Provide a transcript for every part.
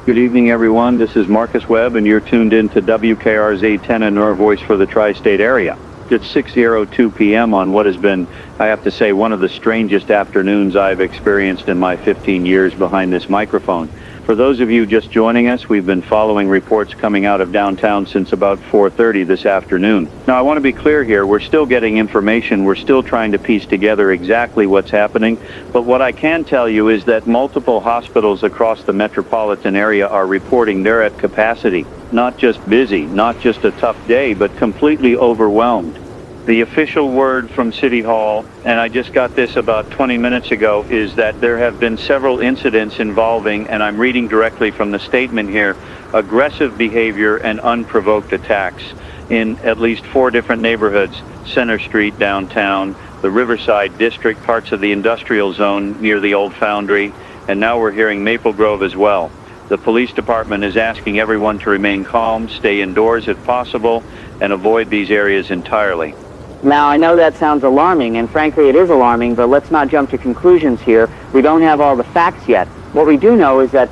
Good evening, everyone. This is Marcus Webb, and you're tuned in to WKRZ 10 and your voice for the tri-state area. It's 6:02 p.m. on what has been, I have to say, one of the strangest afternoons I've experienced in my 15 years behind this microphone. For those of you just joining us, we've been following reports coming out of downtown since about 4:30 this afternoon. Now, I want to be clear here. We're still getting information. We're still trying to piece together exactly what's happening. But what I can tell you is that multiple hospitals across the metropolitan area are reporting they're at capacity. Not just busy, not just a tough day, but completely overwhelmed. The official word from City Hall, and I just got this about 20 minutes ago, is that there have been several incidents involving, and I'm reading directly from the statement here, aggressive behavior and unprovoked attacks in at least 4 different neighborhoods: Center Street downtown, the Riverside District, parts of the industrial zone near the old foundry, and now we're hearing Maple Grove as well. The police department is asking everyone to remain calm, stay indoors if possible, and avoid these areas entirely. Now, I know that sounds alarming, and frankly it is alarming, but let's not jump to conclusions here. We don't have all the facts yet. What we do know is that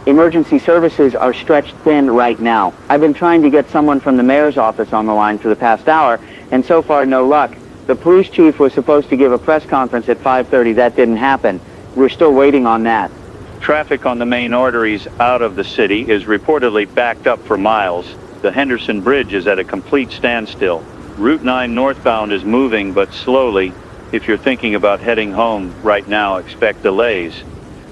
emergency services are stretched thin right now. I've been trying to get someone from the mayor's office on the line for the past hour, and so far no luck. The police chief was supposed to give a press conference at 5:30. That didn't happen. We're still waiting on that. Traffic on the main arteries out of the city is reportedly backed up for miles. The Henderson Bridge is at a complete standstill. Route 9 northbound is moving, but slowly. If you're thinking about heading home right now, expect delays.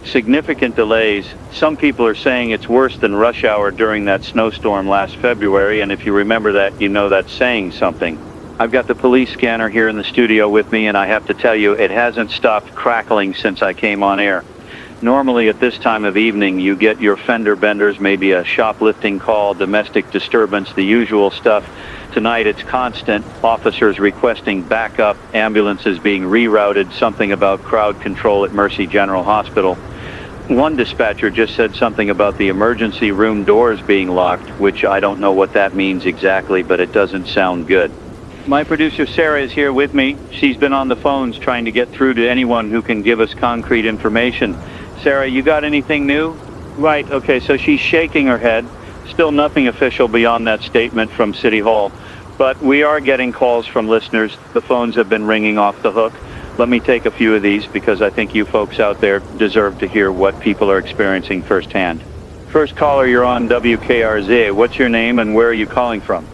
Significant delays. Some people are saying it's worse than rush hour during that snowstorm last February, and if you remember that, you know that's saying something. I've got the police scanner here in the studio with me, and I have to tell you, it hasn't stopped crackling since I came on air. Normally at this time of evening, you get your fender benders, maybe a shoplifting call, domestic disturbance, the usual stuff. Tonight it's constant. Officers requesting backup, ambulances being rerouted, something about crowd control at Mercy General Hospital. One dispatcher just said something about the emergency room doors being locked, which I don't know what that means exactly, but it doesn't sound good. My producer Sarah is here with me. She's been on the phones trying to get through to anyone who can give us concrete information. Sarah, you got anything new? Right, okay, so she's shaking her head. Still nothing official beyond that statement from City Hall. But we are getting calls from listeners. The phones have been ringing off the hook. Let me take a few of these because I think you folks out there deserve to hear what people are experiencing firsthand. First caller, you're on WKRZ. What's your name and where are you calling from?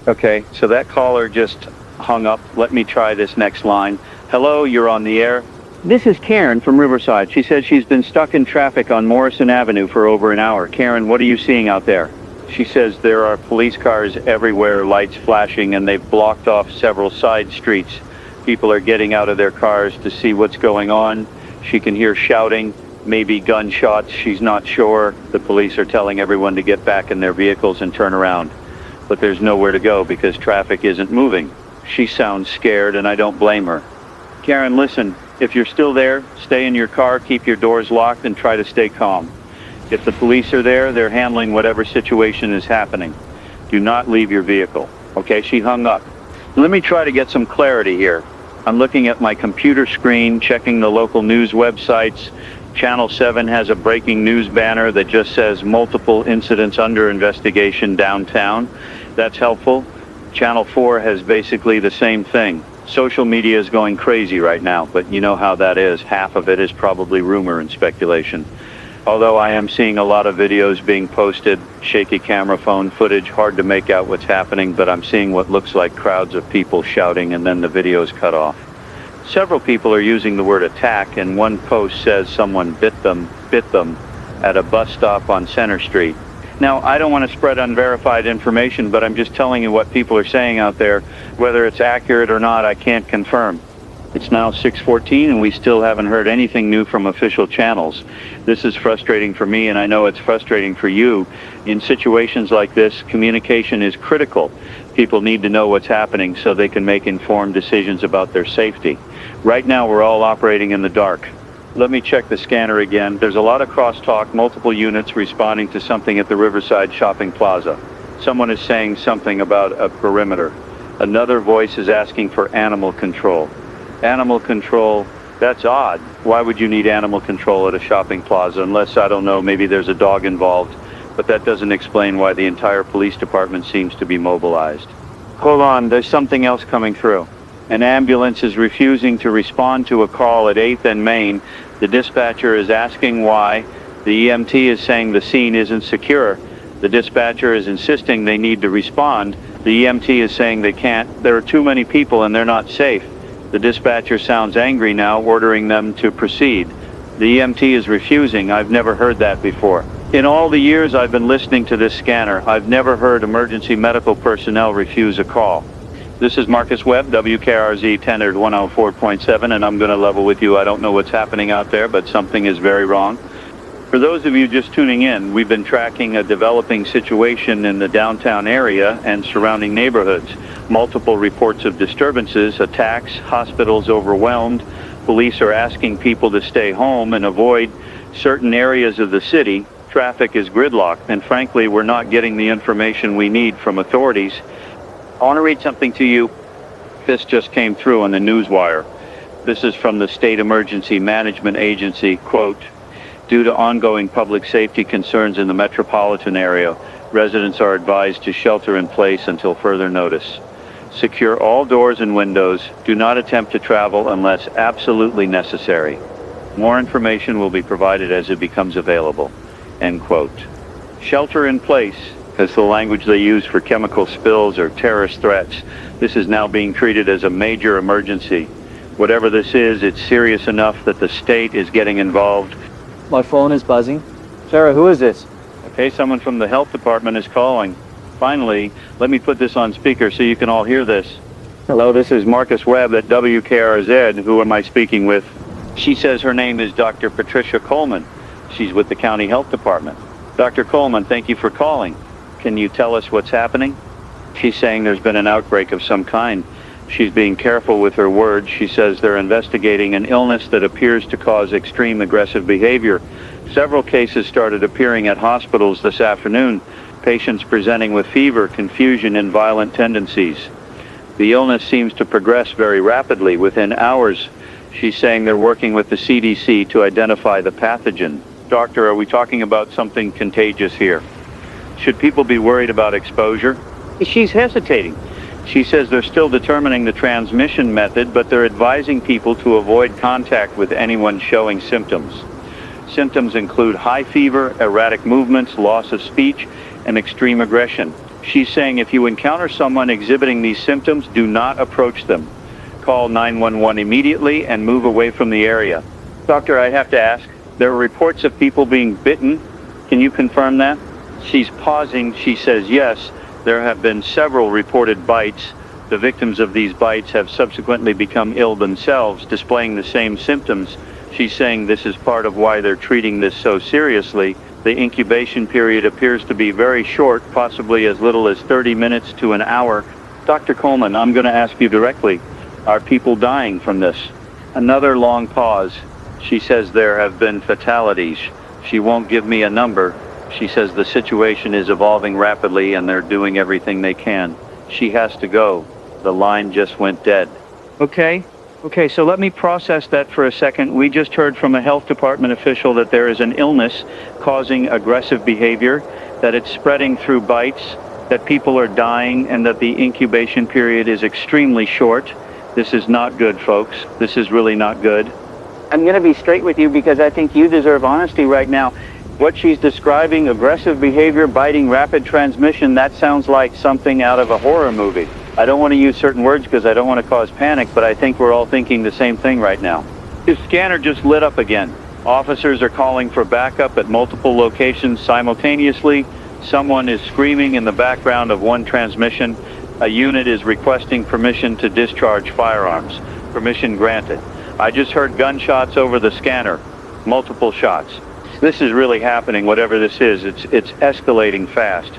Okay, so that caller just hung up. Let me try this next line. Hello, you're on the air. This is Karen from Riverside. She says she's been stuck in traffic on Morrison Avenue for over an hour. Karen, what are you seeing out there? She says there are police cars everywhere, lights flashing, and they've blocked off several side streets. People are getting out of their cars to see what's going on. She can hear shouting, maybe gunshots. She's not sure. The police are telling everyone to get back in their vehicles and turn around. But there's nowhere to go because traffic isn't moving. She sounds scared, and I don't blame her. Karen, listen, if you're still there, stay in your car, keep your doors locked, and try to stay calm. If the police are there, they're handling whatever situation is happening. Do not leave your vehicle. Okay, she hung up. Let me try to get some clarity here. I'm looking at my computer screen, checking the local news websites. Channel 7 has a breaking news banner that just says multiple incidents under investigation downtown. That's helpful. Channel 4 has basically the same thing. Social media is going crazy right now, but you know how that is. Half of it is probably rumor and speculation. Although I am seeing a lot of videos being posted, shaky camera phone footage, hard to make out what's happening, but I'm seeing what looks like crowds of people shouting and then the video's cut off. Several people are using the word attack, and one post says someone bit them at a bus stop on Center Street. Now, I don't want to spread unverified information, but I'm just telling you what people are saying out there. Whether it's accurate or not, I can't confirm. It's now 6:14 and we still haven't heard anything new from official channels. This is frustrating for me, and I know it's frustrating for you. In situations like this, communication is critical. People need to know what's happening so they can make informed decisions about their safety. Right now, we're all operating in the dark. Let me check the scanner again. There's a lot of crosstalk, multiple units responding to something at the Riverside Shopping Plaza. Someone is saying something about a perimeter. Another voice is asking for animal control. Animal control, That's odd. Why would you need animal control at a shopping plaza unless, I don't know, maybe there's a dog involved? But that doesn't explain why the entire police department seems to be mobilized. Hold on, there's something else coming through. An ambulance is refusing to respond to a call at 8th and Main. The dispatcher is asking why. The EMT is saying the scene isn't secure. The dispatcher is insisting they need to respond. The EMT is saying they can't. There are too many people and they're not safe. The dispatcher sounds angry now, ordering them to proceed. The EMT is refusing. I've never heard that before. In all the years I've been listening to this scanner, I've never heard emergency medical personnel refuse a call. This is Marcus Webb, WKRZ Tenor 104.7, and I'm going to level with you. I don't know what's happening out there, but something is very wrong. For those of you just tuning in, we've been tracking a developing situation in the downtown area and surrounding neighborhoods. Multiple reports of disturbances, attacks, hospitals overwhelmed. Police are asking people to stay home and avoid certain areas of the city. Traffic is gridlocked, and frankly, we're not getting the information we need from authorities. I want to read something to you. This just came through on the newswire. This is from the State Emergency Management Agency, quote, "Due to ongoing public safety concerns in the metropolitan area, residents are advised to shelter in place until further notice. Secure all doors and windows. Do not attempt to travel unless absolutely necessary. More information will be provided as it becomes available." End quote. Shelter in place is the language they use for chemical spills or terrorist threats. This is now being treated as a major emergency. Whatever this is, it's serious enough that the state is getting involved. My phone is buzzing. Sarah, who is this? Okay, someone from the health department is calling. Finally, let me put this on speaker so you can all hear this. Hello, this is Marcus Webb at WKRZ. Who am I speaking with? She says her name is Dr. Patricia Coleman. She's with the county health department. Dr. Coleman, thank you for calling. Can you tell us what's happening? She's saying there's been an outbreak of some kind. She's being careful with her words. She says they're investigating an illness that appears to cause extreme aggressive behavior. Several cases started appearing at hospitals this afternoon. Patients presenting with fever, confusion, and violent tendencies. The illness seems to progress very rapidly within hours. She's saying they're working with the CDC to identify the pathogen. Doctor, are we talking about something contagious here? Should people be worried about exposure? She's hesitating. She says they're still determining the transmission method, but they're advising people to avoid contact with anyone showing symptoms. Symptoms include high fever, erratic movements, loss of speech, and extreme aggression. She's saying if you encounter someone exhibiting these symptoms, do not approach them. Call 911 immediately and move away from the area. Doctor, I have to ask, there are reports of people being bitten. Can you confirm that? She's pausing. She says yes. There have been several reported bites. The victims of these bites have subsequently become ill themselves, displaying the same symptoms. She's saying this is part of why they're treating this so seriously. The incubation period appears to be very short, possibly as little as 30 minutes to an hour. Dr. Coleman, I'm going to ask you directly. Are people dying from this? Another long pause. She says there have been fatalities. She won't give me a number. She says the situation is evolving rapidly and they're doing everything they can. She has to go. The line just went dead. Okay, so let me process that for a second. We just heard from a health department official that there is an illness causing aggressive behavior, that it's spreading through bites, that people are dying, and that the incubation period is extremely short. This is not good, folks. This is really not good. I'm going to be straight with you because I think you deserve honesty right now. What she's describing, aggressive behavior, biting, rapid transmission, that sounds like something out of a horror movie. I don't want to use certain words because I don't want to cause panic, but I think we're all thinking the same thing right now. His scanner just lit up again. Officers are calling for backup at multiple locations simultaneously. Someone is screaming in the background of one transmission. A unit is requesting permission to discharge firearms. Permission granted. I just heard gunshots over the scanner. Multiple shots. This is really happening, whatever this is. It's escalating fast.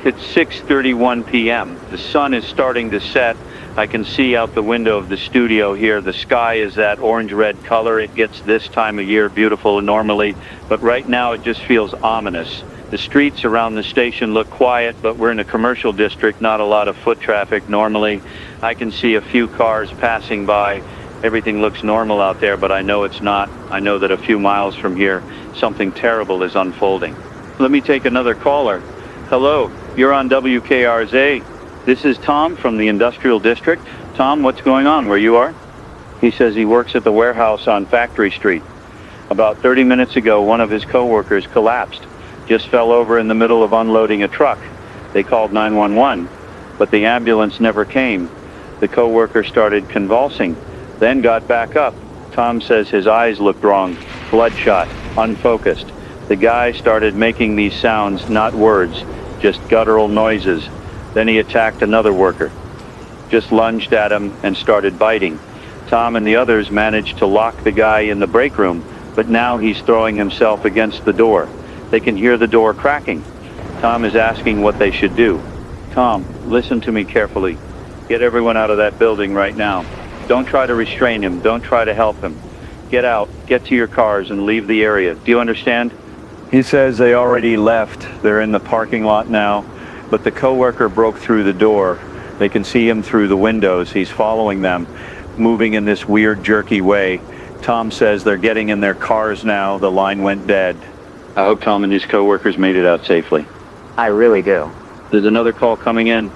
It's 6:31 p.m. The sun is starting to set. I can see out the window of the studio here. The sky is that orange-red color. It gets this time of year beautiful normally, but right now it just feels ominous. The streets around the station look quiet, but we're in a commercial district, not a lot of foot traffic normally. I can see a few cars passing by. Everything looks normal out there, but I know it's not. I know that a few miles from here, something terrible is unfolding. Let me take another caller. Hello, you're on WKRZ. This is Tom from the Industrial District. Tom, what's going on where you are? He says he works at the warehouse on Factory Street. About 30 minutes ago, one of his coworkers collapsed, just fell over in the middle of unloading a truck. They called 911, but the ambulance never came. The coworker started convulsing, then got back up. Tom says his eyes looked wrong, bloodshot, unfocused. The guy started making these sounds, not words, just guttural noises. Then he attacked another worker, just lunged at him and started biting. Tom and the others managed to lock the guy in the break room, but now he's throwing himself against the door. They can hear the door cracking. Tom is asking what they should do. Tom, listen to me carefully. Get everyone out of that building right now. Don't try to restrain him. Don't try to help him. Get out, get to your cars, and leave the area. Do you understand? He says they already left. They're in the parking lot now, but the coworker broke through the door. They can see him through the windows. He's following them, moving in this weird, jerky way. Tom says they're getting in their cars now. The line went dead. I hope Tom and his coworkers made it out safely. I really do. There's another call coming in.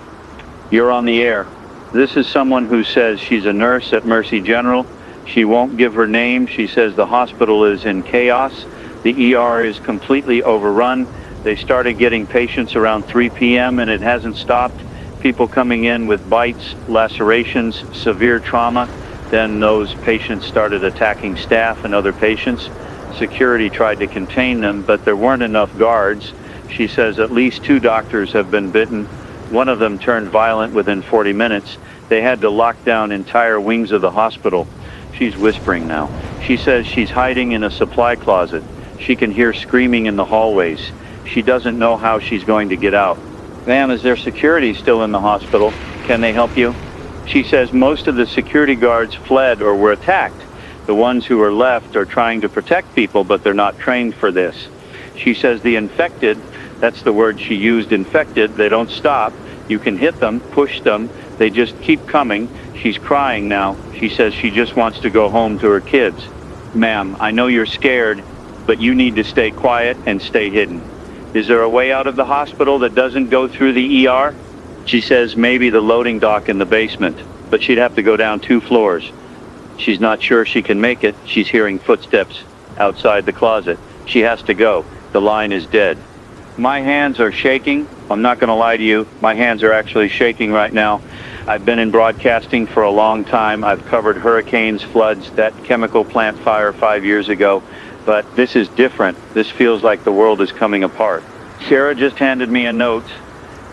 You're on the air. This is someone who says she's a nurse at Mercy General. She won't give her name. She says the hospital is in chaos. The ER is completely overrun. They started getting patients around 3 p.m. and it hasn't stopped. People coming in with bites, lacerations, severe trauma. Then those patients started attacking staff and other patients. Security tried to contain them, but there weren't enough guards. She says at least 2 doctors have been bitten. One of them turned violent within 40 minutes. They had to lock down entire wings of the hospital. She's whispering now. She says she's hiding in a supply closet. She can hear screaming in the hallways. She doesn't know how she's going to get out. Ma'am, is there security still in the hospital? Can they help you? She says most of the security guards fled or were attacked. The ones who are left are trying to protect people, but they're not trained for this. She says the infected, that's the word she used, infected, they don't stop. You can hit them, push them, they just keep coming. She's crying now. She says she just wants to go home to her kids. Ma'am, I know you're scared, but you need to stay quiet and stay hidden. Is there a way out of the hospital that doesn't go through the ER? She says maybe the loading dock in the basement, but she'd have to go down 2 floors. She's not sure she can make it. She's hearing footsteps outside the closet. She has to go. The line is dead. My hands are shaking. I'm not going to lie to you. My hands are actually shaking right now. I've been in broadcasting for a long time. I've covered hurricanes, floods, that chemical plant fire 5 years ago. But this is different. This feels like the world is coming apart. Sarah just handed me a note.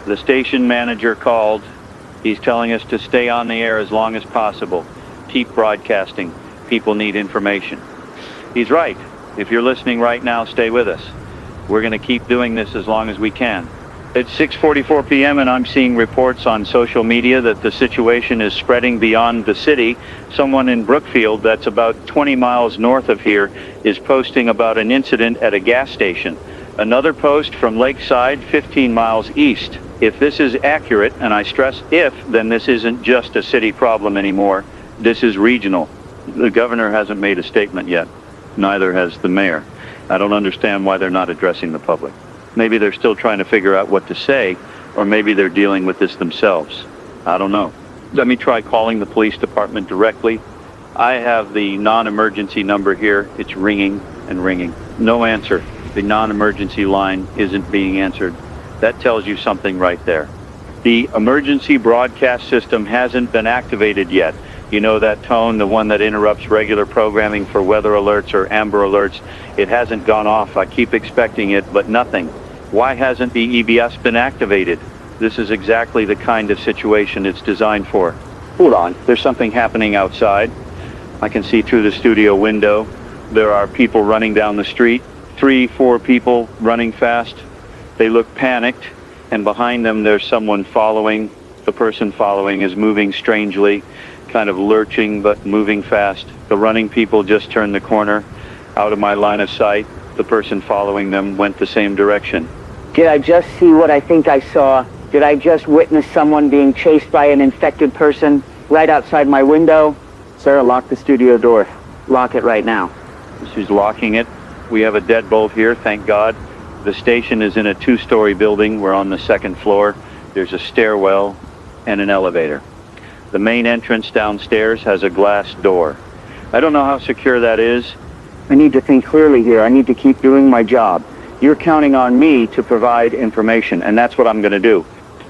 The station manager called. He's telling us to stay on the air as long as possible. Keep broadcasting. People need information. He's right. If you're listening right now, stay with us. We're going to keep doing this as long as we can. It's 6:44 p.m. and I'm seeing reports on social media that the situation is spreading beyond the city. Someone in Brookfield, that's about 20 miles north of here, is posting about an incident at a gas station. Another post from Lakeside, 15 miles east. If this is accurate, and I stress if, then this isn't just a city problem anymore. This is regional. The governor hasn't made a statement yet. Neither has the mayor. I don't understand why they're not addressing the public. Maybe they're still trying to figure out what to say, or maybe they're dealing with this themselves. I don't know. Let me try calling the police department directly. I have the non-emergency number here. It's ringing and ringing. No answer. The non-emergency line isn't being answered. That tells you something right there. The emergency broadcast system hasn't been activated yet. You know that tone, the one that interrupts regular programming for weather alerts or amber alerts? It hasn't gone off. I keep expecting it, but nothing. Why hasn't the EBS been activated? This is exactly the kind of situation it's designed for. Hold on. There's something happening outside. I can see through the studio window. There are people running down the street. 3, 4 people running fast. They look panicked, and behind them there's someone following. The person following is moving strangely, kind of lurching but moving fast. The running people just turned the corner, out of my line of sight. The person following them went the same direction. Did I just see what I think I saw? Did I just witness someone being chased by an infected person right outside my window? Sarah, lock the studio door. Lock it right now. She's locking it. We have a deadbolt here, thank God. The station is in a 2-story building. We're on the 2nd floor. There's a stairwell and an elevator. The main entrance downstairs has a glass door. I don't know how secure that is. I need to think clearly here. I need to keep doing my job. You're counting on me to provide information, and that's what I'm going to do.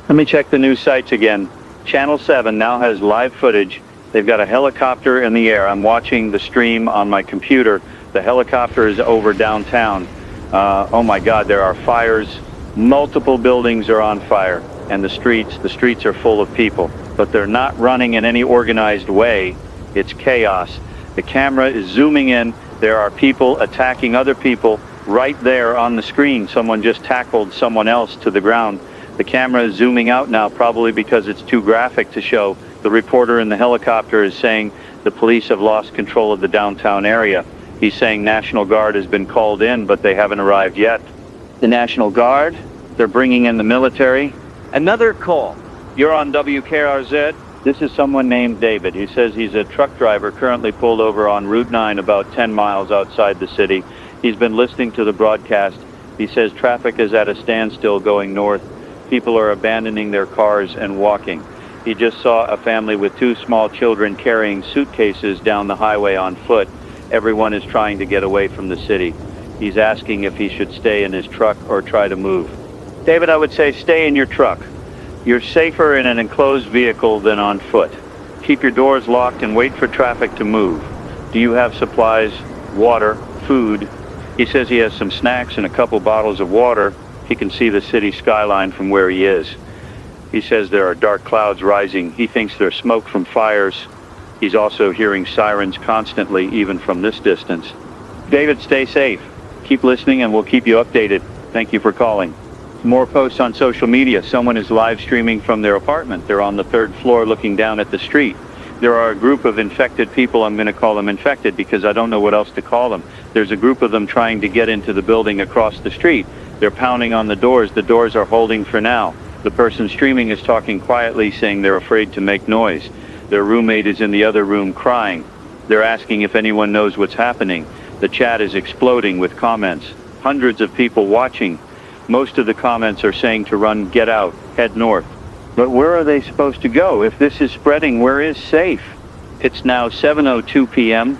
Let me check the news sites again. Channel 7 now has live footage. They've got a helicopter in the air. I'm watching the stream on my computer. The helicopter is over downtown. Oh my God, there are fires. Multiple buildings are on fire, and the streets are full of people. But they're not running in any organized way. It's chaos. The camera is zooming in. There are people attacking other people right there on the screen. Someone just tackled someone else to the ground. The camera is zooming out now, probably because it's too graphic to show. The reporter in the helicopter is saying the police have lost control of the downtown area. He's saying National Guard has been called in, but they haven't arrived yet. The National Guard, they're bringing in the military. Another call. You're on WKRZ. This is someone named David. He says he's a truck driver currently pulled over on Route 9 about 10 miles outside the city. He's been listening to the broadcast. He says traffic is at a standstill going north. People are abandoning their cars and walking. He just saw a family with 2 small children carrying suitcases down the highway on foot. Everyone is trying to get away from the city. He's asking if he should stay in his truck or try to move. David, I would say stay in your truck. You're safer in an enclosed vehicle than on foot. Keep your doors locked and wait for traffic to move. Do you have supplies, water, food? He says he has some snacks and a couple bottles of water. He can see the city skyline from where he is. He says there are dark clouds rising. He thinks there's smoke from fires. He's also hearing sirens constantly, even from this distance. David, stay safe. Keep listening and we'll keep you updated. Thank you for calling. More posts on social media. Someone is live streaming from their apartment. They're on the 3rd floor looking down at the street. There are a group of infected people. I'm going to call them infected because I don't know what else to call them. There's a group of them trying to get into the building across the street. They're pounding on the doors. The doors are holding for now. The person streaming is talking quietly, saying they're afraid to make noise. Their roommate is in the other room crying. They're asking if anyone knows what's happening. The chat is exploding with comments. Hundreds of people watching. Most of the comments are saying to run, get out, head north. But where are they supposed to go? If this is spreading, where is safe? It's now 7:02 p.m.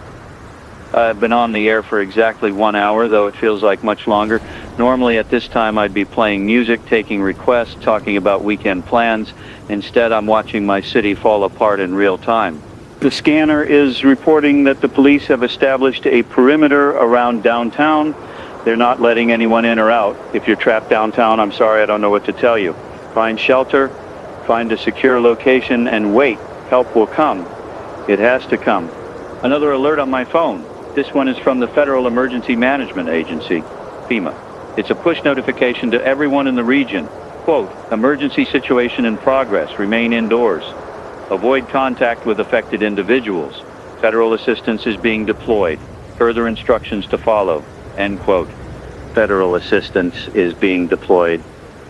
I've been on the air for exactly 1 hour, though it feels like much longer. Normally at this time I'd be playing music, taking requests, talking about weekend plans. Instead, I'm watching my city fall apart in real time. The scanner is reporting that the police have established a perimeter around downtown. They're not letting anyone in or out. If you're trapped downtown, I'm sorry, I don't know what to tell you. Find shelter, find a secure location, and wait. Help will come. It has to come. Another alert on my phone. This one is from the Federal Emergency Management Agency, FEMA. It's a push notification to everyone in the region. Quote, emergency situation in progress. Remain indoors. Avoid contact with affected individuals. Federal assistance is being deployed. Further instructions to follow. End quote. Federal assistance is being deployed.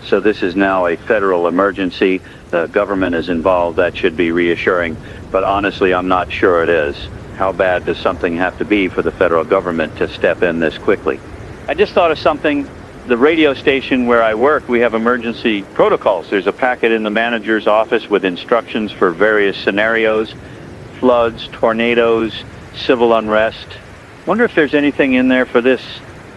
So this is now a federal emergency. The government is involved. That should be reassuring. But honestly, I'm not sure it is. How bad does something have to be for the federal government to step in this quickly? I just thought of something. The radio station where I work, we have emergency protocols. There's a packet in the manager's office with instructions for various scenarios, floods, tornadoes, civil unrest. Wonder if there's anything in there for this.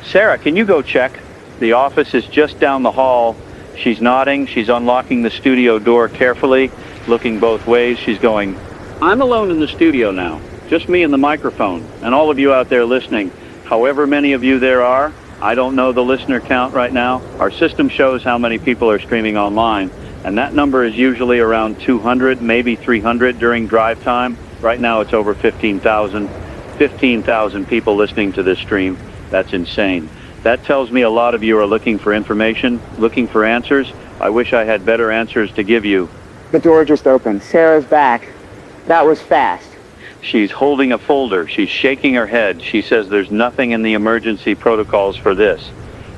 Sarah, can you go check? The office is just down the hall. She's nodding. She's unlocking the studio door carefully, looking both ways. She's going, I'm alone in the studio now. Just me and the microphone. And all of you out there listening, however many of you there are, I don't know the listener count right now. Our system shows how many people are streaming online, and that number is usually around 200, maybe 300 during drive time. Right now it's over 15,000. 15,000 people listening to this stream. That's insane. That tells me a lot of you are looking for information, looking for answers. I wish I had better answers to give you. The door just opened. Sarah's back. That was fast. She's holding a folder. She's shaking her head. She says there's nothing in the emergency protocols for this.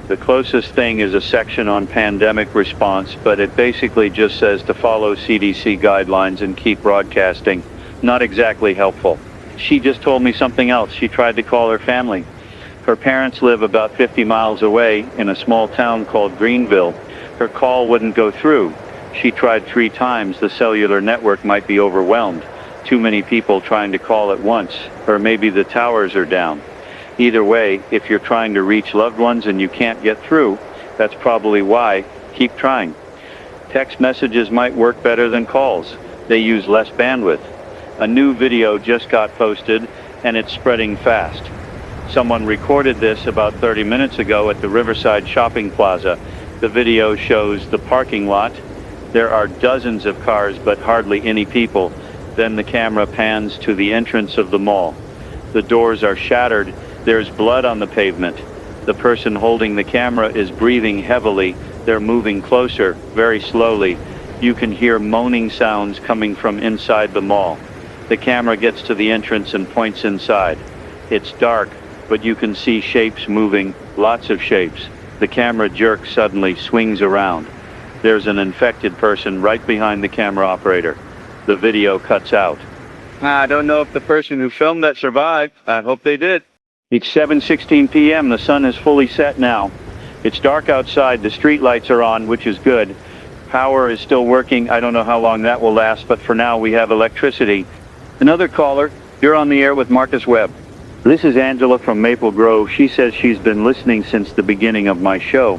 The closest thing is a section on pandemic response, but it basically just says to follow CDC guidelines and keep broadcasting. Not exactly helpful. She just told me something else. She tried to call her family. Her parents live about 50 miles away in a small town called Greenville. Her call wouldn't go through. She tried 3 times. The cellular network might be overwhelmed. Too many people trying to call at once, or maybe the towers are down. Either way, if you're trying to reach loved ones and you can't get through, that's probably why. Keep trying. Text messages might work better than calls. They use less bandwidth. A new video just got posted, and it's spreading fast. Someone recorded this about 30 minutes ago at the Riverside Shopping Plaza. The video shows the parking lot. There are dozens of cars, but hardly any people. Then the camera pans to the entrance of the mall. The doors are shattered. There's blood on the pavement. The person holding the camera is breathing heavily. They're moving closer, very slowly. You can hear moaning sounds coming from inside the mall. The camera gets to the entrance and points inside. It's dark, but you can see shapes moving, lots of shapes. The camera jerks suddenly, swings around. There's an infected person right behind the camera operator. The video cuts out. I don't know if the person who filmed that survived. I hope they did. It's 7:16 p.m. The sun is fully set now. It's dark outside. The street lights are on, which is good. Power is still working. I don't know how long that will last, but for now we have electricity. Another caller. You're on the air with Marcus Webb. This is Angela from Maple Grove. She says she's been listening since the beginning of my show.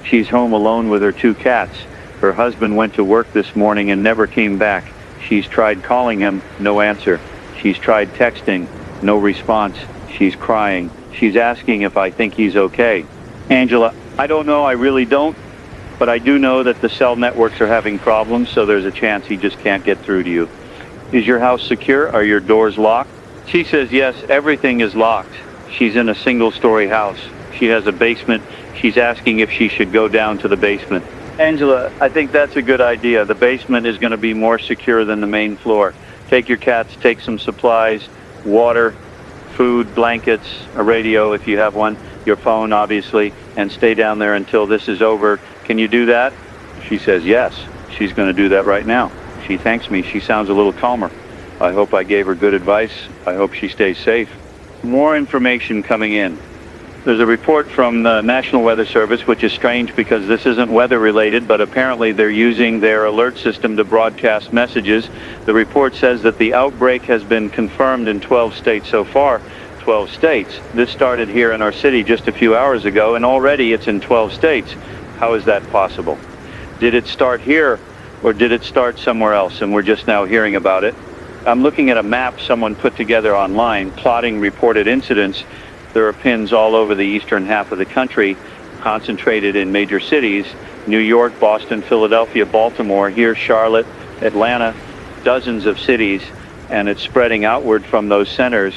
She's home alone with her 2 cats. Her husband went to work this morning and never came back. She's tried calling him, no answer. She's tried texting, no response. She's crying. She's asking if I think he's okay. Angela, I don't know, I really don't. But I do know that the cell networks are having problems, so there's a chance he just can't get through to you. Is your house secure? Are your doors locked? She says yes, everything is locked. She's in a single-story house. She has a basement. She's asking if she should go down to the basement. Angela, I think that's a good idea. The basement is going to be more secure than the main floor. Take your cats, take some supplies, water, food, blankets, a radio if you have one, your phone obviously, and stay down there until this is over. Can you do that? She says yes. She's going to do that right now. She thanks me. She sounds a little calmer. I hope I gave her good advice. I hope she stays safe. More information coming in. There's a report from the National Weather Service, which is strange because this isn't weather related, but apparently they're using their alert system to broadcast messages. The report says that the outbreak has been confirmed in 12 states so far. 12 states. This started here in our city just a few hours ago, and already it's in 12 states. How is that possible? Did it start here, or did it start somewhere else, and we're just now hearing about it? I'm looking at a map someone put together online, plotting reported incidents. There are pins all over the eastern half of the country, concentrated in major cities, New York, Boston, Philadelphia, Baltimore, here Charlotte, Atlanta, dozens of cities, and it's spreading outward from those centers.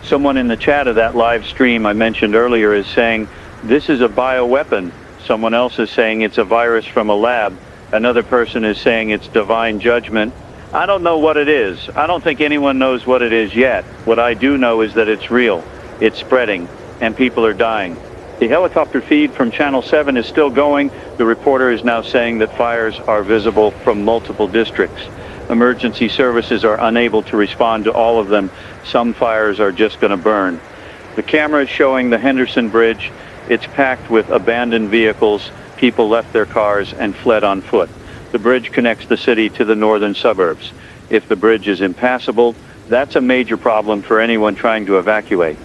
Someone in the chat of that live stream I mentioned earlier is saying, this is a bioweapon. Someone else is saying it's a virus from a lab. Another person is saying it's divine judgment. I don't know what it is. I don't think anyone knows what it is yet. What I do know is that it's real. It's spreading, and people are dying. The helicopter feed from Channel 7 is still going. The reporter is now saying that fires are visible from multiple districts. Emergency services are unable to respond to all of them. Some fires are just going to burn. The camera is showing the Henderson Bridge. It's packed with abandoned vehicles. People left their cars and fled on foot. The bridge connects the city to the northern suburbs. If the bridge is impassable, that's a major problem for anyone trying to evacuate.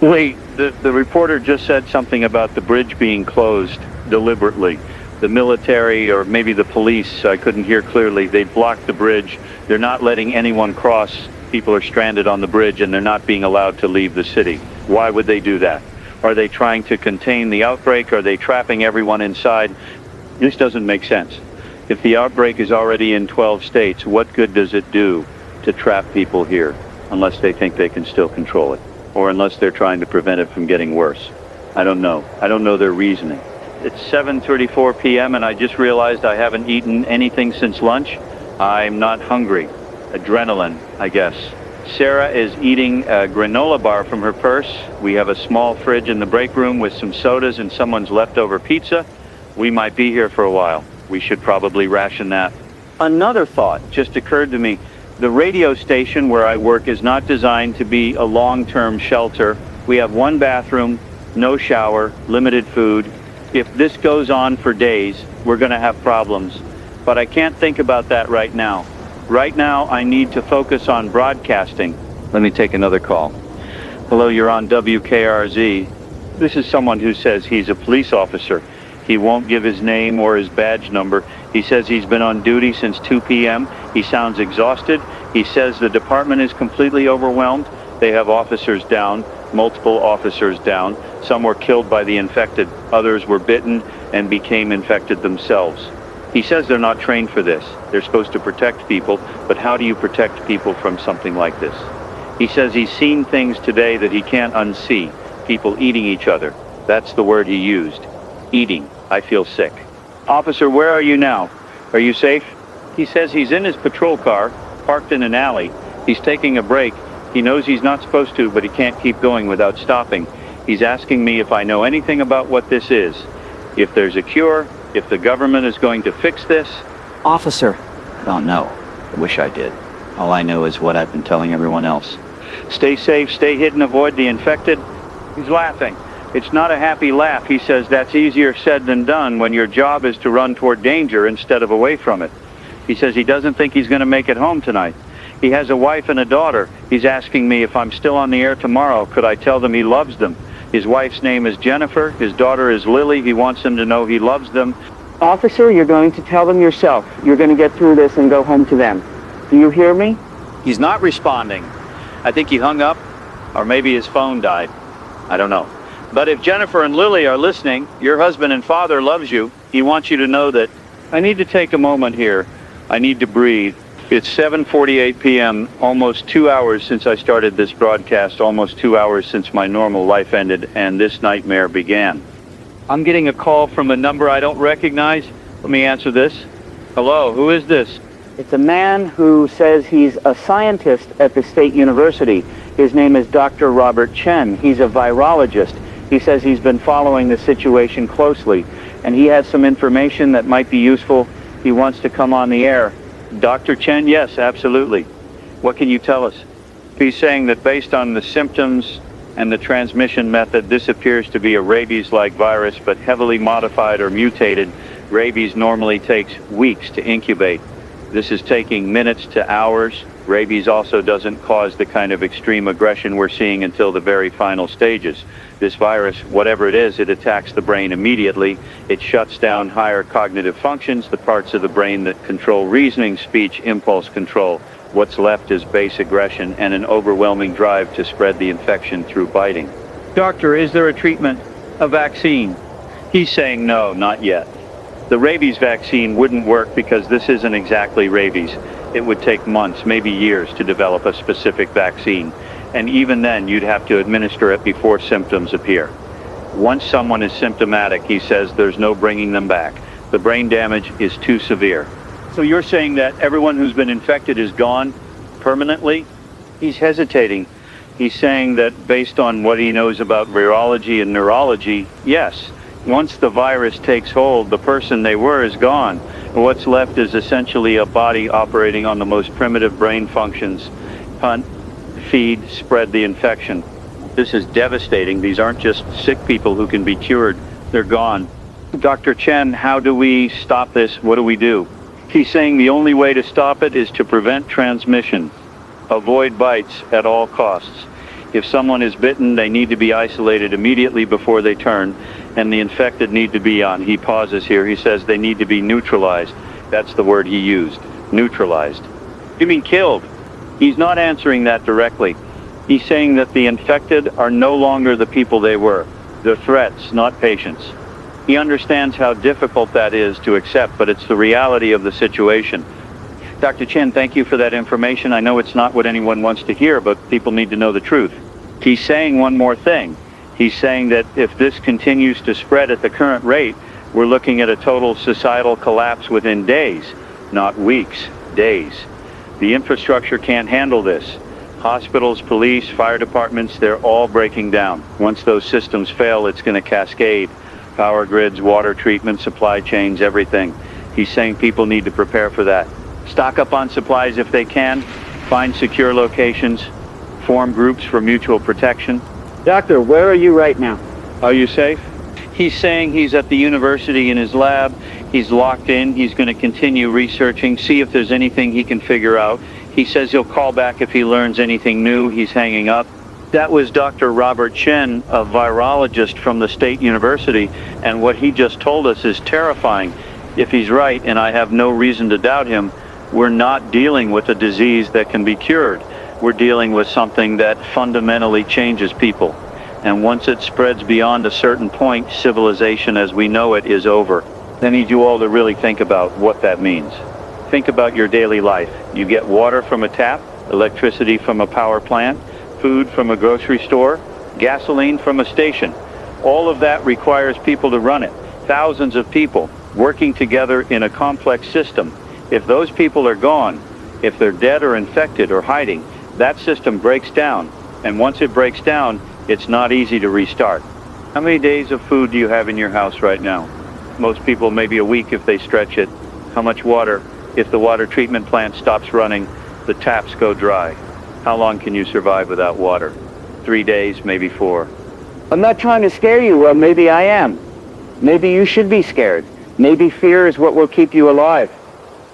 Wait, the reporter just said something about the bridge being closed deliberately. The military, or maybe the police, I couldn't hear clearly, they blocked the bridge. They're not letting anyone cross. People are stranded on the bridge and they're not being allowed to leave the city. Why would they do that? Are they trying to contain the outbreak? Are they trapping everyone inside? This doesn't make sense. If the outbreak is already in 12 states, what good does it do to trap people here, unless they think they can still control it, or unless they're trying to prevent it from getting worse? I don't know. I don't know their reasoning. It's 7:34 p.m. and I just realized I haven't eaten anything since lunch. I'm not hungry. Adrenaline, I guess. Sarah is eating a granola bar from her purse. We have a small fridge in the break room with some sodas and someone's leftover pizza. We might be here for a while. We should probably ration that. Another thought just occurred to me. The radio station where I work is not designed to be a long-term shelter. We have one bathroom, no shower, limited food. If this goes on for days, we're going to have problems. But I can't think about that right now. Right now, I need to focus on broadcasting. Let me take another call. Hello, you're on WKRZ. This is someone who says he's a police officer. He won't give his name or his badge number. He says he's been on duty since 2 p.m. He sounds exhausted. He says the department is completely overwhelmed. They have officers down, multiple officers down. Some were killed by the infected. Others were bitten and became infected themselves. He says they're not trained for this. They're supposed to protect people, but how do you protect people from something like this? He says he's seen things today that he can't unsee. People eating each other. That's the word he used. Eating. I feel sick. Officer, where are you now? Are you safe? He says he's in his patrol car, parked in an alley. He's taking a break. He knows he's not supposed to, but he can't keep going without stopping. He's asking me if I know anything about what this is. If there's a cure, if the government is going to fix this. Officer, I don't know. I wish I did. All I know is what I've been telling everyone else. Stay safe, stay hidden, avoid the infected. He's laughing. It's not a happy laugh. He says that's easier said than done when your job is to run toward danger instead of away from it. He says he doesn't think he's going to make it home tonight. He has a wife and a daughter. He's asking me if I'm still on the air tomorrow, could I tell them he loves them? His wife's name is Jennifer. His daughter is Lily. He wants them to know he loves them. Officer, you're going to tell them yourself. You're going to get through this and go home to them. Do you hear me? He's not responding. I think he hung up, or maybe his phone died. I don't know. But if Jennifer and Lily are listening, your husband and father loves you. He wants you to know that I need to take a moment here. I need to breathe. It's 7:48 p.m., almost 2 hours since I started this broadcast, almost 2 hours since my normal life ended and this nightmare began. I'm getting a call from a number I don't recognize. Let me answer this. Hello, who is this? It's a man who says he's a scientist at the State University. His name is Dr. Robert Chen. He's a virologist. He says he's been following the situation closely, and he has some information that might be useful. He wants to come on the air. Dr. Chen, yes, absolutely. What can you tell us? He's saying that based on the symptoms and the transmission method, this appears to be a rabies-like virus, but heavily modified or mutated. Rabies normally takes weeks to incubate. This is taking minutes to hours. Rabies also doesn't cause the kind of extreme aggression we're seeing until the very final stages. This virus, whatever it is, it attacks the brain immediately. It shuts down higher cognitive functions, the parts of the brain that control reasoning, speech, impulse control. What's left is base aggression and an overwhelming drive to spread the infection through biting. Doctor, is there a treatment, a vaccine? He's saying no, not yet. The rabies vaccine wouldn't work because this isn't exactly rabies. It would take months, maybe years, to develop a specific vaccine. And even then, you'd have to administer it before symptoms appear. Once someone is symptomatic, he says there's no bringing them back. The brain damage is too severe. So you're saying that everyone who's been infected is gone permanently? He's hesitating. He's saying that based on what he knows about virology and neurology, yes. Once the virus takes hold, the person they were is gone. What's left is essentially a body operating on the most primitive brain functions. Hunt, feed, spread the infection. This is devastating. These aren't just sick people who can be cured. They're gone. Dr. Chen, how do we stop this? What do we do? He's saying the only way to stop it is to prevent transmission. Avoid bites at all costs. If someone is bitten, they need to be isolated immediately before they turn, and the infected need to be on. He pauses here. He says they need to be neutralized. That's the word he used, neutralized. You mean killed? He's not answering that directly. He's saying that the infected are no longer the people they were. They're threats, not patients. He understands how difficult that is to accept, but it's the reality of the situation. Dr. Chen, thank you for that information. I know it's not what anyone wants to hear, but people need to know the truth. He's saying one more thing. He's saying that if this continues to spread at the current rate, we're looking at a total societal collapse within days, not weeks, days. The infrastructure can't handle this. Hospitals, police, fire departments, they're all breaking down. Once those systems fail, it's going to cascade. Power grids, water treatment, supply chains, everything. He's saying people need to prepare for that. Stock up on supplies if they can. Find secure locations. Form groups for mutual protection. Doctor, where are you right now? Are you safe? He's saying he's at the university in his lab. He's locked in. He's going to continue researching, see if there's anything he can figure out. He says he'll call back if he learns anything new. He's hanging up. That was Dr. Robert Chen, a virologist from the State University, and what he just told us is terrifying. If he's right, and I have no reason to doubt him, we're not dealing with a disease that can be cured. We're dealing with something that fundamentally changes people. And once it spreads beyond a certain point, civilization as we know it is over. I need you all to really think about what that means. Think about your daily life. You get water from a tap, electricity from a power plant, food from a grocery store, gasoline from a station. All of that requires people to run it. Thousands of people working together in a complex system. If those people are gone, if they're dead or infected or hiding, that system breaks down. And once it breaks down, it's not easy to restart. How many days of food do you have in your house right now? Most people maybe a week if they stretch it. How much water? If the water treatment plant stops running, the taps go dry. How long can you survive without water? 3 days, maybe 4. I'm not trying to scare you. Well, maybe I am. Maybe you should be scared. Maybe fear is what will keep you alive.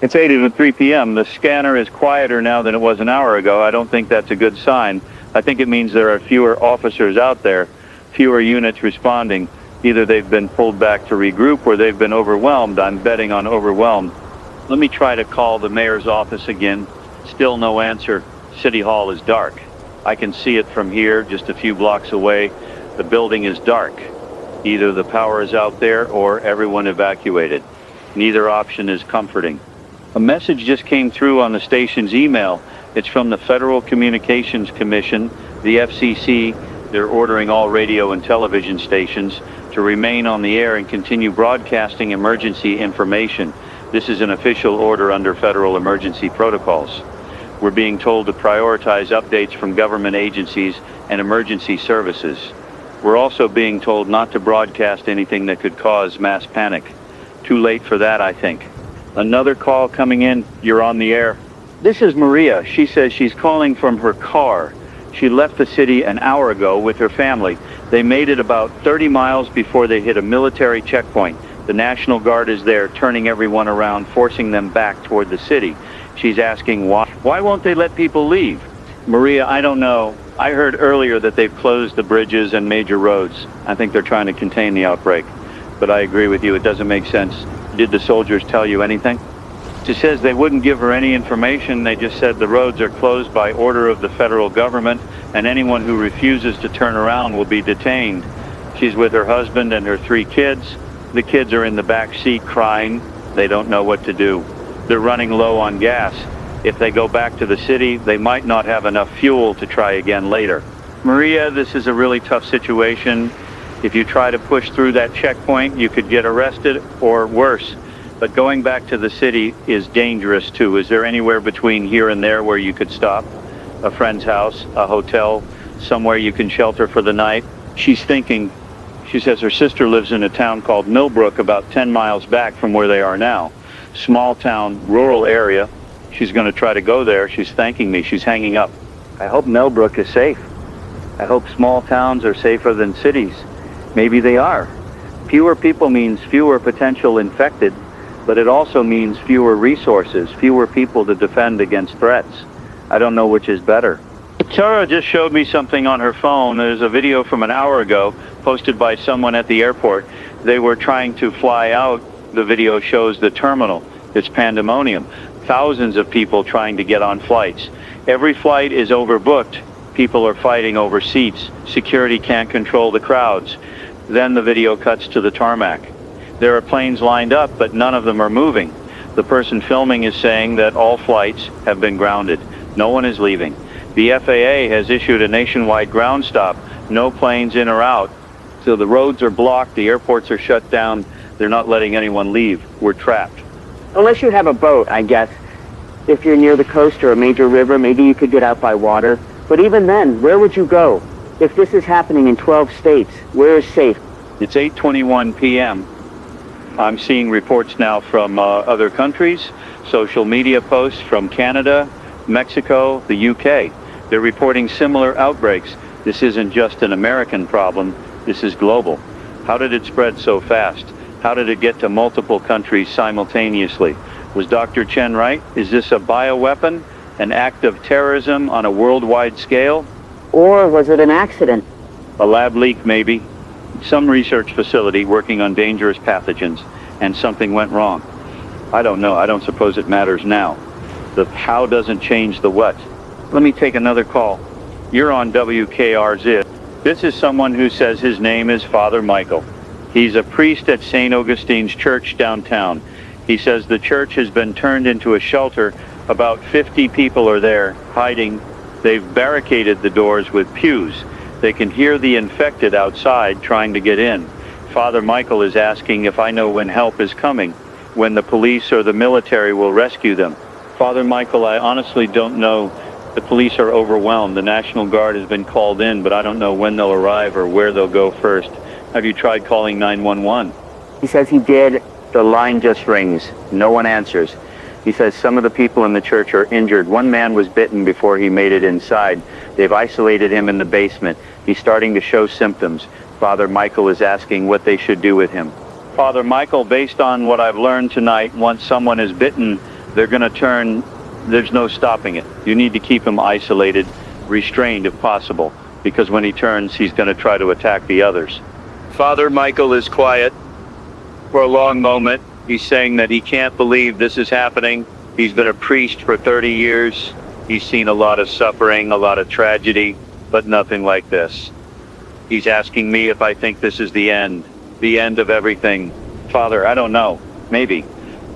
It's 8:03 p.m. The scanner is quieter now than it was an hour ago. I don't think that's a good sign. I think it means there are fewer officers out there, fewer units responding. Either they've been pulled back to regroup or they've been overwhelmed. I'm betting on overwhelmed. Let me try to call the mayor's office again. Still no answer. City Hall is dark. I can see it from here, just a few blocks away. The building is dark. Either the power is out there or everyone evacuated. Neither option is comforting. A message just came through on the station's email. It's from the Federal Communications Commission, the FCC. They're ordering all radio and television stations to remain on the air and continue broadcasting emergency information. This is an official order under federal emergency protocols. We're being told to prioritize updates from government agencies and emergency services. We're also being told not to broadcast anything that could cause mass panic. Too late for that, I think. Another call coming in. You're on the air. This is Maria. She says she's calling from her car. She left the city an hour ago with her family. They made it about 30 miles before they hit a military checkpoint. The National Guard is there, turning everyone around, forcing them back toward the city. She's asking why. Why won't they let people leave? Maria, I don't know. I heard earlier that they've closed the bridges and major roads. I think they're trying to contain the outbreak. But I agree with you, it doesn't make sense. Did the soldiers tell you anything? She says they wouldn't give her any information. They just said the roads are closed by order of the federal government, and anyone who refuses to turn around will be detained. She's with her husband and her 3 kids. The kids are in the back seat crying. They don't know what to do. They're running low on gas. If they go back to the city, they might not have enough fuel to try again later. Maria, this is a really tough situation. If you try to push through that checkpoint, you could get arrested or worse. But going back to the city is dangerous too. Is there anywhere between here and there where you could stop? A friend's house, a hotel, somewhere you can shelter for the night? She's thinking. She says her sister lives in a town called Millbrook, about 10 miles back from where they are now. Small town, rural area. She's going to try to go there. She's thanking me. She's hanging up. I hope Millbrook is safe. I hope small towns are safer than cities. Maybe they are. Fewer people means fewer potential infected, but it also means fewer resources, fewer people to defend against threats. I don't know which is better. Tara just showed me something on her phone. There's a video from an hour ago posted by someone at the airport. They were trying to fly out. The video shows the terminal. It's pandemonium. Thousands of people trying to get on flights. Every flight is overbooked. People are fighting over seats. Security can't control the crowds. Then the video cuts to the tarmac. There are planes lined up, but none of them are moving. The person filming is saying that all flights have been grounded. No one is leaving. The FAA has issued a nationwide ground stop. No planes in or out. So the roads are blocked. The airports are shut down. They're not letting anyone leave. We're trapped. Unless you have a boat, I guess. If you're near the coast or a major river, maybe you could get out by water. But even then, where would you go? If this is happening in 12 states, where is safe? It's 8:21 p.m. I'm seeing reports now from other countries, social media posts from Canada, Mexico, the UK. They're reporting similar outbreaks. This isn't just an American problem, this is global. How did it spread so fast? How did it get to multiple countries simultaneously? Was Dr. Chen right? Is this a bioweapon? An act of terrorism on a worldwide scale? Or was it an accident? A lab leak, maybe. Some research facility working on dangerous pathogens, and something went wrong. I don't know. I don't suppose it matters now. The how doesn't change the what. Let me take another call. You're on WKRZ. This is someone who says his name is Father Michael. He's a priest at St. Augustine's Church downtown. He says the church has been turned into a shelter. About 50 people are there, hiding. They've barricaded the doors with pews. They can hear the infected outside trying to get in. Father Michael is asking if I know when help is coming, when the police or the military will rescue them. Father Michael, I honestly don't know. The police are overwhelmed. The National Guard has been called in, but I don't know when they'll arrive or where they'll go first. Have you tried calling 911? He says he did. The line just rings. No one answers. He says some of the people in the church are injured. One man was bitten before he made it inside. They've isolated him in the basement. He's starting to show symptoms. Father Michael is asking what they should do with him. Father Michael, based on what I've learned tonight, once someone is bitten, they're going to turn. There's no stopping it. You need to keep him isolated, restrained if possible, because when he turns, he's going to try to attack the others. Father Michael is quiet for a long moment. He's saying that he can't believe this is happening. He's been a priest for 30 years. He's seen a lot of suffering, a lot of tragedy, but nothing like this. He's asking me if I think this is the end of everything. Father, I don't know. Maybe.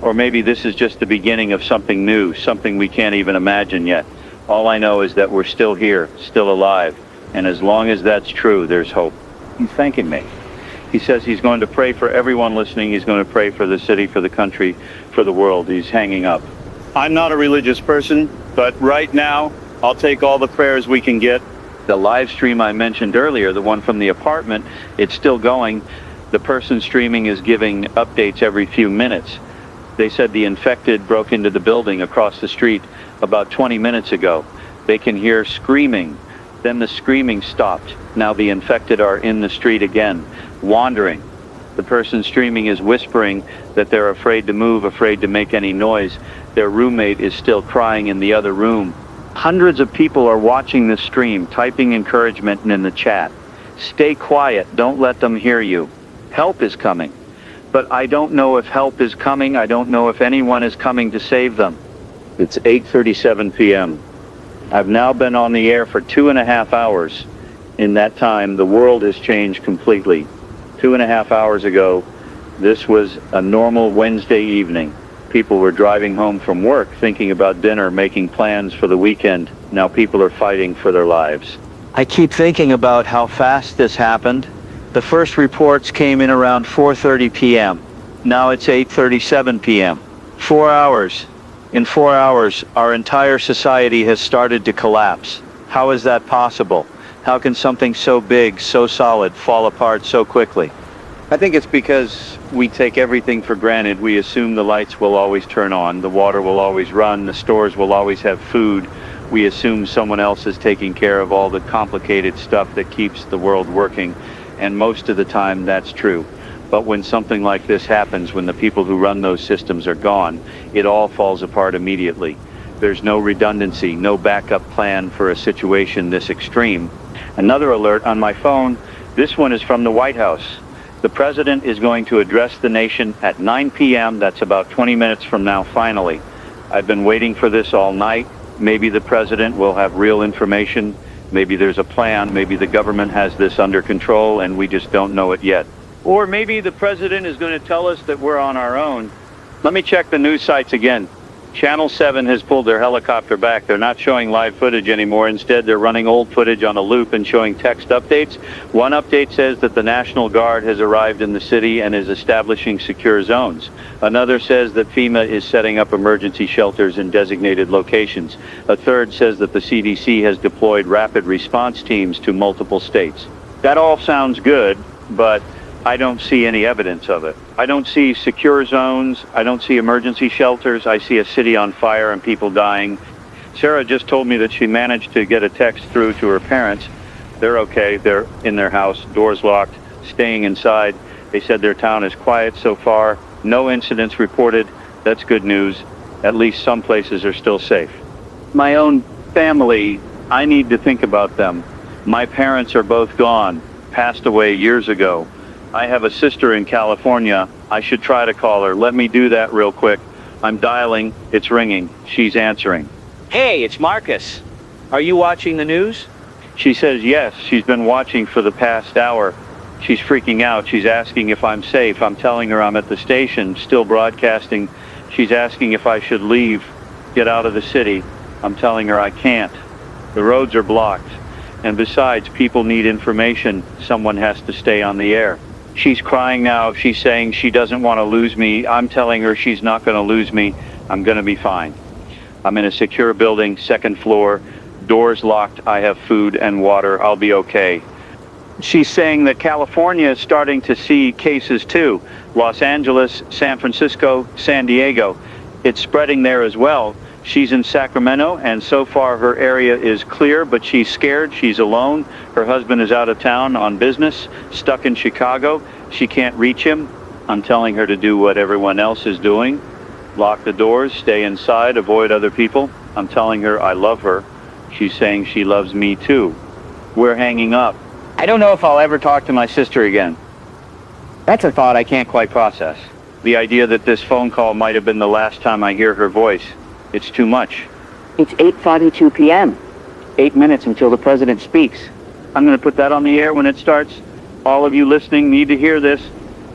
Or maybe this is just the beginning of something new, something we can't even imagine yet. All I know is that we're still here, still alive. And as long as that's true, there's hope. He's thanking me. He says he's going to pray for everyone listening. He's going to pray for the city, for the country, for the world. He's hanging up. I'm not a religious person, but right now, I'll take all the prayers we can get. The live stream I mentioned earlier, the one from the apartment, it's still going. The person streaming is giving updates every few minutes. They said the infected broke into the building across the street about 20 minutes ago. They can hear screaming. Then the screaming stopped. Now the infected are in the street again, wandering. The person streaming is whispering that they're afraid to move, afraid to make any noise. Their roommate is still crying in the other room. Hundreds of people are watching the stream, typing encouragement in the chat. Stay quiet, don't let them hear you. Help is coming. But I don't know if help is coming. I don't know if anyone is coming to save them. It's 8:37 p.m. I've now been on the air for 2.5 hours. In that time, the world has changed completely. 2.5 hours ago, this was a normal Wednesday evening. People were driving home from work, thinking about dinner, making plans for the weekend. Now people are fighting for their lives. I keep thinking about how fast this happened. The first reports came in around 4:30 p.m. Now it's 8:37 p.m. 4 hours. In 4 hours, our entire society has started to collapse. How is that possible? How can something so big, so solid, fall apart so quickly? I think it's because we take everything for granted. We assume the lights will always turn on, the water will always run, the stores will always have food. We assume someone else is taking care of all the complicated stuff that keeps the world working. And most of the time, that's true. But when something like this happens, when the people who run those systems are gone, it all falls apart immediately. There's no redundancy, no backup plan for a situation this extreme. Another alert on my phone, this one is from the White House. The president is going to address the nation at 9 p.m. That's about 20 minutes from now, finally. I've been waiting for this all night. Maybe the president will have real information. Maybe there's a plan. Maybe the government has this under control and we just don't know it yet. Or maybe the president is going to tell us that we're on our own. Let me check the news sites again. Channel 7 has pulled their helicopter back. They're not showing live footage anymore. Instead, they're running old footage on a loop and showing text updates. One update says that the National Guard has arrived in the city and is establishing secure zones. Another says that FEMA is setting up emergency shelters in designated locations. A third says that the CDC has deployed rapid response teams to multiple states. That all sounds good, but I don't see any evidence of it. I don't see secure zones. I don't see emergency shelters. I see a city on fire and people dying. Sarah just told me that she managed to get a text through to her parents. They're okay. They're in their house, doors locked, staying inside. They said their town is quiet so far. No incidents reported. That's good news. At least some places are still safe. My own family, I need to think about them. My parents are both gone, passed away years ago. I have a sister in California. I should try to call her. Let me do that real quick. I'm dialing. It's ringing. She's answering. Hey, it's Marcus. Are you watching the news? She says yes. She's been watching for the past hour. She's freaking out. She's asking if I'm safe. I'm telling her I'm at the station, still broadcasting. She's asking if I should leave, get out of the city. I'm telling her I can't. The roads are blocked. And besides, people need information. Someone has to stay on the air. She's crying now. She's saying she doesn't want to lose me. I'm telling her she's not going to lose me. I'm going to be fine. I'm in a secure building, second floor, doors locked. I have food and water. I'll be okay. She's saying that California is starting to see cases too. Los Angeles, San Francisco, San Diego. It's spreading there as well. She's in Sacramento, and so far her area is clear, but she's scared. She's alone. Her husband is out of town on business, stuck in Chicago. She can't reach him. I'm telling her to do what everyone else is doing. Lock the doors, stay inside, avoid other people. I'm telling her I love her. She's saying she loves me too. We're hanging up. I don't know if I'll ever talk to my sister again. That's a thought I can't quite process. The idea that this phone call might have been the last time I hear her voice. It's too much. It's 8:42 p.m. 8 minutes until the president speaks. I'm going to put that on the air when it starts. All of you listening need to hear this.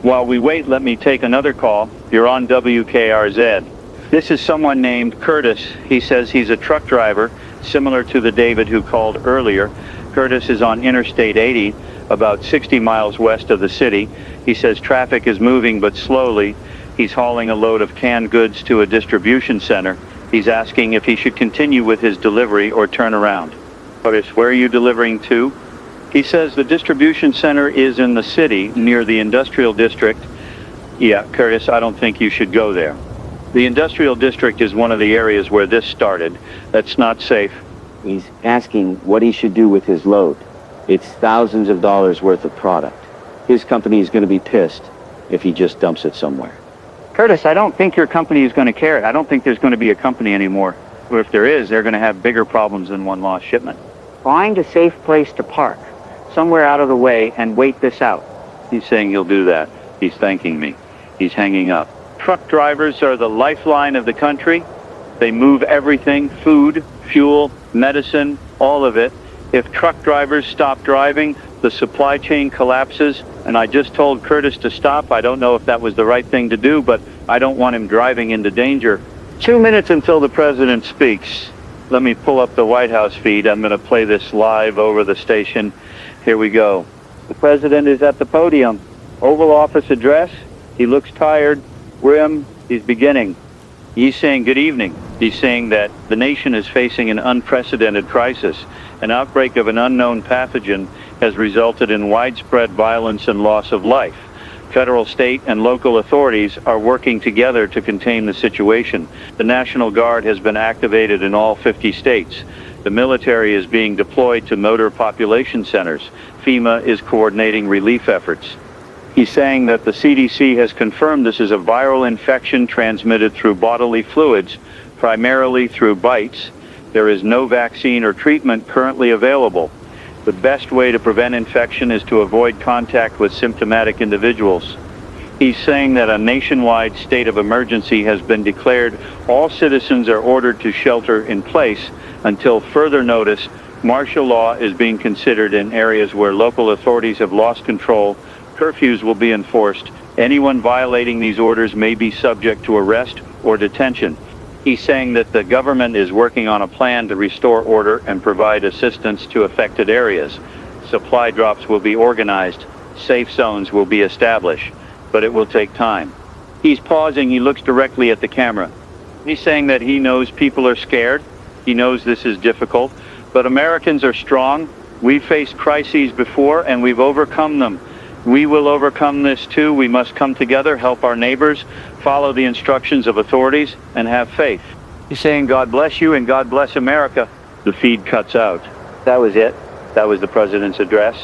While we wait, let me take another call. You're on WKRZ. This is someone named Curtis. He says he's a truck driver, similar to the David who called earlier. Curtis is on Interstate 80, about 60 miles west of the city. He says traffic is moving but slowly. He's hauling a load of canned goods to a distribution center. He's asking if he should continue with his delivery or turn around. Curtis, where are you delivering to? He says the distribution center is in the city near the industrial district. Yeah, Curtis, I don't think you should go there. The industrial district is one of the areas where this started. That's not safe. He's asking what he should do with his load. It's thousands of dollars worth of product. His company is going to be pissed if he just dumps it somewhere. Curtis, I don't think your company is going to care. I don't think there's going to be a company anymore. Or if there is, they're going to have bigger problems than one lost shipment. Find a safe place to park, somewhere out of the way, and wait this out. He's saying he'll do that. He's thanking me. He's hanging up. Truck drivers are the lifeline of the country. They move everything, food, fuel, medicine, all of it. If truck drivers stop driving, the supply chain collapses. And I just told Curtis to stop. I don't know if that was the right thing to do, but I don't want him driving into danger. 2 minutes until the president speaks. Let me pull up the White House feed. I'm going to play this live over the station. Here we go. The president is at the podium. Oval Office address. He looks tired, grim. He's beginning. He's saying good evening. He's saying that the nation is facing an unprecedented crisis. An outbreak of an unknown pathogen has resulted in widespread violence and loss of life. Federal, state, and local authorities are working together to contain the situation. The National Guard has been activated in all 50 states. The military is being deployed to motor population centers. FEMA is coordinating relief efforts. He's saying that the CDC has confirmed this is a viral infection transmitted through bodily fluids, primarily through bites. There is no vaccine or treatment currently available. The best way to prevent infection is to avoid contact with symptomatic individuals. He's saying that a nationwide state of emergency has been declared. All citizens are ordered to shelter in place until further notice. Martial law is being considered in areas where local authorities have lost control. Curfews will be enforced. Anyone violating these orders may be subject to arrest or detention. He's saying that the government is working on a plan to restore order and provide assistance to affected areas. Supply drops will be organized. Safe zones will be established, but it will take time. He's pausing. He looks directly at the camera. He's saying that he knows people are scared. He knows this is difficult, but Americans are strong. We've faced crises before, and we've overcome them. We will overcome this too. We must come together, help our neighbors, follow the instructions of authorities, and have faith. He's saying, God bless you and God bless America. The feed cuts out. That was it. That was the president's address,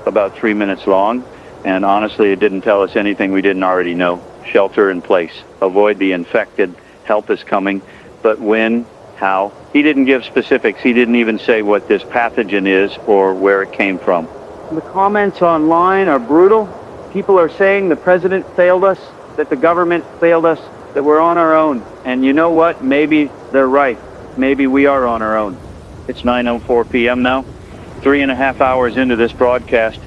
about 3 minutes long. And honestly, it didn't tell us anything we didn't already know. Shelter in place. Avoid the infected. Help is coming. But when? How? He didn't give specifics. He didn't even say what this pathogen is or where it came from. The comments online are brutal. People are saying the president failed us, that the government failed us, that we're on our own. And you know what? Maybe they're right. Maybe we are on our own. It's 9:04 p.m. now. 3.5 hours into this broadcast.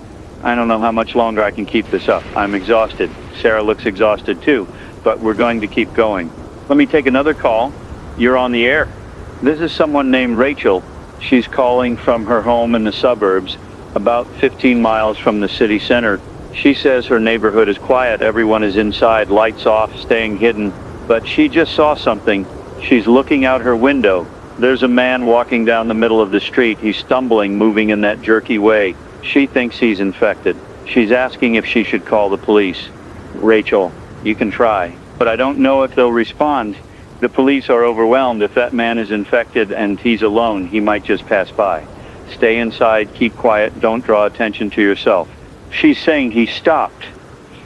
I don't know how much longer I can keep this up. I'm exhausted. Sarah looks exhausted too, but we're going to keep going. Let me take another call. You're on the air. This is someone named Rachel. She's calling from her home in the suburbs, about 15 miles from the city center. She says her neighborhood is quiet. Everyone is inside, lights off, staying hidden. But she just saw something. She's looking out her window. There's a man walking down the middle of the street. He's stumbling, moving in that jerky way. She thinks he's infected. She's asking if she should call the police. Rachel, you can try, but I don't know if they'll respond. The police are overwhelmed. If that man is infected and he's alone, he might just pass by. Stay inside, keep quiet, don't draw attention to yourself. She's saying he stopped.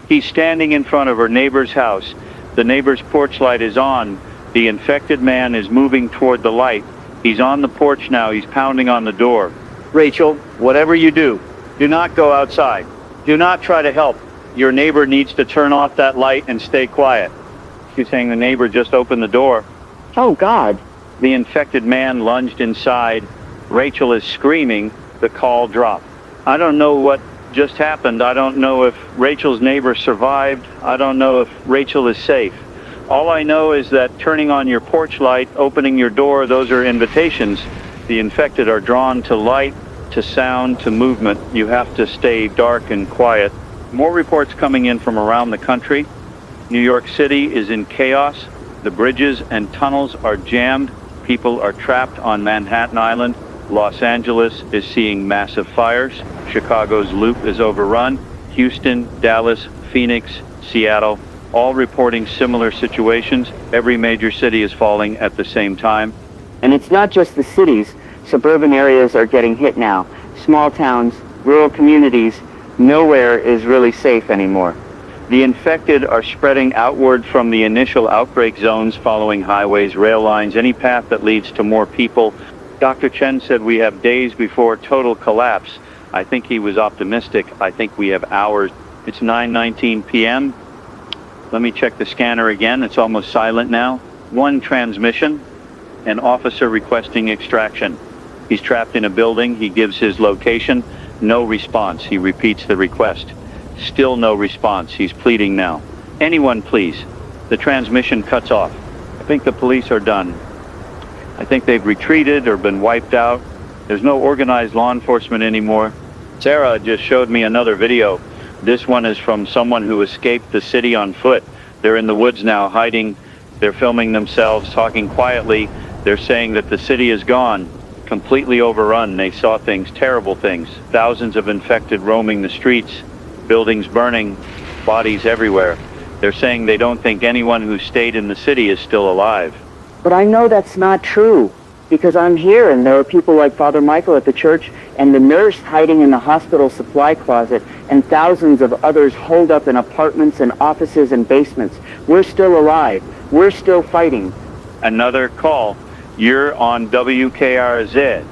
He's standing in front of her neighbor's house. The neighbor's porch light is on. The infected man is moving toward the light. He's on the porch now. He's pounding on the door. Rachel, whatever you do not go outside. Do not try to help. Your neighbor needs to turn off that light and stay quiet. She's saying the neighbor just opened the door. Oh, God. The infected man lunged inside. Rachel is screaming. The call dropped. I don't know what just happened. I don't know if Rachel's neighbor survived. I don't know if Rachel is safe. All I know is that turning on your porch light, opening your door, those are invitations. The infected are drawn to light, to sound, to movement. You have to stay dark and quiet. More reports coming in from around the country. New York City is in chaos. The bridges and tunnels are jammed. People are trapped on Manhattan Island. Los Angeles is seeing massive fires. Chicago's loop is overrun. Houston, Dallas, Phoenix, Seattle, all reporting similar situations. Every major city is falling at the same time. And it's not just the cities. Suburban areas are getting hit now. Small towns, rural communities, nowhere is really safe anymore. The infected are spreading outward from the initial outbreak zones, following highways, rail lines, any path that leads to more people. Dr. Chen said we have days before total collapse. I think he was optimistic. I think we have hours. It's 9:19 p.m. Let me check the scanner again. It's almost silent now. One transmission, an officer requesting extraction. He's trapped in a building. He gives his location. No response. He repeats the request. Still no response. He's pleading now. Anyone, please. The transmission cuts off. I think the police are done. I think they've retreated or been wiped out. There's no organized law enforcement anymore. Sarah just showed me another video. This one is from someone who escaped the city on foot. They're in the woods now, hiding. They're filming themselves, talking quietly. They're saying that the city is gone, completely overrun. They saw things, terrible things. Thousands of infected roaming the streets, buildings burning, bodies everywhere. They're saying they don't think anyone who stayed in the city is still alive. But I know that's not true, because I'm here and there are people like Father Michael at the church and the nurse hiding in the hospital supply closet and thousands of others holed up in apartments and offices and basements. We're still alive. We're still fighting. Another call. You're on WKRZ.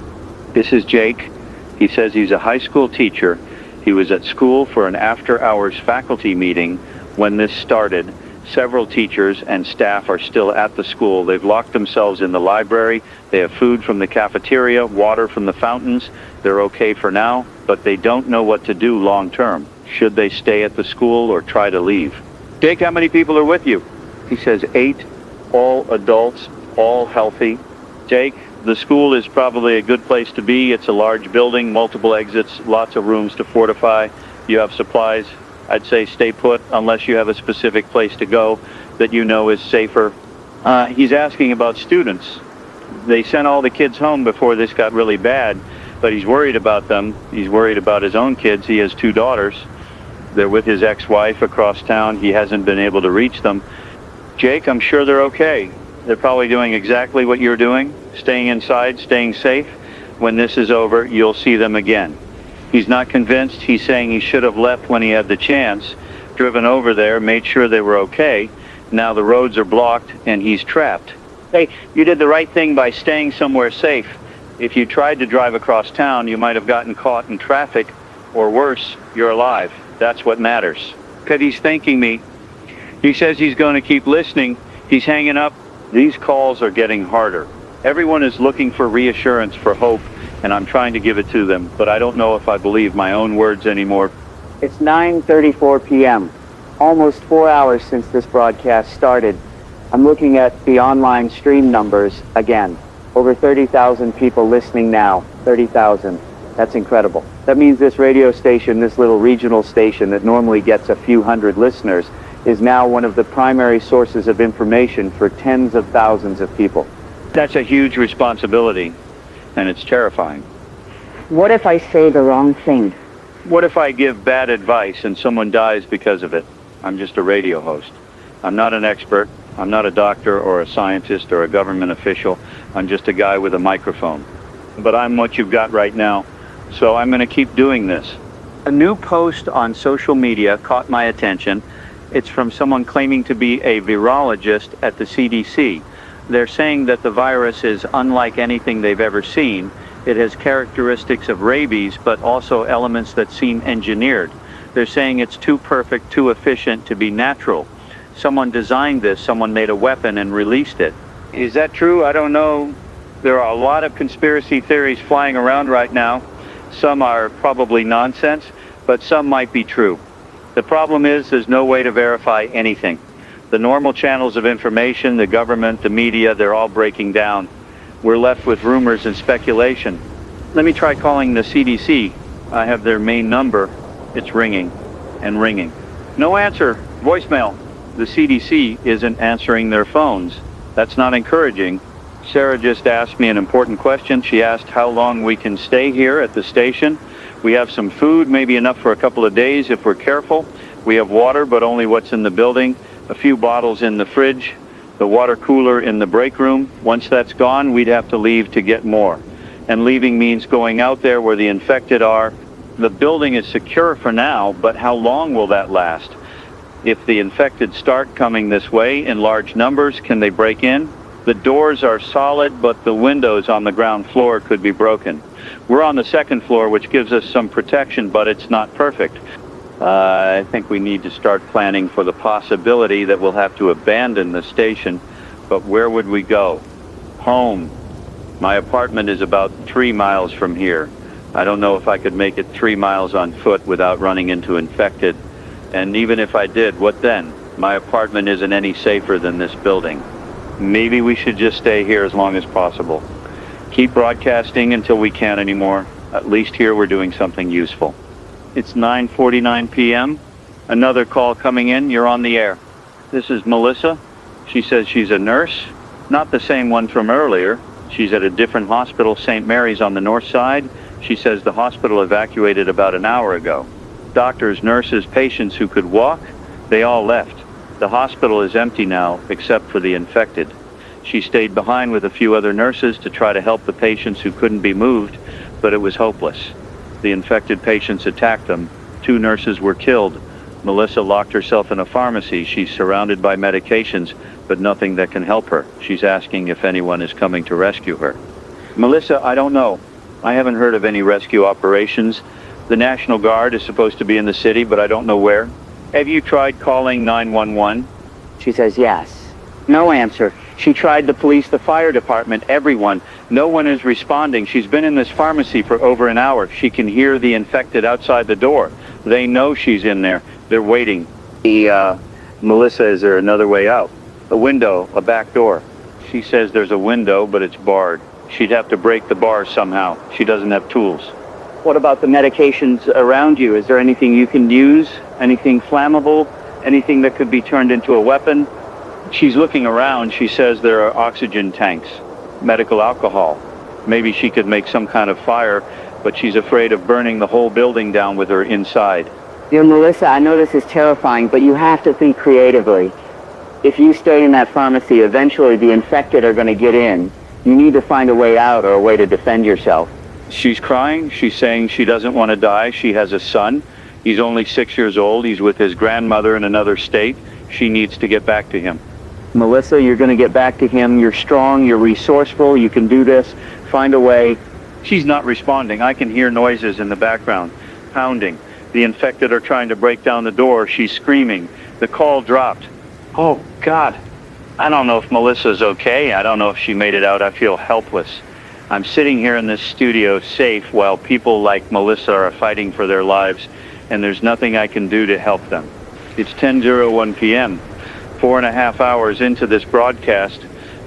This is Jake. He says he's a high school teacher. He was at school for an after-hours faculty meeting when this started. Several teachers and staff are still at the school. They've locked themselves in the library. They have food from the cafeteria, water from the fountains. They're okay for now, but they don't know what to do long term. Should they stay at the school or try to leave? Jake, how many people are with you? He says 8, all adults, all healthy. Jake, the school is probably a good place to be. It's a large building, multiple exits, lots of rooms to fortify. You have supplies. I'd say stay put unless you have a specific place to go that you know is safer. He's asking about students. They sent all the kids home before this got really bad, but he's worried about them. He's worried about his own kids. He has 2 daughters. They're with his ex-wife across town. He hasn't been able to reach them. Jake, I'm sure they're okay. They're probably doing exactly what you're doing, staying inside, staying safe. When this is over, you'll see them again. He's not convinced. He's saying he should have left when he had the chance, driven over there, made sure they were okay. Now the roads are blocked and he's trapped. Hey, you did the right thing by staying somewhere safe. If you tried to drive across town, you might have gotten caught in traffic, or worse, you're alive. That's what matters. Because he's thanking me. He says he's going to keep listening. He's hanging up. These calls are getting harder. Everyone is looking for reassurance, for hope, and I'm trying to give it to them, but I don't know if I believe my own words anymore. It's 9:34 p.m., almost 4 hours since this broadcast started. I'm looking at the online stream numbers again. Over 30,000 people listening now. 30,000. That's incredible. That means this radio station, this little regional station that normally gets a few hundred listeners, is now one of the primary sources of information for tens of thousands of people. That's a huge responsibility, and it's terrifying. What if I say the wrong thing? What if I give bad advice and someone dies because of it? I'm just a radio host. I'm not an expert. I'm not a doctor or a scientist or a government official. I'm just a guy with a microphone. But I'm what you've got right now, so I'm going to keep doing this. A new post on social media caught my attention. It's from someone claiming to be a virologist at the CDC. They're saying that the virus is unlike anything they've ever seen. It has characteristics of rabies, but also elements that seem engineered. They're saying it's too perfect, too efficient to be natural. Someone designed this, someone made a weapon and released it. Is that true? I don't know. There are a lot of conspiracy theories flying around right now. Some are probably nonsense, but some might be true. The problem is there's no way to verify anything. The normal channels of information, the government, the media, they're all breaking down. We're left with rumors and speculation. Let me try calling the CDC. I have their main number. It's ringing and ringing. No answer. Voicemail. The CDC isn't answering their phones. That's not encouraging. Sarah just asked me an important question. She asked how long we can stay here at the station. We have some food, maybe enough for a couple of days if we're careful. We have water, but only what's in the building. A few bottles in the fridge. The water cooler in the break room. Once that's gone, we'd have to leave to get more. And leaving means going out there where the infected are. The building is secure for now, but how long will that last? If the infected start coming this way in large numbers, can they break in? The doors are solid, but the windows on the ground floor could be broken. We're on the second floor, which gives us some protection, but it's not perfect. I think we need to start planning for the possibility that we'll have to abandon the station, but where would we go? Home. My apartment is about 3 miles from here. I don't know if I could make it 3 miles on foot without running into infected. And even if I did, what then? My apartment isn't any safer than this building. Maybe we should just stay here as long as possible. Keep broadcasting until we can't anymore. At least here we're doing something useful. It's 9:49 p.m. Another call coming in. You're on the air. This is Melissa. She says she's a nurse. Not the same one from earlier. She's at a different hospital, St. Mary's on the north side. She says the hospital evacuated about an hour ago. Doctors, nurses, patients who could walk, they all left. The hospital is empty now, except for the infected. She stayed behind with a few other nurses to try to help the patients who couldn't be moved, but it was hopeless. The infected patients attacked them. 2 nurses were killed. Melissa locked herself in a pharmacy. She's surrounded by medications, but nothing that can help her. She's asking if anyone is coming to rescue her. Melissa, I don't know. I haven't heard of any rescue operations. The National Guard is supposed to be in the city, but I don't know where. Have you tried calling 911? She says yes. No answer. She tried the police, the fire department, everyone. No one is responding. She's been in this pharmacy for over an hour. She can hear the infected outside the door. They know she's in there. They're waiting. Melissa, is there another way out? A window, a back door. She says there's a window, but it's barred. She'd have to break the bars somehow. She doesn't have tools. What about the medications around you? Is there anything you can use? Anything flammable? Anything that could be turned into a weapon? She's looking around. She says there are oxygen tanks, medical alcohol. Maybe she could make some kind of fire, but she's afraid of burning the whole building down with her inside. Dear Melissa, I know this is terrifying, but you have to think creatively. If you stay in that pharmacy, eventually the infected are going to get in. You need to find a way out or a way to defend yourself. She's crying. She's saying she doesn't want to die. She has a son. He's only 6 years old. He's with his grandmother in another state. She needs to get back to him. Melissa, you're going to get back to him. You're strong. You're resourceful. You can do this. Find a way. She's not responding. I can hear noises in the background, pounding. The infected are trying to break down the door. She's screaming. The call dropped. Oh, God. I don't know if Melissa's okay. I don't know if she made it out. I feel helpless. I'm sitting here in this studio safe while people like Melissa are fighting for their lives, and there's nothing I can do to help them. It's 10:01 p.m. 4.5 hours into this broadcast.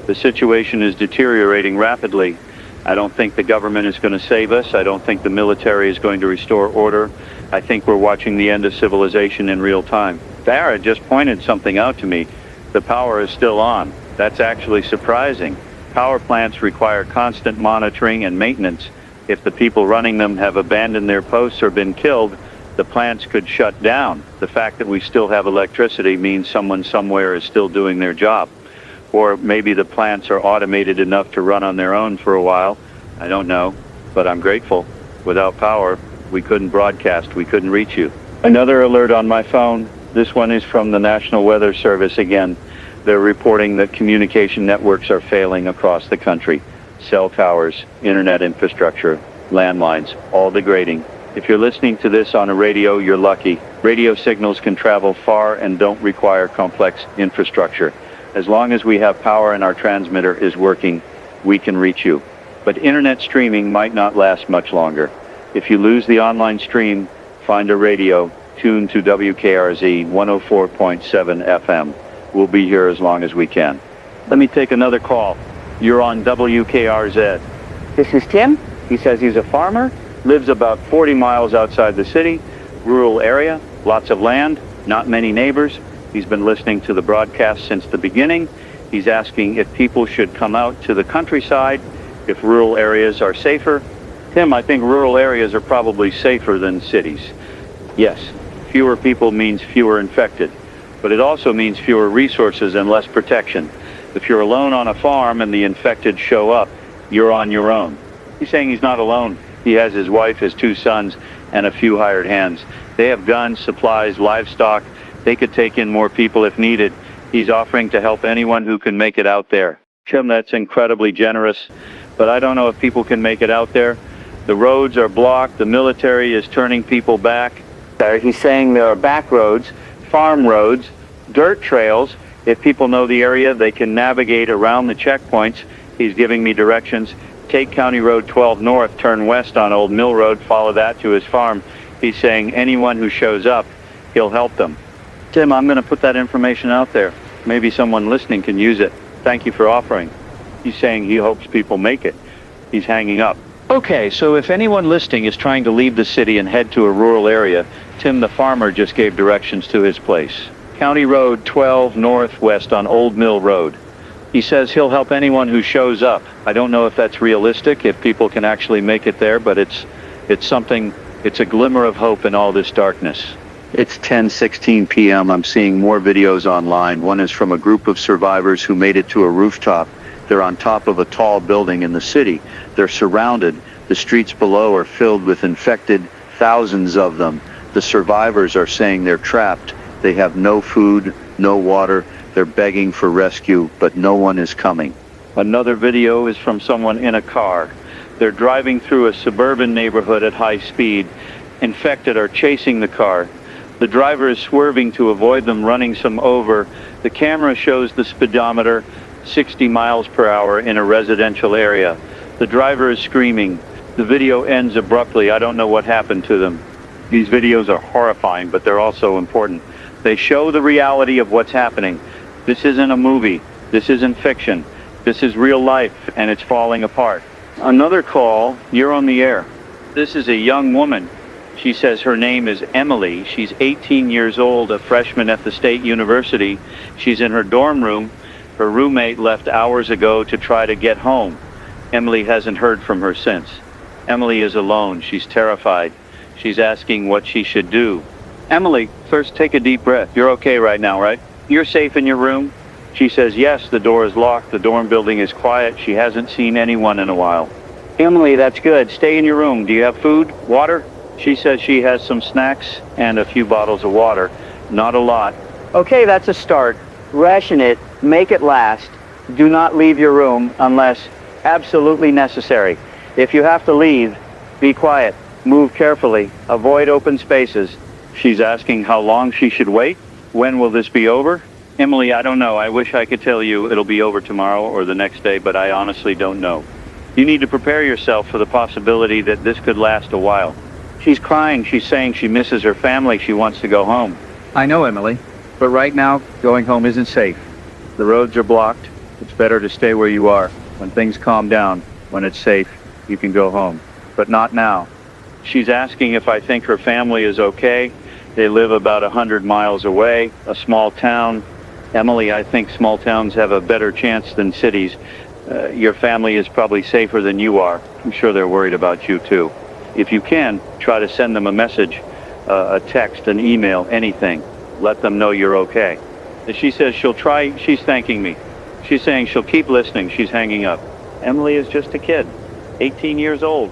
The situation is deteriorating rapidly. I don't think the government is going to save us. I don't think the military is going to restore order. I think we're watching the end of civilization in real time. Farah just pointed something out to me. The power is still on. That's actually surprising. Power plants require constant monitoring and maintenance. If the people running them have abandoned their posts or been killed, the plants could shut down. The fact that we still have electricity means someone somewhere is still doing their job. Or maybe the plants are automated enough to run on their own for a while. I don't know, but I'm grateful. Without power, we couldn't broadcast, we couldn't reach you. Another alert on my phone. This one is from the National Weather Service again. They're reporting that communication networks are failing across the country. Cell towers, internet infrastructure, landlines, all degrading. If you're listening to this on a radio, you're lucky. Radio signals can travel far and don't require complex infrastructure. As long as we have power and our transmitter is working, we can reach you. But internet streaming might not last much longer. If you lose the online stream, find a radio, tune to WKRZ 104.7 FM. We'll be here as long as we can. Let me take another call. You're on WKRZ. This is Tim. He says he's a farmer, lives about 40 miles outside the city, rural area, lots of land, not many neighbors. He's been listening to the broadcast since the beginning. He's asking if people should come out to the countryside, if rural areas are safer. Tim, I think rural areas are probably safer than cities. Yes, fewer people means fewer infected, but it also means fewer resources and less protection. If you're alone on a farm and the infected show up, you're on your own. He's saying he's not alone. He has his wife, his 2 sons, and a few hired hands. They have guns, supplies, livestock. They could take in more people if needed. He's offering to help anyone who can make it out there. Tim, that's incredibly generous, but I don't know if people can make it out there. The roads are blocked. The military is turning people back. He's saying there are back roads, farm roads, dirt trails. If people know the area, they can navigate around the checkpoints. He's giving me directions. Take County Road 12 north, turn west on Old Mill Road, follow that to his farm. He's saying anyone who shows up, he'll help them. Tim, I'm going to put that information out there. Maybe someone listening can use it. Thank you for offering. He's saying he hopes people make it. He's hanging up. Okay, so if anyone listening is trying to leave the city and head to a rural area, Tim the farmer just gave directions to his place. County Road 12 northwest on Old Mill Road. He says he'll help anyone who shows up. I don't know if that's realistic, if people can actually make it there, but it's something, it's a glimmer of hope in all this darkness. It's 10:16 p.m. I'm seeing more videos online. One is from a group of survivors who made it to a rooftop. They're on top of a tall building in the city. They're surrounded. The streets below are filled with infected, thousands of them. The survivors are saying they're trapped. They have no food, no water. They're begging for rescue, but no one is coming. Another video is from someone in a car. They're driving through a suburban neighborhood at high speed. Infected are chasing the car. The driver is swerving to avoid them, running some over. The camera shows the speedometer 60 miles per hour in a residential area. The driver is screaming. The video ends abruptly. I don't know what happened to them. These videos are horrifying, but they're also important. They show the reality of what's happening. This isn't a movie. This isn't fiction. This is real life, and it's falling apart. Another call. You're on the air. This is a young woman. She says her name is Emily. She's 18 years old, a freshman at the State University. She's in her dorm room. Her roommate left hours ago to try to get home. Emily hasn't heard from her since. Emily is alone. She's terrified. She's asking what she should do. Emily, first take a deep breath. You're okay right now, right? You're safe in your room. She says, yes, the door is locked, the dorm building is quiet, she hasn't seen anyone in a while. Emily, that's good. Stay in your room. Do you have food? Water? She says she has some snacks and a few bottles of water. Not a lot. Okay, that's a start. Ration it, make it last. Do not leave your room unless absolutely necessary. If you have to leave, be quiet. Move carefully. Avoid open spaces. She's asking how long she should wait. When will this be over? Emily, I don't know. I wish I could tell you it'll be over tomorrow or the next day, but I honestly don't know. You need to prepare yourself for the possibility that this could last a while. She's crying. She's saying she misses her family. She wants to go home. I know, Emily, but right now, going home isn't safe. The roads are blocked. It's better to stay where you are. When things calm down, when it's safe, you can go home. But not now. She's asking if I think her family is okay. They live about 100 miles away, a small town. Emily, I think small towns have a better chance than cities. Your family is probably safer than you are. I'm sure they're worried about you too. If you can, try to send them a message, a text, an email, anything. Let them know you're okay. She says she'll try. She's thanking me. She's saying she'll keep listening. She's hanging up. Emily is just a kid, 18 years old.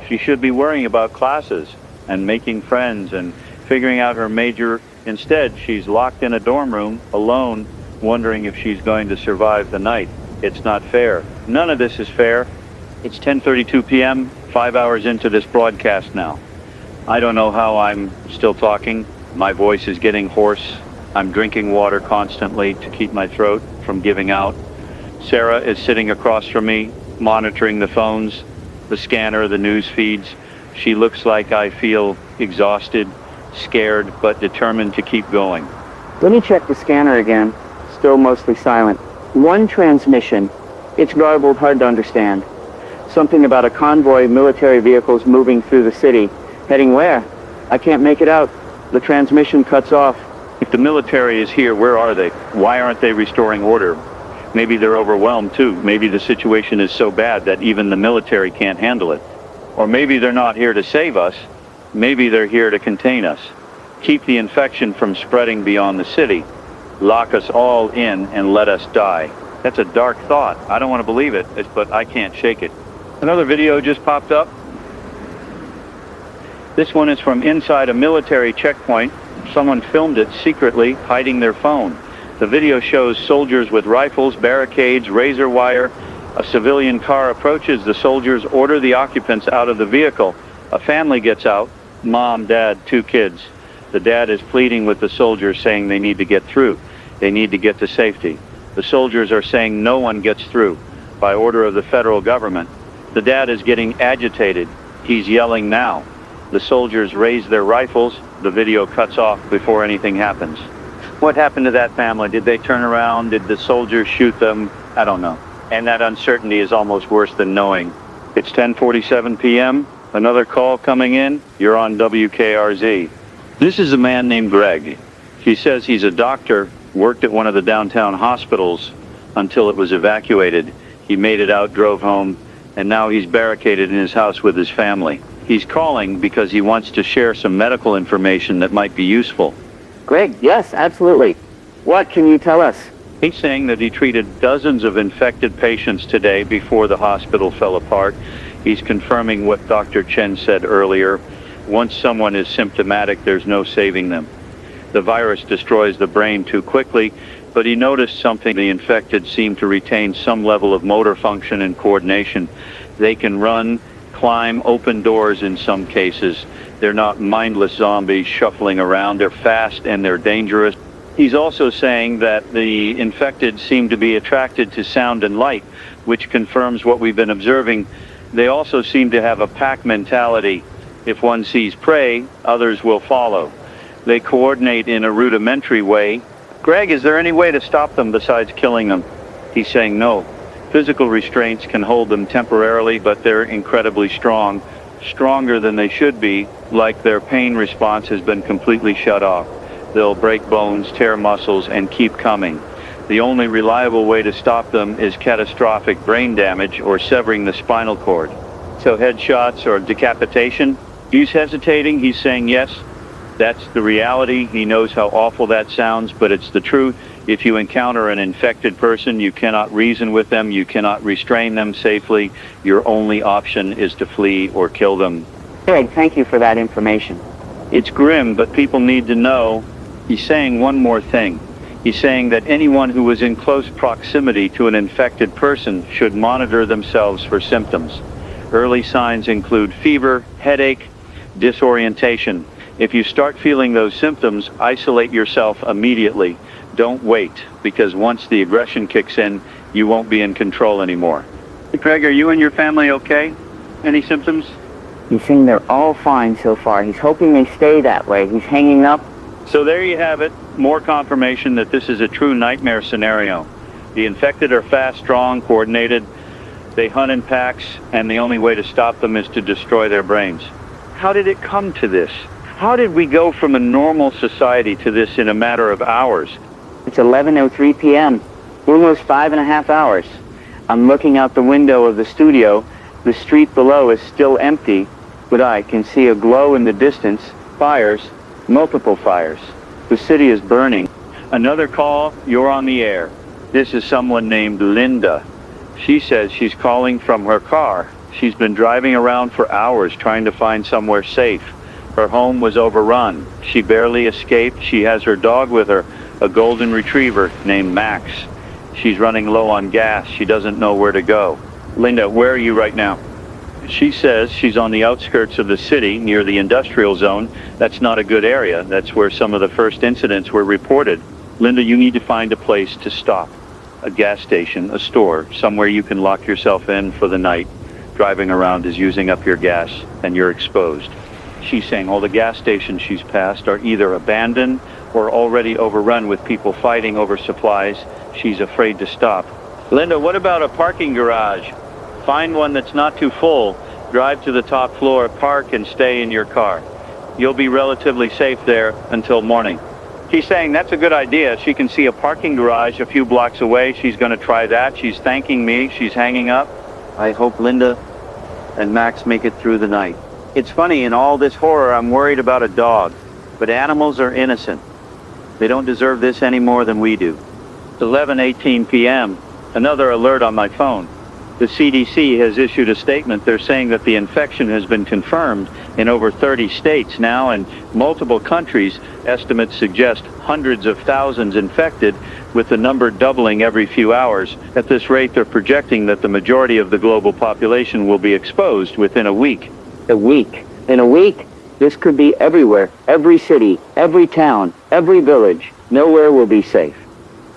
She should be worrying about classes and making friends and figuring out her major. Instead, she's locked in a dorm room, alone, wondering if she's going to survive the night. It's not fair. None of this is fair. It's 10:32 p.m., 5 hours into this broadcast now. I don't know how I'm still talking. My voice is getting hoarse. I'm drinking water constantly to keep my throat from giving out. Sarah is sitting across from me, monitoring the phones, the scanner, the news feeds. She looks like I feel exhausted, scared, but determined to keep going. Let me check the scanner again. Still mostly silent. One transmission. It's garbled, hard to understand. Something about a convoy of military vehicles moving through the city. Heading where? I can't make it out. The transmission cuts off. If the military is here, where are they? Why aren't they restoring order? Maybe they're overwhelmed too. Maybe the situation is so bad that even the military can't handle it. Or maybe they're not here to save us. Maybe they're here to contain us. Keep the infection from spreading beyond the city. Lock us all in and let us die. That's a dark thought. I don't want to believe it, but I can't shake it. Another video just popped up. This one is from inside a military checkpoint. Someone filmed it secretly, hiding their phone. The video shows soldiers with rifles, barricades, razor wire. A civilian car approaches. The soldiers order the occupants out of the vehicle. A family gets out. Mom, dad, 2 kids. The dad is pleading with the soldiers, saying they need to get through. They need to get to safety. The soldiers are saying no one gets through by order of the federal government. The dad is getting agitated. He's yelling now. The soldiers raise their rifles. The video cuts off before anything happens. What happened to that family? Did they turn around? Did the soldiers shoot them? I don't know. And that uncertainty is almost worse than knowing. It's 10:47 p.m. Another call coming in. You're on WKRZ. This is a man named Greg. He says he's a doctor, worked at one of the downtown hospitals until it was evacuated. He made it out, drove home, and now he's barricaded in his house with his family. He's calling because he wants to share some medical information that might be useful. Greg, yes, absolutely. What can you tell us? He's saying that he treated dozens of infected patients today before the hospital fell apart. He's confirming what Dr. Chen said earlier. Once someone is symptomatic, there's no saving them. The virus destroys the brain too quickly, but he noticed something. The infected seem to retain some level of motor function and coordination. They can run, climb, open doors in some cases. They're not mindless zombies shuffling around. They're fast and they're dangerous. He's also saying that the infected seem to be attracted to sound and light, which confirms what we've been observing. They also seem to have a pack mentality. If one sees prey, others will follow. They coordinate in a rudimentary way. Greg, is there any way to stop them besides killing them? He's saying no. Physical restraints can hold them temporarily, but they're incredibly strong, stronger than they should be, like their pain response has been completely shut off. They'll break bones, tear muscles, and keep coming. The only reliable way to stop them is catastrophic brain damage or severing the spinal cord. So headshots or decapitation? He's hesitating. He's saying yes. That's the reality. He knows how awful that sounds, but it's the truth. If you encounter an infected person, you cannot reason with them, you cannot restrain them safely. Your only option is to flee or kill them. Greg, thank you for that information. It's grim, but people need to know. He's saying one more thing. He's saying that anyone who is in close proximity to an infected person should monitor themselves for symptoms. Early signs include fever, headache, disorientation. If you start feeling those symptoms, isolate yourself immediately. Don't wait, because once the aggression kicks in, you won't be in control anymore. Craig, are you and your family okay? Any symptoms? He's saying they're all fine so far. He's hoping they stay that way. He's hanging up. So there you have it. More confirmation that this is a true nightmare scenario. The infected are fast, strong, coordinated. They hunt in packs, and the only way to stop them is to destroy their brains. How did it come to this? How did we go from a normal society to this in a matter of hours? It's 11:03 p.m. Almost 5.5 hours. I'm looking out the window of the studio. The street below is still empty, but I can see a glow in the distance. Fires, multiple fires. The city is burning. Another call, you're on the air. This is someone named Linda. She says she's calling from her car. She's been driving around for hours trying to find somewhere safe. Her home was overrun. She barely escaped. She has her dog with her, a golden retriever named Max. She's running low on gas. She doesn't know where to go. Linda, where are you right now? She says she's on the outskirts of the city near the industrial zone. That's not a good area. That's where some of the first incidents were reported. Linda, you need to find a place to stop. A gas station, a store, somewhere you can lock yourself in for the night. Driving around is using up your gas and you're exposed. She's saying all the gas stations she's passed are either abandoned or already overrun with people fighting over supplies. She's afraid to stop. Linda, what about a parking garage? Find one that's not too full. Drive to the top floor, park, and stay in your car. You'll be relatively safe there until morning. She's saying that's a good idea. She can see a parking garage a few blocks away. She's going to try that. She's thanking me. She's hanging up. I hope Linda and Max make it through the night. It's funny, in all this horror, I'm worried about a dog. But animals are innocent. They don't deserve this any more than we do. It's 11:18 p.m. Another alert on my phone. The CDC has issued a statement. They're saying that the infection has been confirmed in over 30 states now and multiple countries. Estimates suggest hundreds of thousands infected, with the number doubling every few hours. At this rate, they're projecting that the majority of the global population will be exposed within a week. A week. In a week, this could be everywhere. Every city, every town, every village. Nowhere will be safe.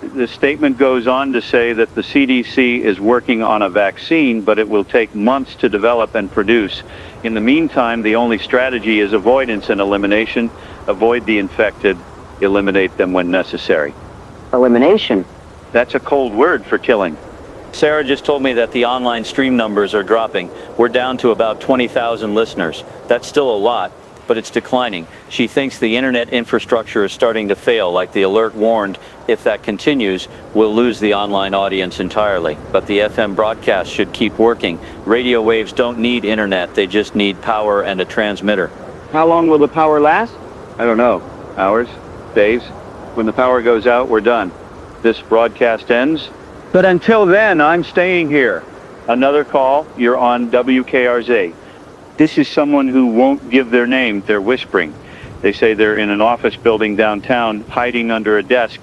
The statement goes on to say that the CDC is working on a vaccine, but it will take months to develop and produce. In the meantime, the only strategy is avoidance and elimination. Avoid the infected, eliminate them when necessary. Elimination? That's a cold word for killing. Sarah just told me that the online stream numbers are dropping. We're down to about 20,000 listeners. That's still a lot, but it's declining. She thinks the internet infrastructure is starting to fail, like the alert warned. If that continues, we'll lose the online audience entirely. But the FM broadcast should keep working. Radio waves don't need internet, they just need power and a transmitter. How long will the power last? I don't know. Hours? Days? When the power goes out, we're done. This broadcast ends. But until then, I'm staying here. Another call, you're on WKRZ. This is someone who won't give their name. They're whispering. They say they're in an office building downtown, hiding under a desk.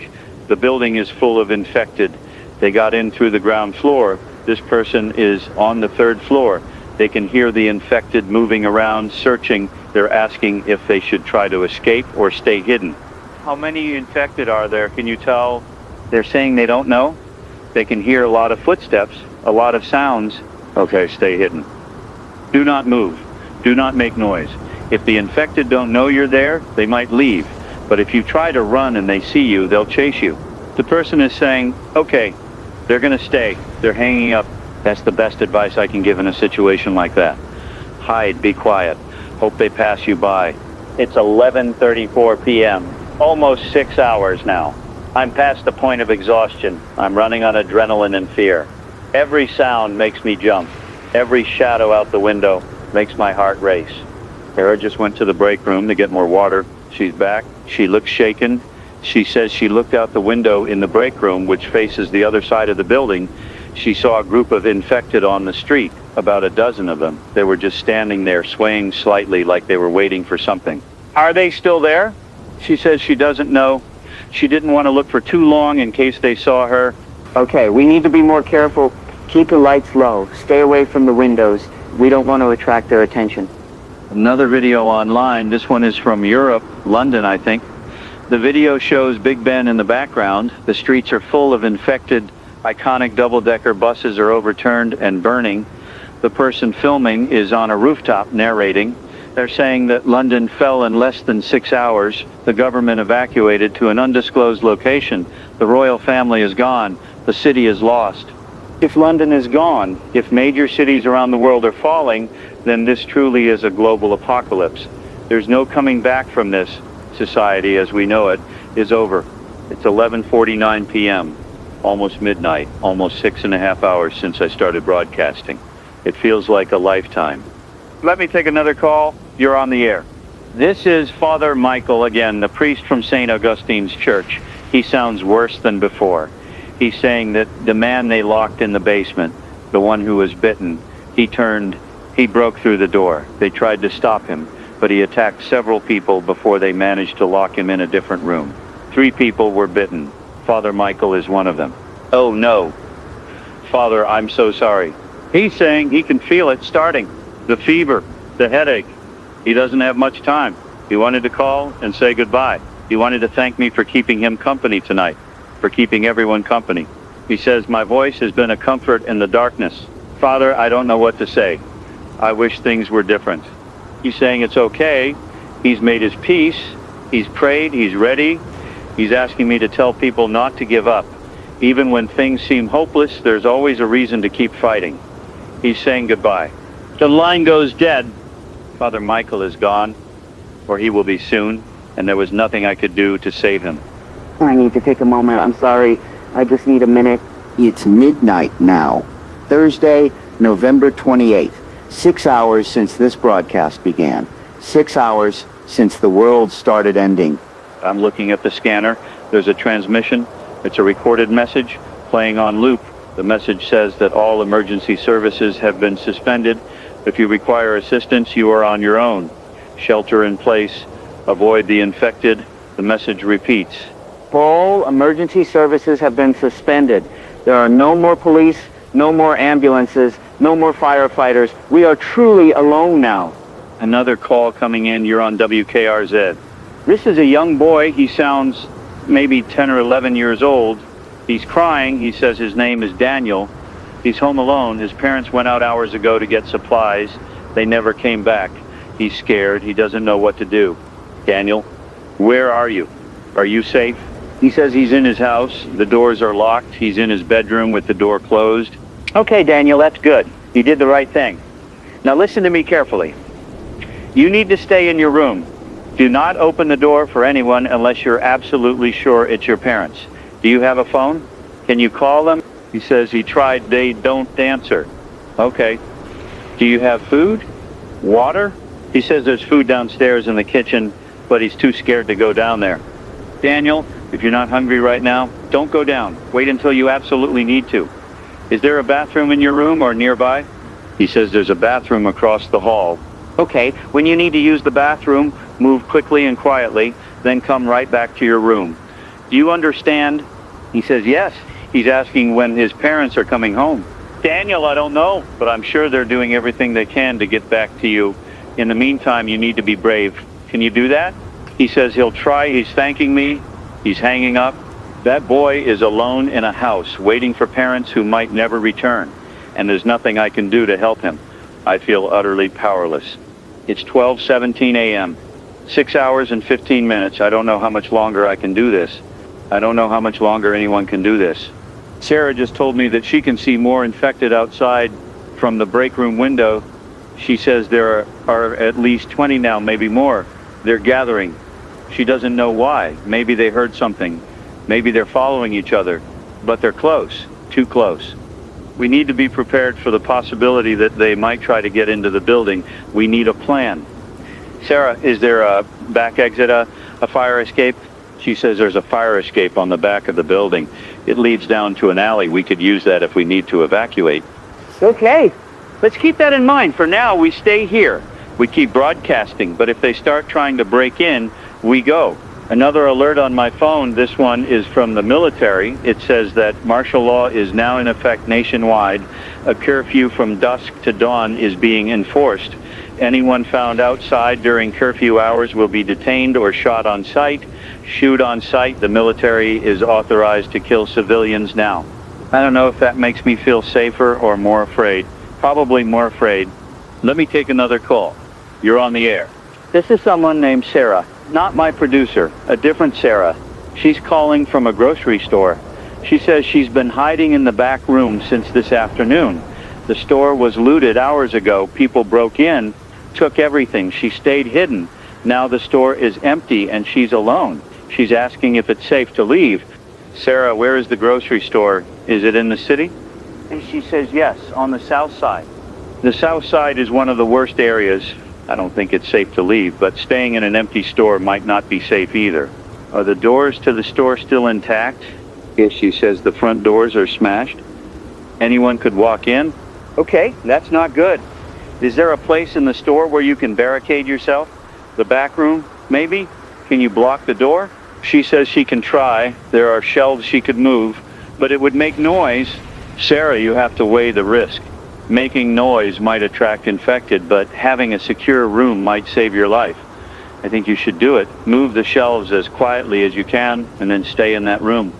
The building is full of infected. They got in through the ground floor. This person is on the third floor. They can hear the infected moving around, searching. They're asking if they should try to escape or stay hidden. How many infected are there? Can you tell? They're saying they don't know. They can hear a lot of footsteps, a lot of sounds. Okay, stay hidden. Do not move. Do not make noise. If the infected don't know you're there, they might leave. But if you try to run and they see you, they'll chase you. The person is saying, okay, they're going to stay. They're hanging up. That's the best advice I can give in a situation like that. Hide, be quiet. Hope they pass you by. It's 11:34 p.m. Almost 6 hours now. I'm past the point of exhaustion. I'm running on adrenaline and fear. Every sound makes me jump. Every shadow out the window makes my heart race. Sarah just went to the break room to get more water. She's back. She looks shaken. She says she looked out the window in the break room, which faces the other side of the building. She saw a group of infected on the street, about a dozen of them. They were just standing there, swaying slightly like they were waiting for something. Are they still there? She says she doesn't know. She didn't want to look for too long in case they saw her. Okay, we need to be more careful. Keep the lights low. Stay away from the windows. We don't want to attract their attention. Another video online. This one is from Europe, London, I think. The video shows Big Ben in the background. The streets are full of infected. Iconic double-decker buses are overturned and burning. The person filming is on a rooftop narrating. They're saying that London fell in less than 6 hours. The government evacuated to an undisclosed location. The royal family is gone. The city is lost. If London is gone, if major cities around the world are falling, then this truly is a global apocalypse. There's no coming back from this. Society as we know it is over. It's 11:49 p.m., almost midnight, almost 6.5 hours since I started broadcasting. It feels like a lifetime. Let me take another call. You're on the air. This is Father Michael again, the priest from St. Augustine's Church. He sounds worse than before. He's saying that the man they locked in the basement, the one who was bitten, he broke through the door. They tried to stop him, but he attacked several people before they managed to lock him in a different room. 3 people were bitten. Father Michael is one of them. Oh no. Father, I'm so sorry. He's saying he can feel it starting. The fever, the headache. He doesn't have much time. He wanted to call and say goodbye. He wanted to thank me for keeping him company tonight, for keeping everyone company. He says, my voice has been a comfort in the darkness. Father, I don't know what to say. I wish things were different. He's saying it's okay. He's made his peace. He's prayed. He's ready. He's asking me to tell people not to give up. Even when things seem hopeless, there's always a reason to keep fighting. He's saying goodbye. The line goes dead. Father Michael is gone, or he will be soon, and there was nothing I could do to save him. I need to take a moment. I'm sorry. I just need a minute. It's midnight now. Thursday, November 28th. 6 hours since this broadcast began. 6 hours since the world started ending. I'm looking at the scanner. There's a transmission. It's a recorded message playing on loop. The message says that all emergency services have been suspended. If you require assistance, you are on your own. Shelter in place. Avoid the infected. The message repeats. All emergency services have been suspended. There are no more police, no more ambulances, no more firefighters. We are truly alone now. Another call coming in. You're on WKRZ. This is a young boy. He sounds maybe 10 or 11 years old. He's crying. He says his name is Daniel. He's home alone. His parents went out hours ago to get supplies. They never came back. He's scared. He doesn't know what to do. Daniel, where are you? Are you safe? He says he's in his house. The doors are locked. He's in his bedroom with the door closed. Okay, Daniel, that's good. You did the right thing. Now listen to me carefully. You need to stay in your room. Do not open the door for anyone unless you're absolutely sure it's your parents. Do you have a phone? Can you call them? He says he tried. They don't answer. Okay. Do you have food? Water? He says there's food downstairs in the kitchen, but he's too scared to go down there. Daniel, if you're not hungry right now, don't go down. Wait until you absolutely need to. Is there a bathroom in your room or nearby? He says there's a bathroom across the hall. Okay, when you need to use the bathroom, move quickly and quietly, then come right back to your room. Do you understand? He says yes. He's asking when his parents are coming home. Daniel, I don't know, but I'm sure they're doing everything they can to get back to you. In the meantime, you need to be brave. Can you do that? He says he'll try. He's thanking me. He's hanging up. That boy is alone in a house, waiting for parents who might never return, and there's nothing I can do to help him. I feel utterly powerless. It's 12:17 a.m. 6 hours and 15 minutes. I don't know how much longer I can do this. I don't know how much longer anyone can do this. Sarah just told me that she can see more infected outside from the break room window. She says there are at least 20 now, maybe more. They're gathering. She doesn't know why. Maybe they heard something. Maybe they're following each other. But they're close, too close. We need to be prepared for the possibility that they might try to get into the building. We need a plan. Sarah, is there a back exit, a fire escape? She says there's a fire escape on the back of the building. It leads down to an alley. We could use that if we need to evacuate. Okay. Let's keep that in mind. For now, we stay here. We keep broadcasting, but if they start trying to break in, we go. Another alert on my phone, this one is from the military. It says that martial law is now in effect nationwide. A curfew from dusk to dawn is being enforced. Anyone found outside during curfew hours will be detained or shot on sight. Shoot on sight. The military is authorized to kill civilians now. I don't know if that makes me feel safer or more afraid. Probably more afraid. Let me take another call. You're on the air. This is someone named Sarah. Not my producer, a different Sarah. She's calling from a grocery store. She says she's been hiding in the back room since this afternoon. The store was looted hours ago. People broke in, took everything. She stayed hidden. Now the store is empty and she's alone. She's asking if it's safe to leave. Sarah, where is the grocery store? Is it in the city? And she says yes, on the south side. The south side is one of the worst areas. I don't think it's safe to leave, but staying in an empty store might not be safe either. Are the doors to the store still intact? Yes, she says the front doors are smashed. Anyone could walk in? Okay, that's not good. Is there a place in the store where you can barricade yourself? The back room, maybe? Can you block the door? She says she can try. There are shelves she could move, but it would make noise. Sarah, you have to weigh the risk. Making noise might attract infected, but having a secure room might save your life. I think you should do it. Move the shelves as quietly as you can, and then stay in that room.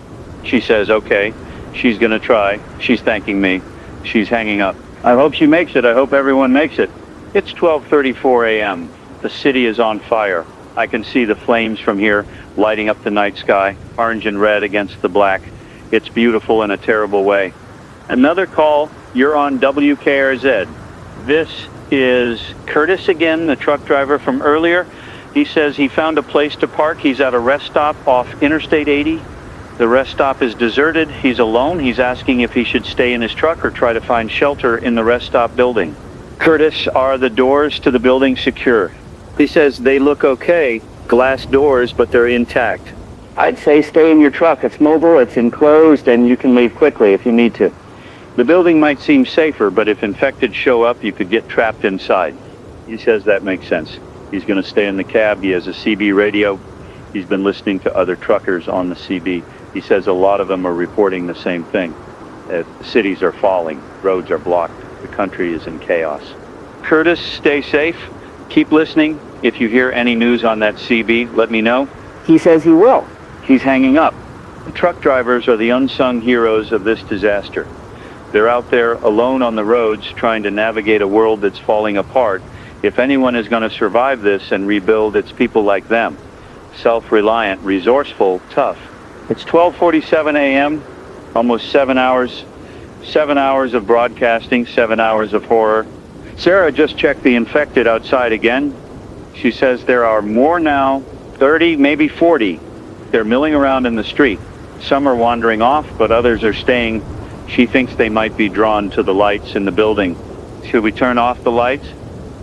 She says, okay. She's gonna try. She's thanking me. She's hanging up. I hope she makes it. I hope everyone makes it. It's 12:34 a.m. The city is on fire. I can see the flames from here lighting up the night sky, orange and red against the black. It's beautiful in a terrible way. Another call. You're on WKRZ. This is Curtis again, the truck driver from earlier. He says he found a place to park. He's at a rest stop off Interstate 80. The rest stop is deserted. He's alone. He's asking if he should stay in his truck or try to find shelter in the rest stop building. Curtis, are the doors to the building secure? He says they look okay, glass doors, but they're intact. I'd say stay in your truck. It's mobile, it's enclosed, and you can leave quickly if you need to. The building might seem safer, but if infected show up, you could get trapped inside. He says that makes sense. He's going to stay in the cab. He has a CB radio. He's been listening to other truckers on the CB. He says a lot of them are reporting the same thing. Cities are falling. Roads are blocked. The country is in chaos. Curtis, stay safe. Keep listening. If you hear any news on that CB, let me know. He says he will. He's hanging up. The truck drivers are the unsung heroes of this disaster. They're out there alone on the roads trying to navigate a world that's falling apart. If anyone is going to survive this and rebuild, it's people like them. Self-reliant, resourceful, tough. It's 12:47 a.m., almost 7 hours. 7 hours of broadcasting, 7 hours of horror. Sarah just checked the infected outside again. She says there are more now, 30, maybe 40. They're milling around in the street. Some are wandering off, but others are staying. She thinks they might be drawn to the lights in the building. Should we turn off the lights?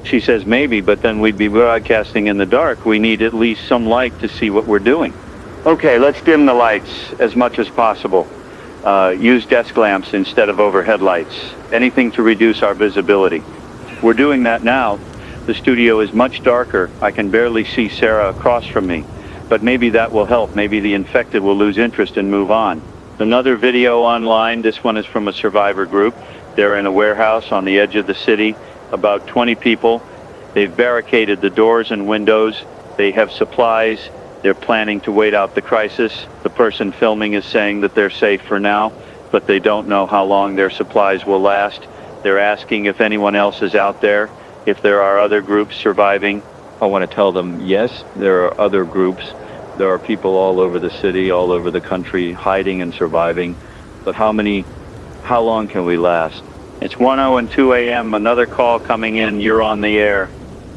She says maybe, but then we'd be broadcasting in the dark. We need at least some light to see what we're doing. Okay, let's dim the lights as much as possible. Use desk lamps instead of overhead lights. Anything to reduce our visibility. We're doing that now. The studio is much darker. I can barely see Sarah across from me. But maybe that will help. Maybe the infected will lose interest and move on. Another video online. This one is from a survivor group. They're in a warehouse on the edge of the city. About 20 people. They've barricaded the doors and windows. They have supplies. They're planning to wait out the crisis. The person filming is saying that they're safe for now, but they don't know how long their supplies will last. They're asking if anyone else is out there, if there are other groups surviving. I want to tell them, yes, there are other groups. There are people all over the city, all over the country, hiding and surviving. But how long can we last? It's 1:02 a.m., another call coming in. You're on the air.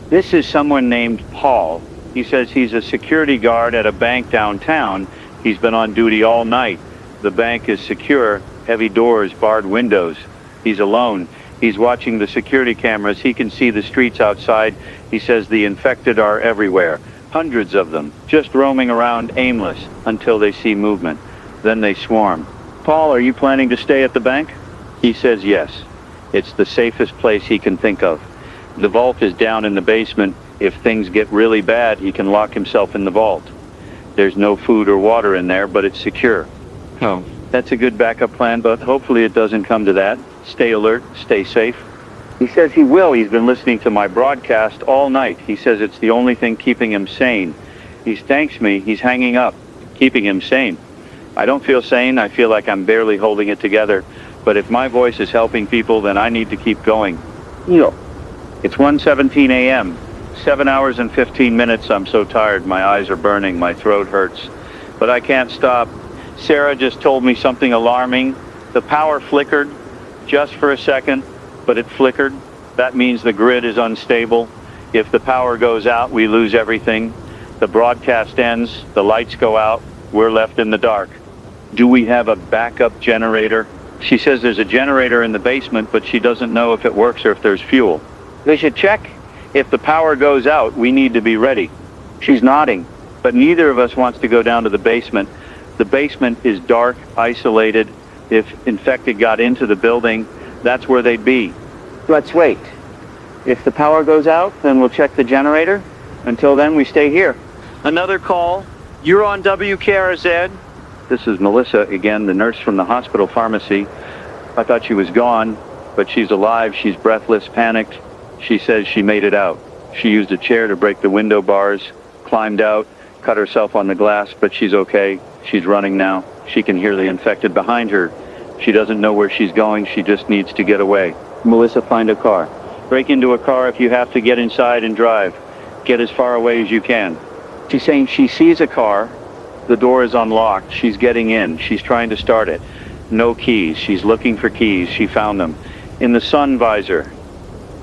This is someone named Paul. He says he's a security guard at a bank downtown. He's been on duty all night. The bank is secure, heavy doors, barred windows. He's alone. He's watching the security cameras. He can see the streets outside. He says the infected are everywhere. Hundreds of them, just roaming around aimless until they see movement. Then they swarm. Paul, are you planning to stay at the bank? He says yes. It's the safest place he can think of. The vault is down in the basement. If things get really bad, he can lock himself in the vault. There's no food or water in there, but it's secure. Oh, that's a good backup plan, but hopefully it doesn't come to that. Stay alert, stay safe. He says he will. He's been listening to my broadcast all night. He says it's the only thing keeping him sane. He thanks me. He's hanging up, keeping him sane. I don't feel sane. I feel like I'm barely holding it together. But if my voice is helping people, then I need to keep going. Yo. It's 1:17 a.m. 7 hours and 15 minutes. I'm so tired. My eyes are burning. My throat hurts. But I can't stop. Sarah just told me something alarming. The power flickered just for a second, but it flickered. That means the grid is unstable. If the power goes out, we lose everything. The broadcast ends. The lights go out. We're left in the dark. Do we have a backup generator? She says there's a generator in the basement, but she doesn't know if it works or if there's fuel. They should check. If the power goes out, we need to be ready. She's nodding, but neither of us wants to go down to the basement. The basement is dark, isolated. If infected got into the building, that's where they'd be. Let's wait. If the power goes out, then we'll check the generator. Until then, we stay here. Another call. You're on WKRZ. This is Melissa again, the nurse from the hospital pharmacy. I thought she was gone, but she's alive. She's breathless, panicked. She says she made it out. She used a chair to break the window bars, climbed out, cut herself on the glass, but she's okay. She's running now. She can hear the infected behind her. She doesn't know where she's going. She just needs to get away. Melissa, find a car. Break into a car if you have to get inside and drive. Get as far away as you can. She's saying she sees a car. The door is unlocked. She's getting in. She's trying to start it. No keys. She's looking for keys. She found them. In the sun visor.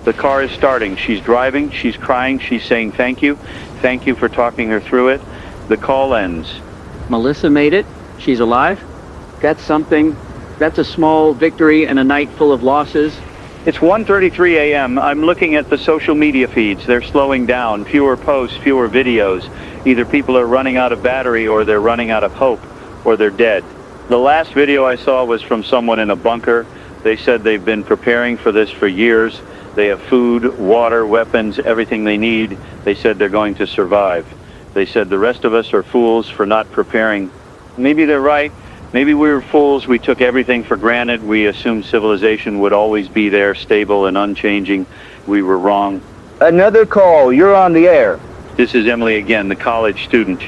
The car is starting. She's driving. She's crying. She's saying thank you. Thank you for talking her through it. The call ends. Melissa made it. She's alive. That's something. That's a small victory in a night full of losses. It's 1:33 a.m. I'm looking at the social media feeds. They're slowing down. Fewer posts, fewer videos. Either people are running out of battery, or they're running out of hope, or they're dead. The last video I saw was from someone in a bunker. They said they've been preparing for this for years. They have food, water, weapons, everything they need. They said they're going to survive. They said the rest of us are fools for not preparing. Maybe they're right. Maybe we were fools. We took everything for granted. We assumed civilization would always be there, stable and unchanging. We were wrong. Another call. You're on the air. This is Emily again, the college student.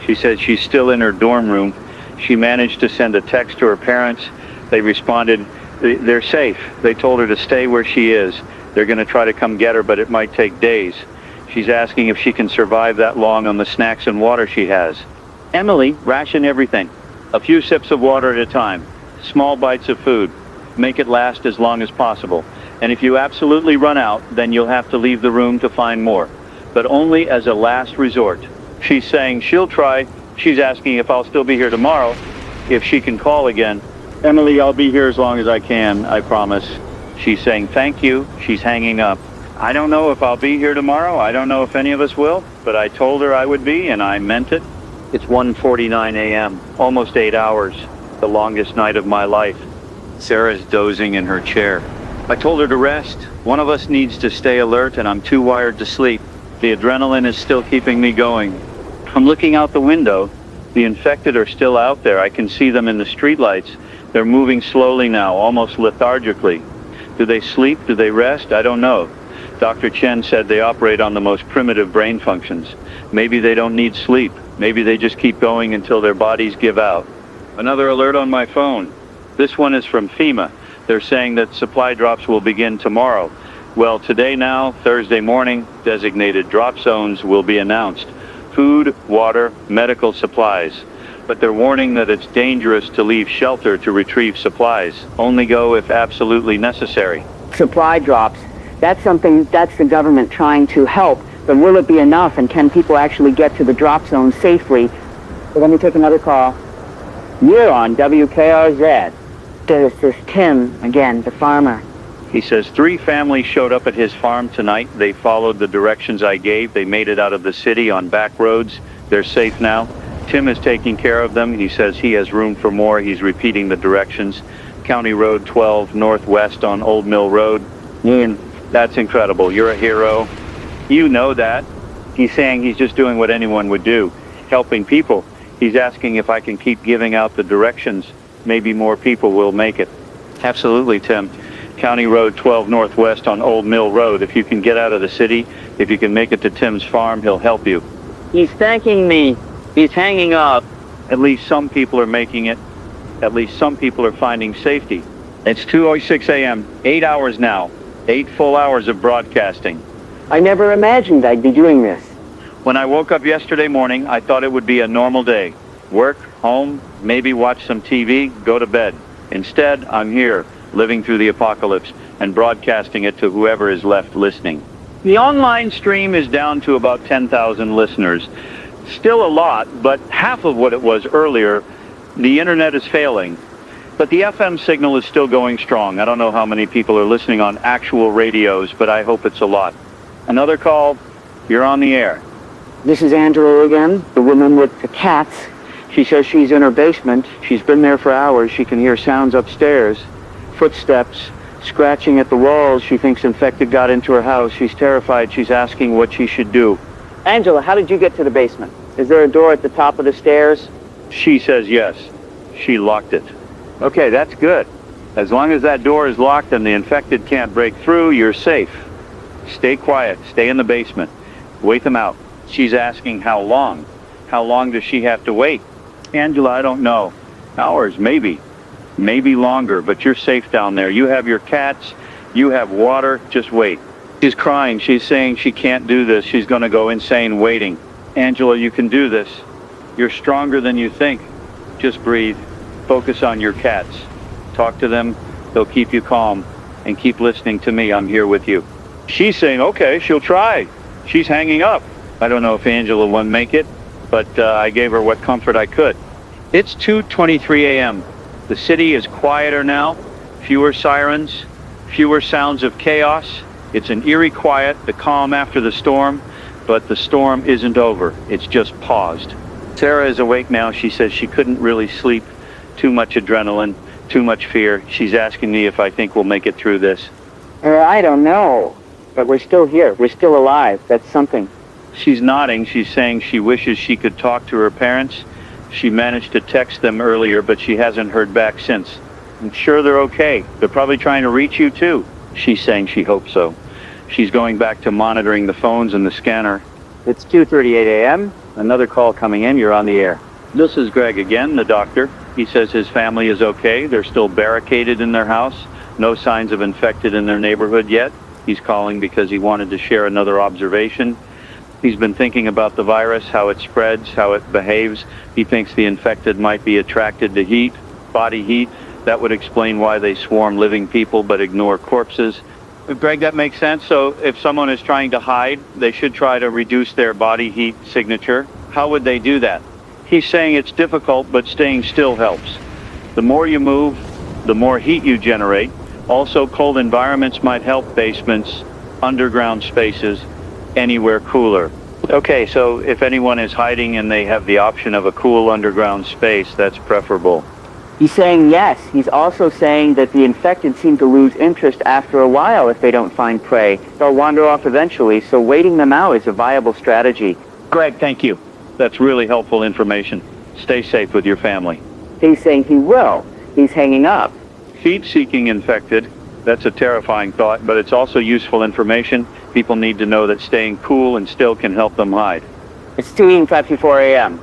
She said she's still in her dorm room. She managed to send a text to her parents. They responded, they're safe. They told her to stay where she is. They're going to try to come get her, but it might take days. She's asking if she can survive that long on the snacks and water she has. Emily, ration everything. A few sips of water at a time. Small bites of food. Make it last as long as possible. And if you absolutely run out, then you'll have to leave the room to find more. But only as a last resort. She's saying she'll try. She's asking if I'll still be here tomorrow, if she can call again. Emily, I'll be here as long as I can, I promise. She's saying thank you. She's hanging up. I don't know if I'll be here tomorrow. I don't know if any of us will, but I told her I would be, and I meant it. It's 1:49 a.m., almost 8 hours, the longest night of my life. Sarah's dozing in her chair. I told her to rest. One of us needs to stay alert, and I'm too wired to sleep. The adrenaline is still keeping me going. I'm looking out the window. The infected are still out there. I can see them in the streetlights. They're moving slowly now, almost lethargically. Do they sleep? Do they rest? I don't know. Dr. Chen said they operate on the most primitive brain functions. Maybe they don't need sleep. Maybe they just keep going until their bodies give out. Another alert on my phone. This one is from FEMA. They're saying that supply drops will begin tomorrow. Well, today now, Thursday morning, designated drop zones will be announced. Food, water, medical supplies. But they're warning that it's dangerous to leave shelter to retrieve supplies. Only go if absolutely necessary. Supply drops. That's something, that's the government trying to help. But will it be enough, and can people actually get to the drop zone safely? Well, let me take another call. You're on WKRZ. This is Tim, again, the farmer. He says 3 families showed up at his farm tonight. They followed the directions I gave. They made it out of the city on back roads. They're safe now. Tim is taking care of them. He says he has room for more. He's repeating the directions. County Road 12 northwest on Old Mill Road. Ian, that's incredible. You're a hero. You know that. He's saying he's just doing what anyone would do, helping people. He's asking if I can keep giving out the directions. Maybe more people will make it. Absolutely, Tim. County Road 12 northwest on Old Mill Road. If you can get out of the city, if you can make it to Tim's farm, he'll help you. He's thanking me. He's hanging up. At least some people are making it. At least some people are finding safety. It's 2:06 a.m., 8 hours now. 8 full hours of broadcasting. I never imagined I'd be doing this. When I woke up yesterday morning, I thought it would be a normal day. Work, home, maybe watch some TV, go to bed. Instead, I'm here, living through the apocalypse and broadcasting it to whoever is left listening. The online stream is down to about 10,000 listeners. Still a lot, but half of what it was earlier. The internet is failing, but the FM signal is still going strong. I don't know how many people are listening on actual radios, but I hope it's a lot. Another call, you're on the air. This is Angela again, the woman with the cats. She says she's in her basement. She's been there for hours. She can hear sounds upstairs, footsteps, scratching at the walls. She thinks infected got into her house. She's terrified. She's asking what she should do. Angela, how did you get to the basement? Is there a door at the top of the stairs? She says yes. She locked it. Okay, that's good. As long as that door is locked and the infected can't break through, you're safe. Stay quiet. Stay in the basement. Wait them out. She's asking how long. How long does she have to wait? Angela, I don't know. Hours, maybe. Maybe longer, but you're safe down there. You have your cats. You have water. Just wait. She's crying. She's saying she can't do this. She's going to go insane waiting. Angela, you can do this. You're stronger than you think. Just breathe. Focus on your cats. Talk to them. They'll keep you calm. And keep listening to me. I'm here with you. She's saying, okay, she'll try. She's hanging up. I don't know if Angela will make it, but I gave her what comfort I could. It's 2:23 a.m. The city is quieter now. Fewer sirens. Fewer sounds of chaos. It's an eerie quiet, the calm after the storm, but the storm isn't over. It's just paused. Sarah is awake now. She says she couldn't really sleep. Too much adrenaline, too much fear. She's asking me if I think we'll make it through this. I don't know. But we're still here. We're still alive. That's something. She's nodding. She's saying she wishes she could talk to her parents. She managed to text them earlier, but she hasn't heard back since. I'm sure they're okay. They're probably trying to reach you too. She's saying she hopes so. She's going back to monitoring the phones and the scanner. It's 2:38 a.m. Another call coming in. You're on the air. This is Greg again, the doctor. He says his family is okay. They're still barricaded in their house. No signs of infected in their neighborhood yet. He's calling because he wanted to share another observation. He's been thinking about the virus, how it spreads, how it behaves. He thinks the infected might be attracted to heat, body heat. That would explain why they swarm living people but ignore corpses. Greg, that makes sense. So if someone is trying to hide, they should try to reduce their body heat signature. How would they do that? He's saying it's difficult, but staying still helps. The more you move, the more heat you generate. Also, cold environments might help. Basements, underground spaces, anywhere cooler. Okay, so if anyone is hiding and they have the option of a cool underground space, that's preferable. He's saying yes. He's also saying that the infected seem to lose interest after a while if they don't find prey. They'll wander off eventually, so waiting them out is a viable strategy. Greg, thank you. That's really helpful information. Stay safe with your family. He's saying he will. He's hanging up. Heat-seeking infected. That's a terrifying thought, but it's also useful information. People need to know that staying cool and still can help them hide. It's 2:54 a.m.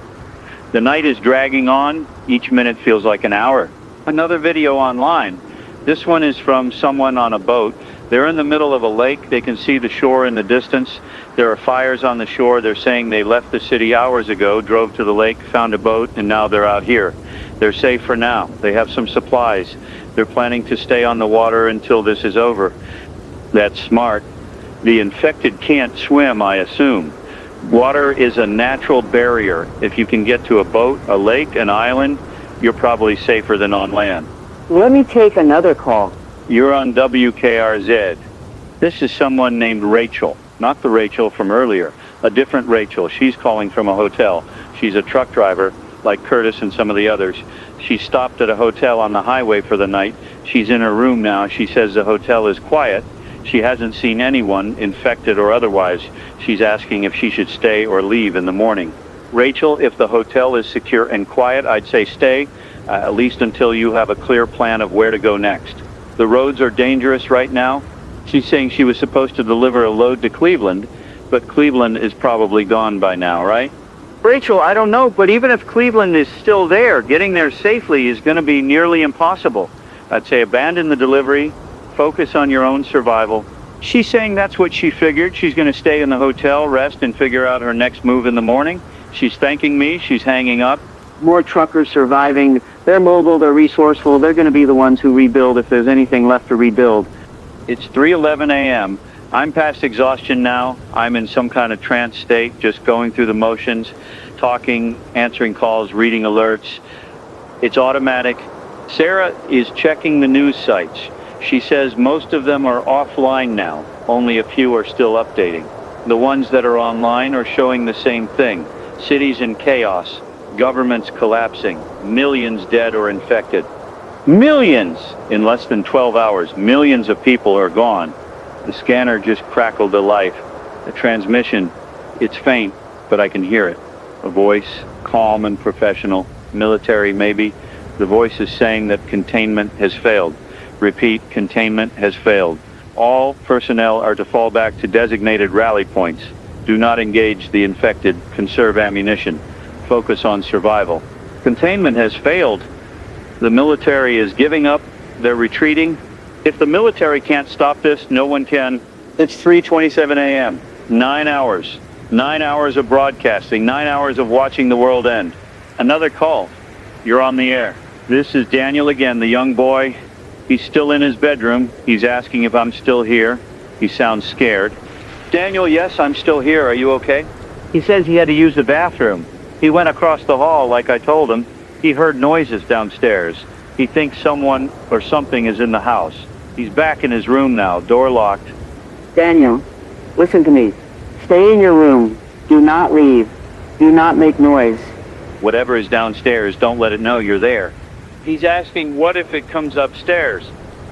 The night is dragging on. Each minute feels like an hour. Another video online. This one is from someone on a boat. They're in the middle of a lake. They can see the shore in the distance. There are fires on the shore. They're saying they left the city hours ago, drove to the lake, found a boat, and now they're out here. They're safe for now. They have some supplies. They're planning to stay on the water until this is over. That's smart. The infected can't swim, I assume. Water is a natural barrier. If you can get to a boat, a lake, an island, you're probably safer than on land. Let me take another call. You're on WKRZ. This is someone named Rachel, not the Rachel from earlier, a different Rachel. She's calling from a hotel. She's a truck driver, like Curtis and some of the others. She stopped at a hotel on the highway for the night. She's in her room now. She says the hotel is quiet. She hasn't seen anyone, infected or otherwise. She's asking if she should stay or leave in the morning. Rachel, if the hotel is secure and quiet, I'd say stay, at least until you have a clear plan of where to go next. The roads are dangerous right now. She's saying she was supposed to deliver a load to Cleveland, but Cleveland is probably gone by now, right? Rachel, I don't know, but even if Cleveland is still there, getting there safely is going to be nearly impossible. I'd say abandon the delivery, focus on your own survival. She's saying that's what she figured. She's going to stay in the hotel, rest, and figure out her next move in the morning. She's thanking me. She's hanging up. More truckers surviving. They're mobile, they're resourceful. They're going to be the ones who rebuild if there's anything left to rebuild. It's 3:11 a.m. I'm past exhaustion now. I'm in some kind of trance state, just going through the motions, talking, answering calls, reading alerts. It's automatic. Sarah is checking the news sites. She says most of them are offline now. Only a few are still updating. The ones that are online are showing the same thing. Cities in chaos, governments collapsing, millions dead or infected. Millions! In less than 12 hours, millions of people are gone. The scanner just crackled to life. The transmission, it's faint, but I can hear it. A voice, calm and professional, military maybe. The voice is saying that containment has failed. Repeat, containment has failed. All personnel are to fall back to designated rally points. Do not engage the infected. Conserve ammunition. Focus on survival. Containment has failed. The military is giving up. They're retreating. If the military can't stop this, no one can. It's 3:27 a.m. 9 hours. 9 hours of broadcasting. 9 hours of watching the world end. Another call. You're on the air. This is Daniel again, the young boy. He's still in his bedroom. He's asking if I'm still here. He sounds scared. Daniel, yes, I'm still here. Are you okay? He says he had to use the bathroom. He went across the hall like I told him. He heard noises downstairs. He thinks someone or something is in the house. He's back in his room now, door locked. Daniel, listen to me. Stay in your room. Do not leave. Do not make noise. Whatever is downstairs, don't let it know you're there. He's asking, what if it comes upstairs?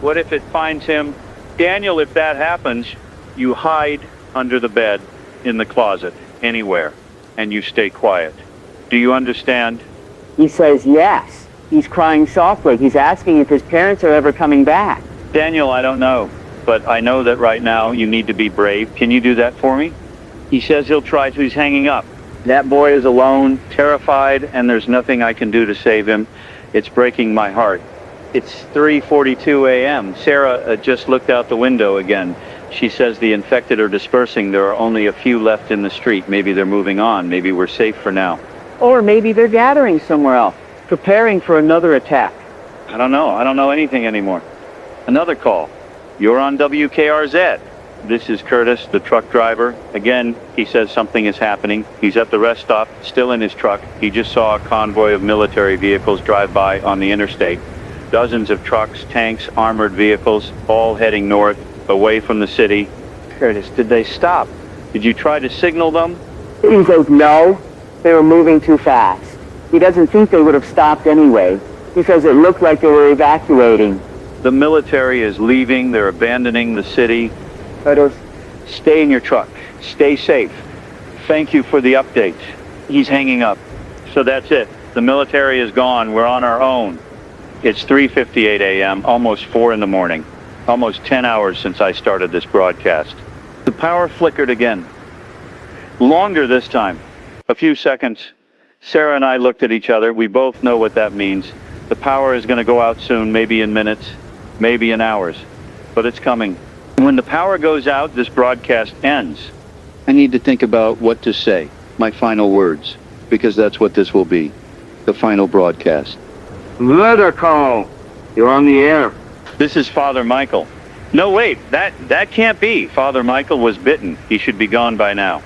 What if it finds him? Daniel, if that happens, you hide under the bed, in the closet, anywhere, and you stay quiet. Do you understand? He says yes. He's crying softly. He's asking if his parents are ever coming back. Daniel, I don't know, but I know that right now you need to be brave. Can you do that for me? He says he'll try to. He's hanging up. That boy is alone, terrified, and there's nothing I can do to save him. It's breaking my heart. It's 3:42 a.m. Sarah just looked out the window again. She says the infected are dispersing. There are only a few left in the street. Maybe they're moving on. Maybe we're safe for now. Or maybe they're gathering somewhere else, preparing for another attack. I don't know. I don't know anything anymore. Another call. You're on WKRZ. This is Curtis, the truck driver. Again, he says something is happening. He's at the rest stop, still in his truck. He just saw a convoy of military vehicles drive by on the interstate. Dozens of trucks, tanks, armored vehicles, all heading north, away from the city. Curtis, did they stop? Did you try to signal them? He says no. They were moving too fast. He doesn't think they would have stopped anyway. He says it looked like they were evacuating. The military is leaving. They're abandoning the city. Curtis, stay in your truck. Stay safe. Thank you for the update. He's hanging up. So that's it. The military is gone. We're on our own. It's 3:58 a.m., almost 4 in the morning. Almost 10 hours since I started this broadcast. The power flickered again. Longer this time. A few seconds. Sarah and I looked at each other. We both know what that means. The power is going to go out soon, maybe in minutes, maybe in hours. But it's coming. When the power goes out, this broadcast ends. I need to think about what to say, my final words, because that's what this will be, the final broadcast. murder call. You're on the air. This is Father Michael. No, wait, that can't be. Father Michael was bitten. He should be gone by now.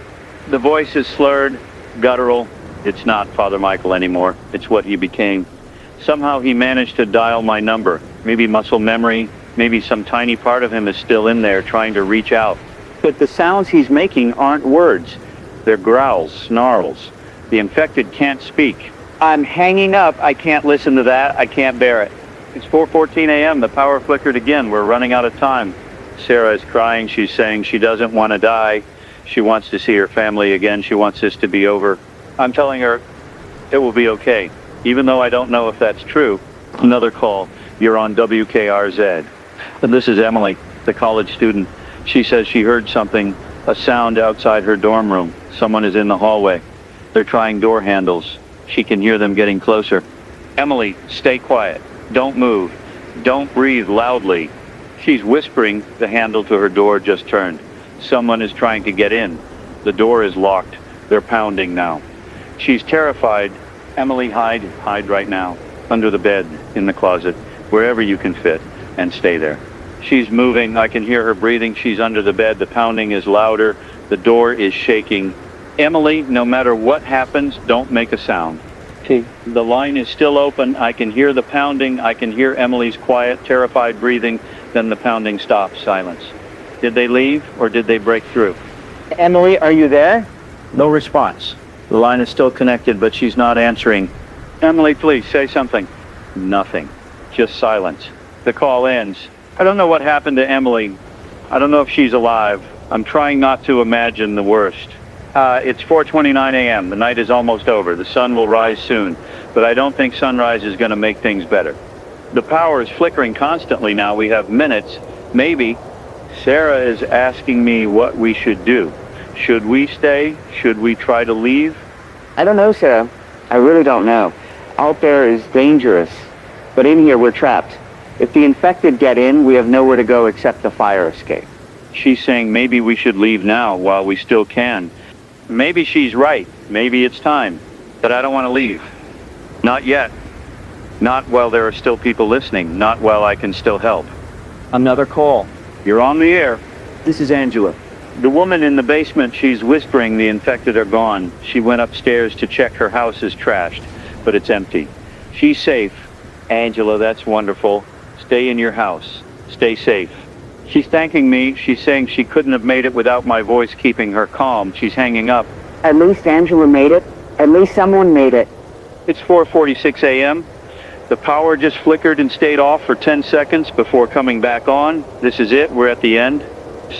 The voice is slurred, guttural. It's not Father Michael anymore. It's what he became. Somehow he managed to dial my number. Maybe muscle memory, Maybe some tiny part of him is still in there trying to reach out. But the sounds he's making aren't words. They're growls, snarls. The infected can't speak. I'm hanging up. I can't listen to that. I can't bear it. It's 4:14 a.m. The power flickered again. We're running out of time. Sarah is crying. She's saying she doesn't want to die. She wants to see her family again. She wants this to be over. I'm telling her it will be okay, even though I don't know if that's true. Another call. You're on WKRZ. And this is Emily, the college student. She says she heard something, a sound outside her dorm room. Someone is in the hallway. They're trying door handles. She can hear them getting closer. Emily, stay quiet. Don't move. Don't breathe loudly. She's whispering. The handle to her door just turned. Someone is trying to get in. The door is locked. They're pounding now. She's terrified. Emily, hide right now. Under the bed, in the closet, wherever you can fit, and stay there. She's moving. I can hear her breathing. She's under the bed. The pounding is louder. The door is shaking. Emily, no matter what happens, don't make a sound. The line is still open. I can hear the pounding. I can hear Emily's quiet, terrified breathing. Then the pounding stops. Silence. Did they leave or did they break through? Emily, are you there? No response. The line is still connected, but she's not answering. Emily, please, say something. Nothing. Just silence. The call ends. I don't know what happened to Emily. I don't know if she's alive. I'm trying not to imagine the worst. It's 4:29 a.m. The night is almost over. The sun will rise soon, but I don't think sunrise is going to make things better. The power is flickering constantly now. We have minutes, maybe. Sarah is asking me what we should do. Should we stay? Should we try to leave? I don't know, Sarah. I really don't know. Out there is dangerous, but in here we're trapped. If the infected get in, we have nowhere to go except the fire escape. She's saying maybe we should leave now while we still can. Maybe she's right. Maybe it's time. But I don't want to leave. Not yet. Not while there are still people listening. Not while I can still help. Another call. You're on the air. This is Angela. The woman in the basement, she's whispering the infected are gone. She went upstairs to check her house is trashed, but it's empty. She's safe. Angela, that's wonderful. Stay in your house. Stay safe. She's thanking me. She's saying she couldn't have made it without my voice keeping her calm. She's hanging up. At least Angela made it. At least someone made it. It's 4:46 a.m. The power just flickered and stayed off for 10 seconds before coming back on. This is it. We're at the end.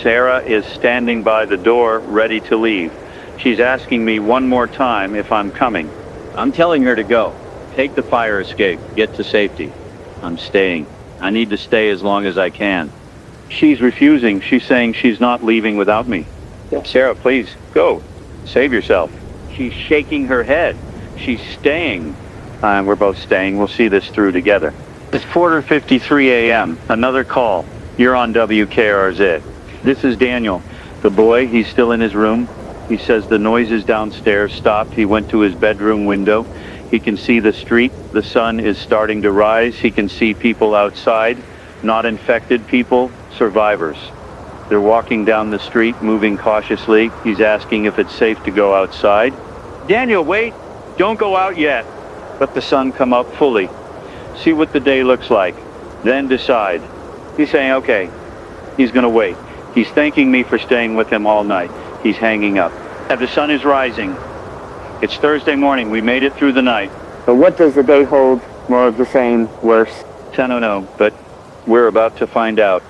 Sarah is standing by the door, ready to leave. She's asking me one more time if I'm coming. I'm telling her to go. Take the fire escape. Get to safety. I'm staying. I need to stay as long as I can. She's refusing. She's saying she's not leaving without me. Sarah, please, go. Save yourself. She's shaking her head. She's staying. We're both staying. We'll see this through together. It's 4:53 a.m. Another call. You're on WKRZ. This is Daniel. The boy, he's still in his room. He says the noises downstairs stopped. He went to his bedroom window. He can see the street. The sun is starting to rise. He can see people outside. Not infected people, survivors. They're walking down the street, moving cautiously. He's asking if it's safe to go outside. Daniel, wait! Don't go out yet. Let the sun come up fully. See what the day looks like. Then decide. He's saying, okay. He's going to wait. He's thanking me for staying with him all night. He's hanging up. And the sun is rising. It's Thursday morning. We made it through the night. But what does the day hold? More of the same, worse? I don't know, but we're about to find out.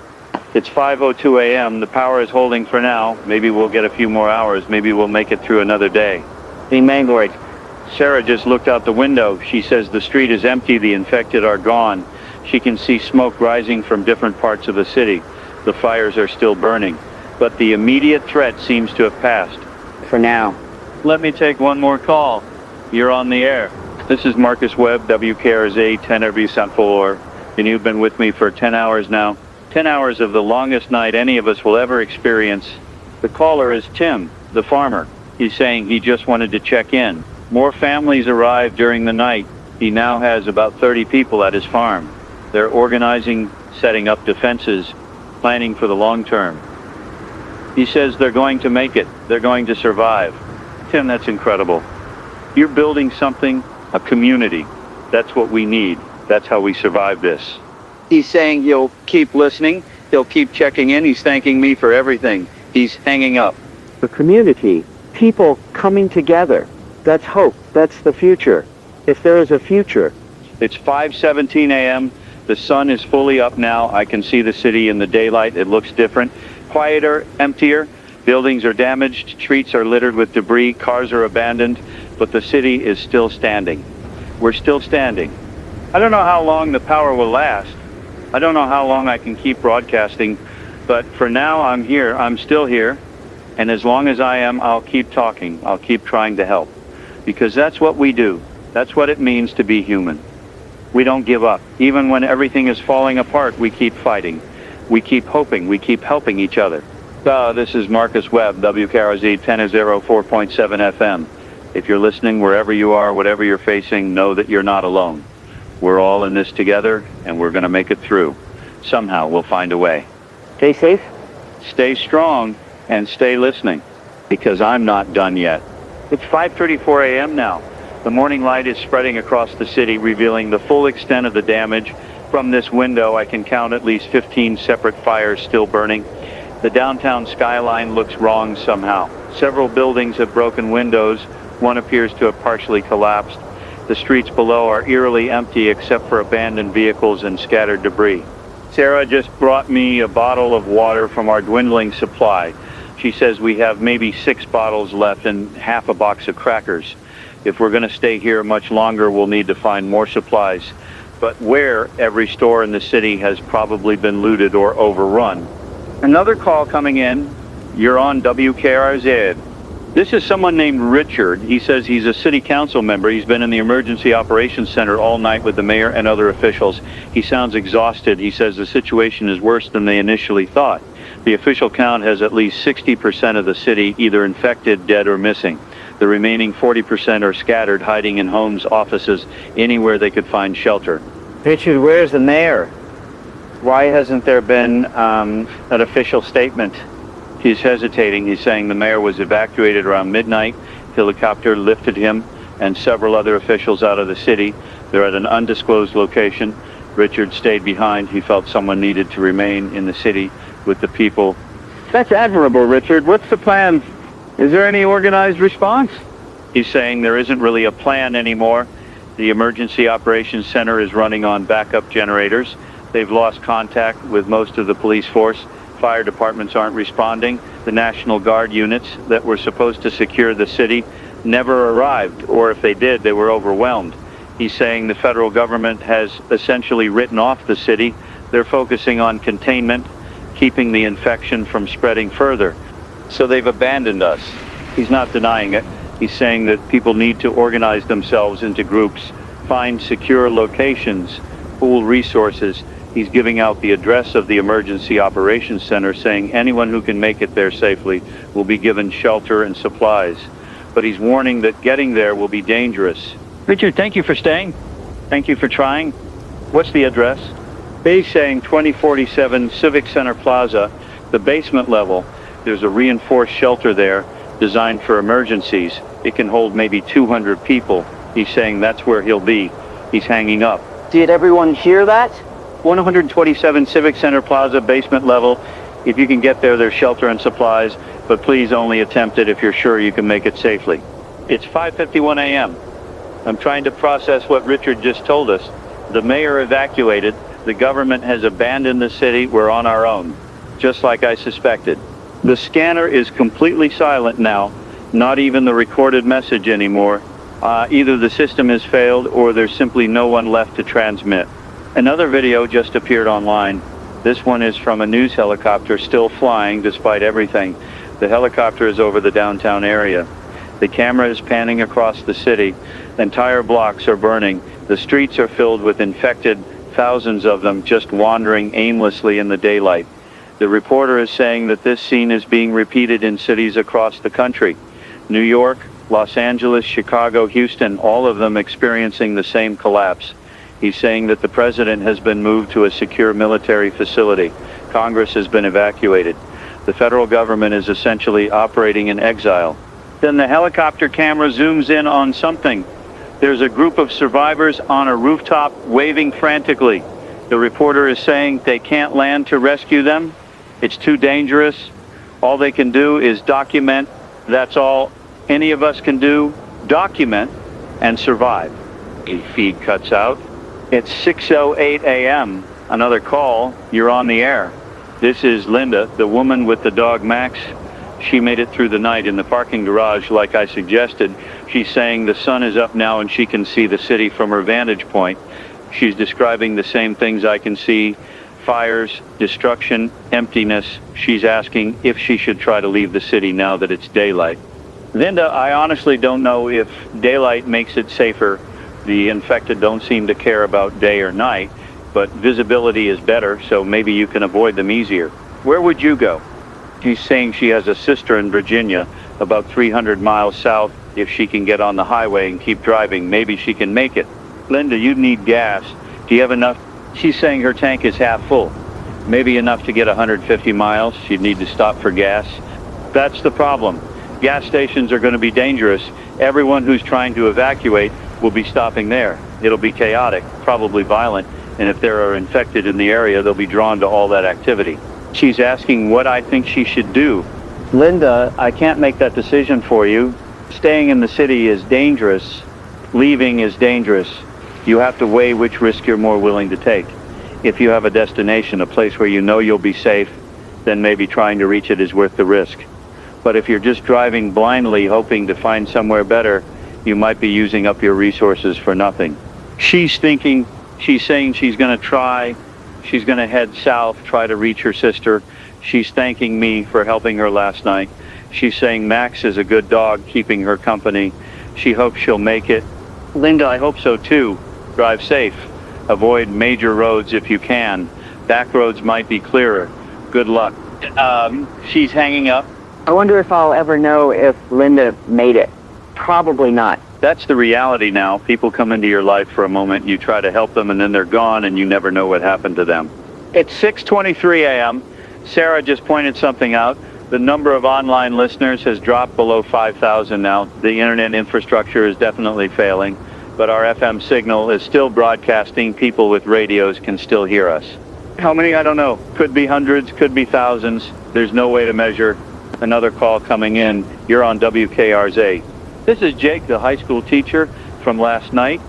It's 5:02 a.m. The power is holding for now. Maybe we'll get a few more hours. Maybe we'll make it through another day. The Mangloid. Sarah just looked out the window. She says the street is empty. The infected are gone. She can see smoke rising from different parts of the city. The fires are still burning. But the immediate threat seems to have passed. For now. Let me take one more call. You're on the air. This is Marcus Webb, WKRZ, 10 every Central, and you've been with me for 10 hours now. 10 hours of the longest night any of us will ever experience. The caller is Tim, the farmer. He's saying he just wanted to check in. More families arrived during the night. He now has about 30 people at his farm. They're organizing, setting up defenses, planning for the long term. He says they're going to make it. They're going to survive. Tim, that's incredible. You're building something, a community. That's what we need. That's how we survive this. He's saying he'll keep listening, he'll keep checking in, he's thanking me for everything. He's hanging up. The community, people coming together. That's hope. That's the future. If there is a future. It's 5:17 a.m. The sun is fully up now. I can see the city in the daylight. It looks different. Quieter, emptier. Buildings are damaged. Streets are littered with debris. Cars are abandoned. But the city is still standing. We're still standing. I don't know how long the power will last. I don't know how long I can keep broadcasting. But for now, I'm here. I'm still here. And as long as I am, I'll keep talking. I'll keep trying to help. Because that's what we do. That's what it means to be human. We don't give up. Even when everything is falling apart, we keep fighting. We keep hoping. We keep helping each other. This is Marcus Webb, WKRZ 1004.7 FM. If you're listening wherever you are, whatever you're facing, know that you're not alone. We're all in this together, and we're going to make it through. Somehow we'll find a way. Stay safe. Stay strong and stay listening, because I'm not done yet. It's 5:34 a.m. now. The morning light is spreading across the city, revealing the full extent of the damage. From this window, I can count at least 15 separate fires still burning. The downtown skyline looks wrong somehow. Several buildings have broken windows. One appears to have partially collapsed. The streets below are eerily empty except for abandoned vehicles and scattered debris. Sarah just brought me a bottle of water from our dwindling supply. She says we have maybe 6 bottles left and half a box of crackers. If we're going to stay here much longer, we'll need to find more supplies. But where every store in the city has probably been looted or overrun. Another call coming in. You're on WKRZ. This is someone named Richard. He says he's a city council member. He's been in the emergency operations center all night with the mayor and other officials. He sounds exhausted. He says the situation is worse than they initially thought. The official count has at least 60% of the city either infected, dead, or missing. The remaining 40% are scattered, hiding in homes, offices, anywhere they could find shelter. Richard, where's the mayor? Why hasn't there been an official statement? He's hesitating. He's saying the mayor was evacuated around midnight. Helicopter lifted him and several other officials out of the city. They're at an undisclosed location. Richard stayed behind. He felt someone needed to remain in the city with the people. That's admirable, Richard. What's the plan? Is there any organized response? He's saying there isn't really a plan anymore. The Emergency Operations Center is running on backup generators. They've lost contact with most of the police force. Fire departments aren't responding. The National Guard units that were supposed to secure the city never arrived, or if they did, they were overwhelmed. He's saying the federal government has essentially written off the city. They're focusing on containment, keeping the infection from spreading further. So they've abandoned us. He's not denying it. He's saying that people need to organize themselves into groups, find secure locations, pool resources. He's giving out the address of the Emergency Operations Center, saying anyone who can make it there safely will be given shelter and supplies. But he's warning that getting there will be dangerous. Richard, thank you for staying. Thank you for trying. What's the address? He's saying 2047 Civic Center Plaza, the basement level. There's a reinforced shelter there designed for emergencies. It can hold maybe 200 people. He's saying that's where he'll be. He's hanging up. Did everyone hear that? 127 Civic Center Plaza, basement level. If you can get there, there's shelter and supplies, but please only attempt it if you're sure you can make it safely. It's 5:51 a.m. I'm trying to process what Richard just told us. The mayor evacuated. The government has abandoned the city. We're on our own, just like I suspected. The scanner is completely silent now, not even the recorded message anymore. Either the system has failed or there's simply no one left to transmit. Another video just appeared online. This one is from a news helicopter still flying despite everything. The helicopter is over the downtown area. The camera is panning across the city. Entire blocks are burning. The streets are filled with infected, thousands of them just wandering aimlessly in the daylight. The reporter is saying that this scene is being repeated in cities across the country. New York, Los Angeles, Chicago, Houston, all of them experiencing the same collapse. He's saying that the president has been moved to a secure military facility. Congress has been evacuated. The federal government is essentially operating in exile. Then the helicopter camera zooms in on something. There's a group of survivors on a rooftop waving frantically. The reporter is saying they can't land to rescue them. It's too dangerous. All they can do is document. That's all any of us can do. Document and survive. A feed cuts out. It's 6:08 a.m. Another call. You're on the air. This is Linda, the woman with the dog Max. She made it through the night in the parking garage like I suggested. She's saying the sun is up now and she can see the city from her vantage point. She's describing the same things I can see: fires, destruction, emptiness. She's asking if she should try to leave the city now that it's daylight. Linda, I honestly don't know if daylight makes it safer. The infected don't seem to care about day or night, but visibility is better, so maybe you can avoid them easier. Where would you go? She's saying she has a sister in Virginia, about 300 miles south. If she can get on the highway and keep driving, maybe she can make it. Linda, you need gas. Do you have enough? She's saying her tank is half full. Maybe enough to get 150 miles. She'd need to stop for gas. That's the problem. Gas stations are going to be dangerous. Everyone who's trying to evacuate will be stopping there. It'll be chaotic, probably violent, and if there are infected in the area, they'll be drawn to all that activity. She's asking what I think she should do. Linda, I can't make that decision for you. Staying in the city is dangerous. Leaving is dangerous. You have to weigh which risk you're more willing to take. If you have a destination, a place where you know you'll be safe, then maybe trying to reach it is worth the risk. But if you're just driving blindly, hoping to find somewhere better, you might be using up your resources for nothing. She's saying she's going to try. She's going to head south, try to reach her sister. She's thanking me for helping her last night. She's saying Max is a good dog, keeping her company. She hopes she'll make it. Linda, I hope so too. Drive safe. Avoid major roads if you can. Back roads might be clearer. Good luck. She's hanging up. I wonder if I'll ever know if Linda made it. Probably not. That's the reality now. People come into your life for a moment, you try to help them, and then they're gone, and you never know what happened to them. It's 6:23 a.m. Sarah just pointed something out. The number of online listeners has dropped below 5,000 now. The internet infrastructure is definitely failing, but our FM signal is still broadcasting. People with radios can still hear us. How many? I don't know. Could be hundreds, could be thousands. There's no way to measure. Another call coming in. You're on WKRZ. This is Jake, the high school teacher from last night.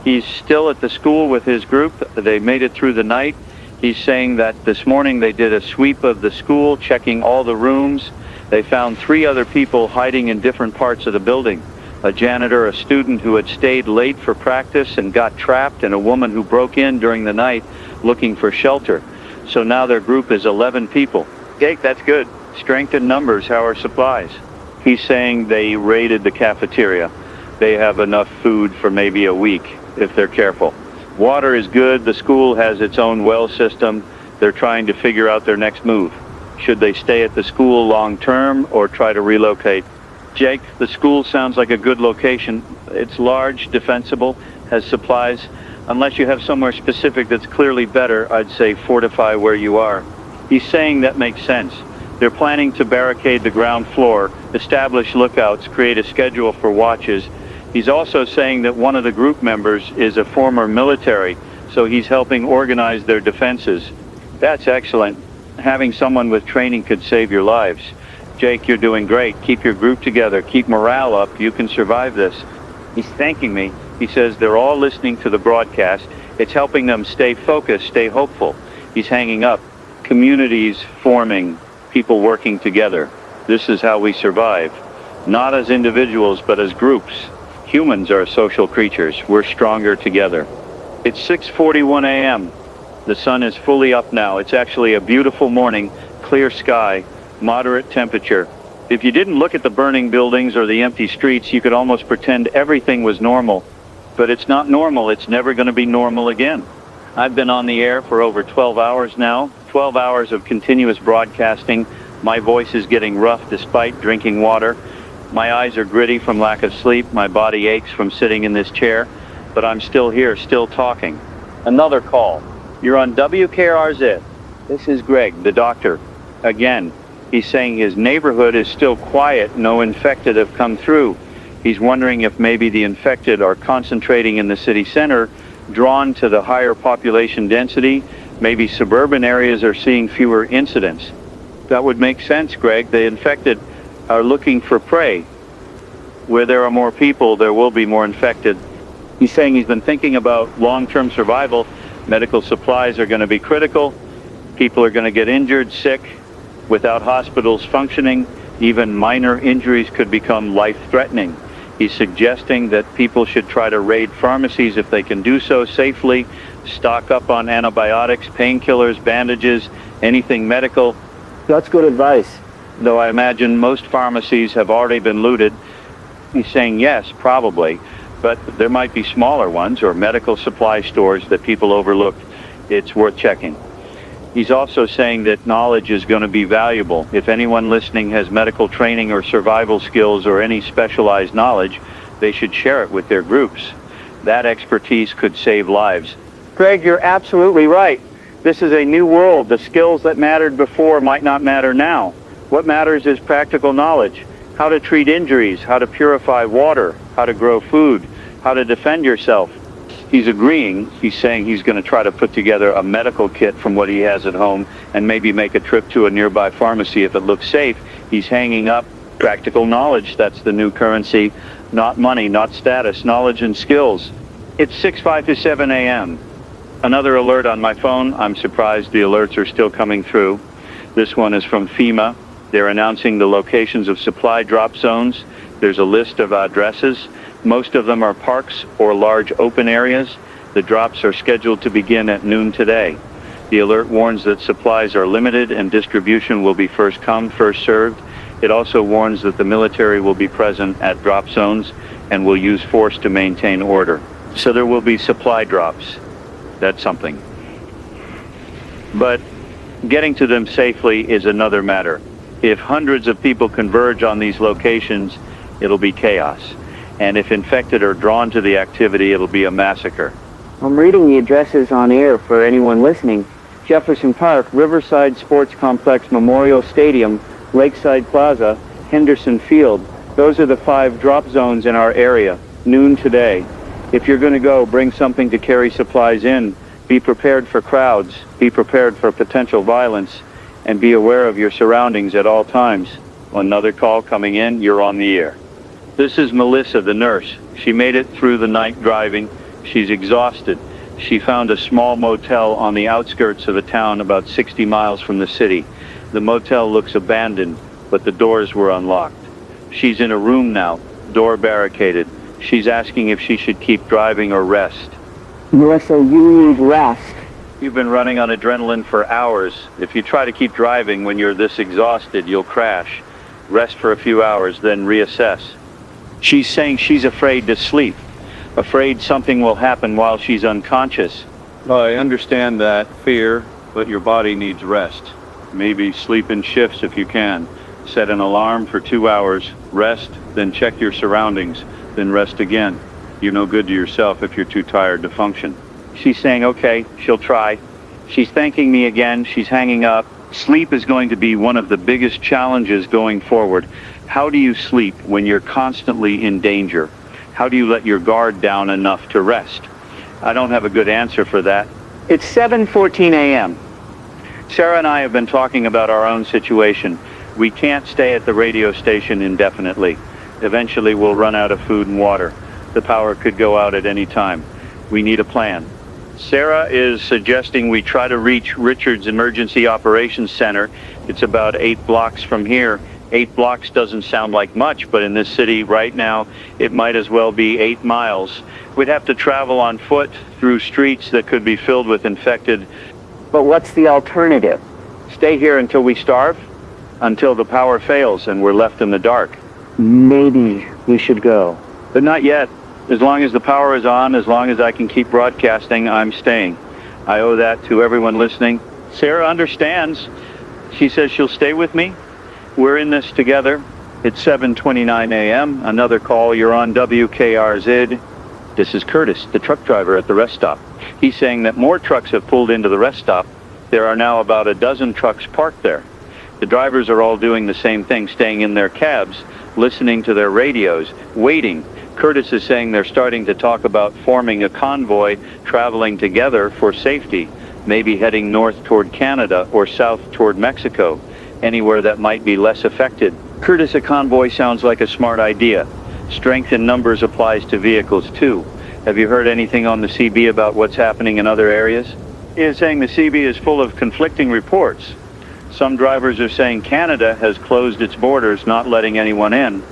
He's still at the school with his group. They made it through the night. He's saying that this morning they did a sweep of the school, checking all the rooms. They found 3 other people hiding in different parts of the building. A janitor, a student who had stayed late for practice and got trapped, and a woman who broke in during the night looking for shelter. So now their group is 11 people. Jake, that's good. Strength in numbers. How are supplies? He's saying they raided the cafeteria. They have enough food for maybe a week, if they're careful. Water is good. The school has its own well system. They're trying to figure out their next move. Should they stay at the school long term or try to relocate? Jake, the school sounds like a good location. It's large, defensible, has supplies. Unless you have somewhere specific that's clearly better, I'd say fortify where you are. He's saying that makes sense. They're planning to barricade the ground floor, establish lookouts, create a schedule for watches. He's also saying that one of the group members is a former military, so he's helping organize their defenses. That's excellent. Having someone with training could save your lives. Jake, you're doing great. Keep your group together. Keep morale up. You can survive this. He's thanking me. He says they're all listening to the broadcast. It's helping them stay focused, stay hopeful. He's hanging up. Communities forming. People working together. This is how we survive. Not as individuals, but as groups. Humans are social creatures. We're stronger together. It's 6:41 a.m. The sun is fully up now. It's actually a beautiful morning, clear sky, moderate temperature. If you didn't look at the burning buildings or the empty streets, you could almost pretend everything was normal. But it's not normal. It's never going to be normal again. I've been on the air for over 12 hours now. 12 hours of continuous broadcasting. My voice is getting rough despite drinking water. My eyes are gritty from lack of sleep. My body aches from sitting in this chair. But I'm still here, still talking. Another call. You're on WKRZ. This is Greg, the doctor. Again, he's saying his neighborhood is still quiet. No infected have come through. He's wondering if maybe the infected are concentrating in the city center drawn to the higher population density. Maybe suburban areas are seeing fewer incidents. That would make sense, Greg. The infected are looking for prey. Where there are more people, there will be more infected. He's saying he's been thinking about long-term survival. Medical supplies are going to be critical. People are going to get injured, sick. Without hospitals functioning, even minor injuries could become life-threatening. He's suggesting that people should try to raid pharmacies if they can do so safely, stock up on antibiotics, painkillers, bandages, anything medical. That's good advice. Though I imagine most pharmacies have already been looted. He's saying yes, probably, but there might be smaller ones or medical supply stores that people overlooked. It's worth checking. He's also saying that knowledge is going to be valuable. If anyone listening has medical training or survival skills or any specialized knowledge, they should share it with their groups. That expertise could save lives. Greg, you're absolutely right. This is a new world. The skills that mattered before might not matter now. What matters is practical knowledge. How to treat injuries, how to purify water, how to grow food, how to defend yourself. He's agreeing. He's saying he's going to try to put together a medical kit from what he has at home and maybe make a trip to a nearby pharmacy if it looks safe. He's hanging up practical knowledge. That's the new currency. Not money, not status, knowledge and skills. It's 6:05 to 7 a.m. Another alert on my phone. I'm surprised the alerts are still coming through. This one is from FEMA. They're announcing the locations of supply drop zones. There's a list of addresses. Most of them are parks or large open areas. The drops are scheduled to begin at noon today. The alert warns that supplies are limited and distribution will be first come, first served. It also warns that the military will be present at drop zones and will use force to maintain order. So there will be supply drops. That's something. But getting to them safely is another matter. If hundreds of people converge on these locations, it'll be chaos. And if infected are drawn to the activity, it'll be a massacre. I'm reading the addresses on air for anyone listening. Jefferson Park, Riverside Sports Complex, Memorial Stadium, Lakeside Plaza, Henderson Field. Those are the 5 drop zones in our area. Noon today. If you're going to go, bring something to carry supplies in. Be prepared for crowds. Be prepared for potential violence. And be aware of your surroundings at all times. Another call coming in. You're on the air. This is Melissa, the nurse. She made it through the night driving. She's exhausted. She found a small motel on the outskirts of a town about 60 miles from the city. The motel looks abandoned, but the doors were unlocked. She's in a room now, door barricaded. She's asking if she should keep driving or rest. Melissa, you need rest. You've been running on adrenaline for hours. If you try to keep driving when you're this exhausted, you'll crash. Rest for a few hours, then reassess. She's saying she's afraid to sleep, afraid something will happen while she's unconscious. I understand that fear, but your body needs rest. Maybe sleep in shifts if you can. Set an alarm for 2 hours, rest, then check your surroundings, then rest again. You're no good to yourself if you're too tired to function. She's saying, okay, she'll try. She's thanking me again. She's hanging up. Sleep is going to be one of the biggest challenges going forward. How do you sleep when you're constantly in danger? How do you let your guard down enough to rest? I don't have a good answer for that. It's 7:14 a.m. Sarah and I have been talking about our own situation. We can't stay at the radio station indefinitely. Eventually we'll run out of food and water. The power could go out at any time. We need a plan. Sarah is suggesting we try to reach Richard's Emergency Operations Center. It's about 8 blocks from here. 8 blocks doesn't sound like much, but in this city right now, it might as well be 8 miles. We'd have to travel on foot through streets that could be filled with infected. But what's the alternative? Stay here until we starve, until the power fails and we're left in the dark. Maybe we should go. But not yet. As long as the power is on, as long as I can keep broadcasting, I'm staying. I owe that to everyone listening. Sarah understands. She says she'll stay with me. We're in this together. It's 7:29 a.m. Another call. You're on WKRZ. This is Curtis, the truck driver at the rest stop. He's saying that more trucks have pulled into the rest stop. There are now about a dozen trucks parked there. The drivers are all doing the same thing, staying in their cabs, listening to their radios, waiting. Curtis is saying they're starting to talk about forming a convoy traveling together for safety, maybe heading north toward Canada or south toward Mexico, anywhere that might be less affected. Curtis, a convoy sounds like a smart idea. Strength in numbers applies to vehicles too. Have you heard anything on the CB about what's happening in other areas? He is saying the CB is full of conflicting reports. Some drivers are saying Canada has closed its borders, not letting anyone in.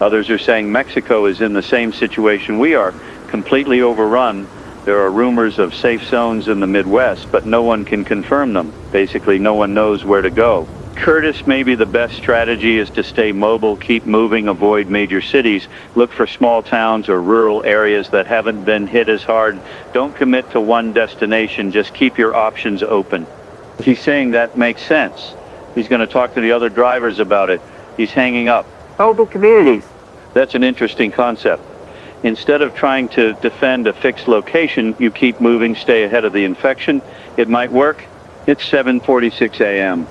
Others are saying Mexico is in the same situation we are, completely overrun. There are rumors of safe zones in the Midwest, but no one can confirm them. Basically, no one knows where to go. Curtis, maybe the best strategy is to stay mobile, keep moving, avoid major cities, look for small towns or rural areas that haven't been hit as hard. Don't commit to one destination, just keep your options open. He's saying that makes sense. He's going to talk to the other drivers about it. He's hanging up. Mobile communities. That's an interesting concept. Instead of trying to defend a fixed location, you keep moving, stay ahead of the infection. It might work. It's 7:46 a.m.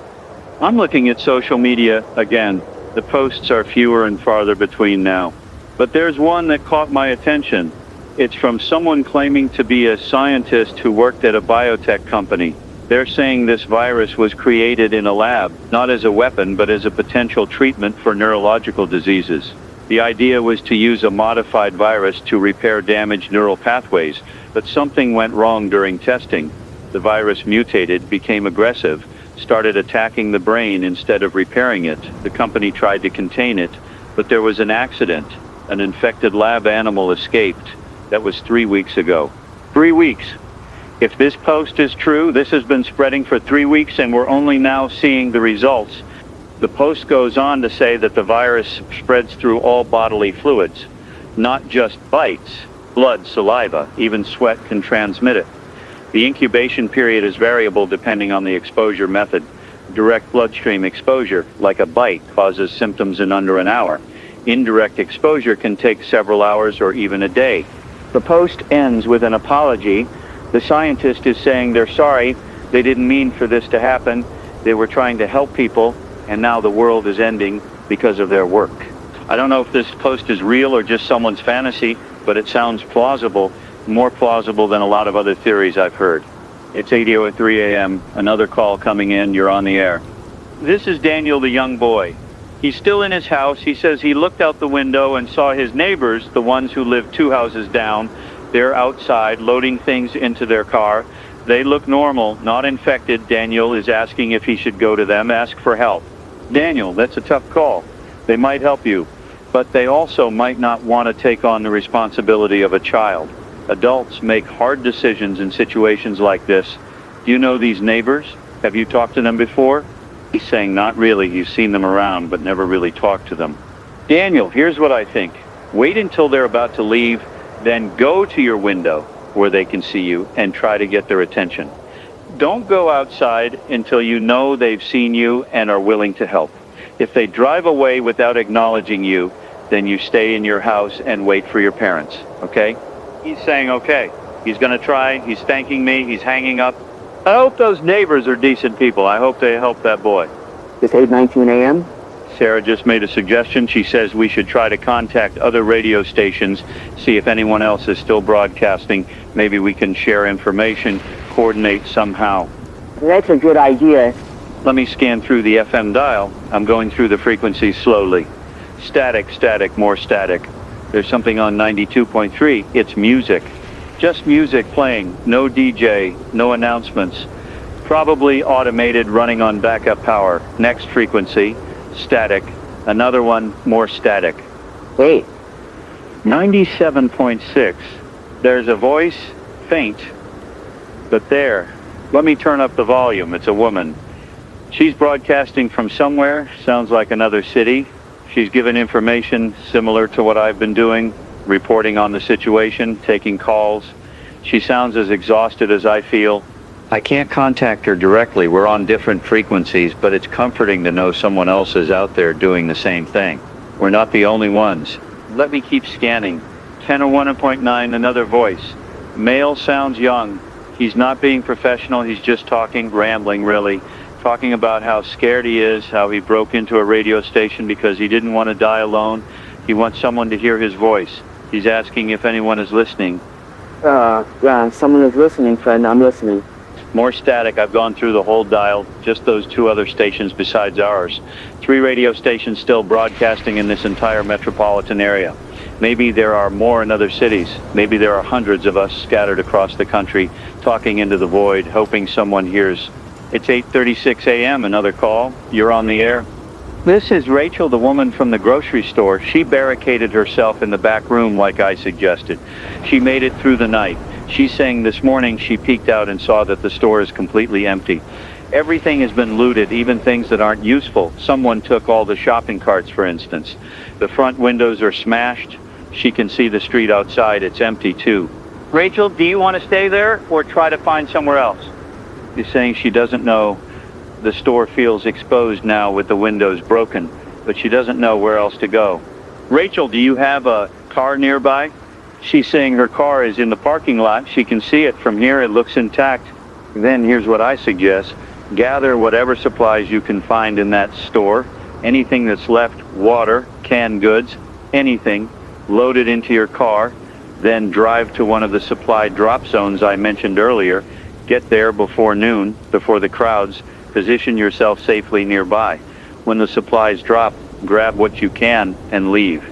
I'm looking at social media again. The posts are fewer and farther between now. But there's one that caught my attention. It's from someone claiming to be a scientist who worked at a biotech company. They're saying this virus was created in a lab, not as a weapon, but as a potential treatment for neurological diseases. The idea was to use a modified virus to repair damaged neural pathways, but something went wrong during testing. The virus mutated, became aggressive, started attacking the brain instead of repairing it. The company tried to contain it, but there was an accident. An infected lab animal escaped. That was 3 weeks ago. 3 weeks. If this post is true, this has been spreading for 3 weeks and we're only now seeing the results. The post goes on to say that the virus spreads through all bodily fluids, not just bites, blood, saliva, even sweat can transmit it. The incubation period is variable depending on the exposure method. Direct bloodstream exposure, like a bite, causes symptoms in under an hour. Indirect exposure can take several hours or even a day. The post ends with an apology. The scientist is saying they're sorry, they didn't mean for this to happen, they were trying to help people, and now the world is ending because of their work. I don't know if this post is real or just someone's fantasy, but it sounds plausible, more plausible than a lot of other theories I've heard. It's 8:03 a.m., another call coming in, you're on the air. This is Daniel, the young boy. He's still in his house. He says he looked out the window and saw his neighbors, the ones who live 2 houses down. They're outside loading things into their car. They look normal, not infected. Daniel is asking if he should go to them, ask for help. Daniel, that's a tough call. They might help you, but they also might not want to take on the responsibility of a child. Adults make hard decisions in situations like this. Do you know these neighbors? Have you talked to them before? He's saying not really. He's seen them around, but never really talked to them. Daniel, here's what I think. Wait until they're about to leave, then go to your window where they can see you and try to get their attention. Don't go outside until you know they've seen you and are willing to help. If they drive away without acknowledging you, then you stay in your house and wait for your parents, okay? He's saying okay. He's going to try. He's thanking me. He's hanging up. I hope those neighbors are decent people. I hope they help that boy. It's 8:19 a.m. Sarah just made a suggestion. She says we should try to contact other radio stations, see if anyone else is still broadcasting. Maybe we can share information, coordinate somehow. That's a good idea. Let me scan through the FM dial. I'm going through the frequencies slowly. Static, static, more static. There's something on 92.3. It's music. Just music playing. No DJ, no announcements. Probably automated, running on backup power. Next frequency. Static. Another one, more static. Wait. 97.6. There's a voice, faint, but there. Let me turn up the volume. It's a woman. She's broadcasting from somewhere. Sounds like another city. She's given information similar to what I've been doing, reporting on the situation, taking calls. She sounds as exhausted as I feel. I can't contact her directly. We're on different frequencies, but it's comforting to know someone else is out there doing the same thing. We're not the only ones. Let me keep scanning. 101.9, another voice. Male, sounds young. He's not being professional. He's just talking, rambling really, talking about how scared he is, how he broke into a radio station because he didn't want to die alone. He wants someone to hear his voice. He's asking if anyone is listening. Someone is listening, friend. I'm listening. More static. I've gone through the whole dial, just those 2 other stations besides ours. 3 radio stations still broadcasting in this entire metropolitan area. Maybe there are more in other cities. Maybe there are hundreds of us scattered across the country, talking into the void, hoping someone hears. It's 8:36 a.m., another call. You're on the air. This is Rachel, the woman from the grocery store. She barricaded herself in the back room like I suggested. She made it through the night. She's saying this morning she peeked out and saw that the store is completely empty. Everything has been looted, even things that aren't useful. Someone took all the shopping carts, for instance. The front windows are smashed. She can see the street outside. It's empty, too. Rachel, do you want to stay there or try to find somewhere else? She's saying she doesn't know. The store feels exposed now with the windows broken, but she doesn't know where else to go. Rachel, do you have a car nearby? She's saying her car is in the parking lot. She can see it from here. It looks intact. Then here's what I suggest. Gather whatever supplies you can find in that store. Anything that's left, water, canned goods, anything. Load it into your car. Then drive to one of the supply drop zones I mentioned earlier. Get there before noon, before the crowds. Position yourself safely nearby. When the supplies drop, grab what you can and leave.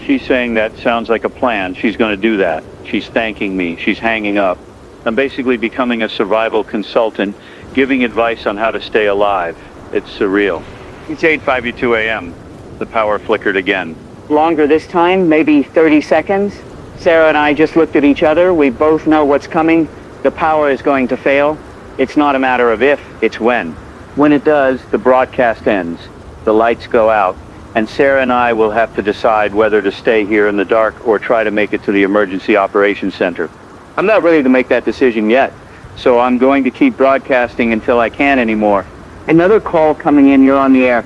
She's saying that sounds like a plan. She's going to do that. She's thanking me. She's hanging up. I'm basically becoming a survival consultant, giving advice on how to stay alive. It's surreal. It's 8:52 a.m. The power flickered again. Longer this time, maybe 30 seconds. Sarah and I just looked at each other. We both know what's coming. The power is going to fail. It's not a matter of if, it's when. When it does, the broadcast ends. The lights go out. And Sarah and I will have to decide whether to stay here in the dark or try to make it to the emergency operations center. I'm not ready to make that decision yet, so I'm going to keep broadcasting until I can't anymore. Another call coming in. You're on the air.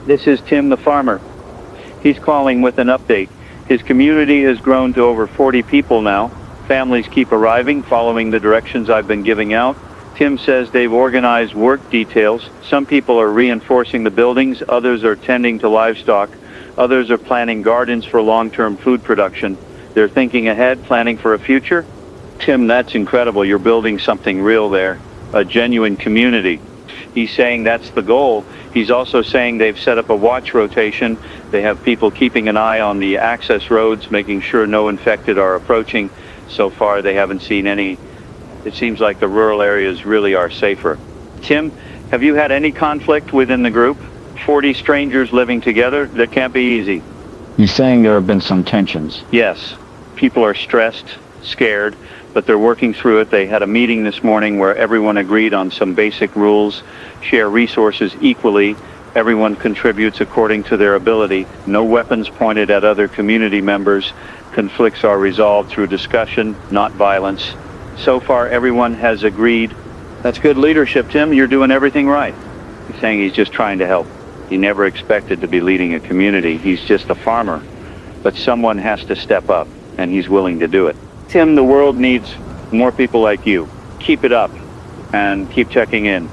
This is Tim the farmer. He's calling with an update. His community has grown to over 40 people now. Families keep arriving, following the directions I've been giving out. Tim says they've organized work details. Some people are reinforcing the buildings, others are tending to livestock, others are planting gardens for long-term food production. They're thinking ahead, planning for a future. Tim, that's incredible. You're building something real there, a genuine community. He's saying that's the goal. He's also saying they've set up a watch rotation. They have people keeping an eye on the access roads, making sure no infected are approaching. So far, they haven't seen any. It seems like the rural areas really are safer. Tim, have you had any conflict within the group? 40 strangers living together? That can't be easy. He's saying there have been some tensions. Yes. People are stressed, scared, but they're working through it. They had a meeting this morning where everyone agreed on some basic rules, share resources equally. Everyone contributes according to their ability. No weapons pointed at other community members. Conflicts are resolved through discussion, not violence. So far, everyone has agreed. That's good leadership, Tim. You're doing everything right. He's saying he's just trying to help. He never expected to be leading a community. He's just a farmer. But someone has to step up, and he's willing to do it. Tim, the world needs more people like you. Keep it up, and keep checking in.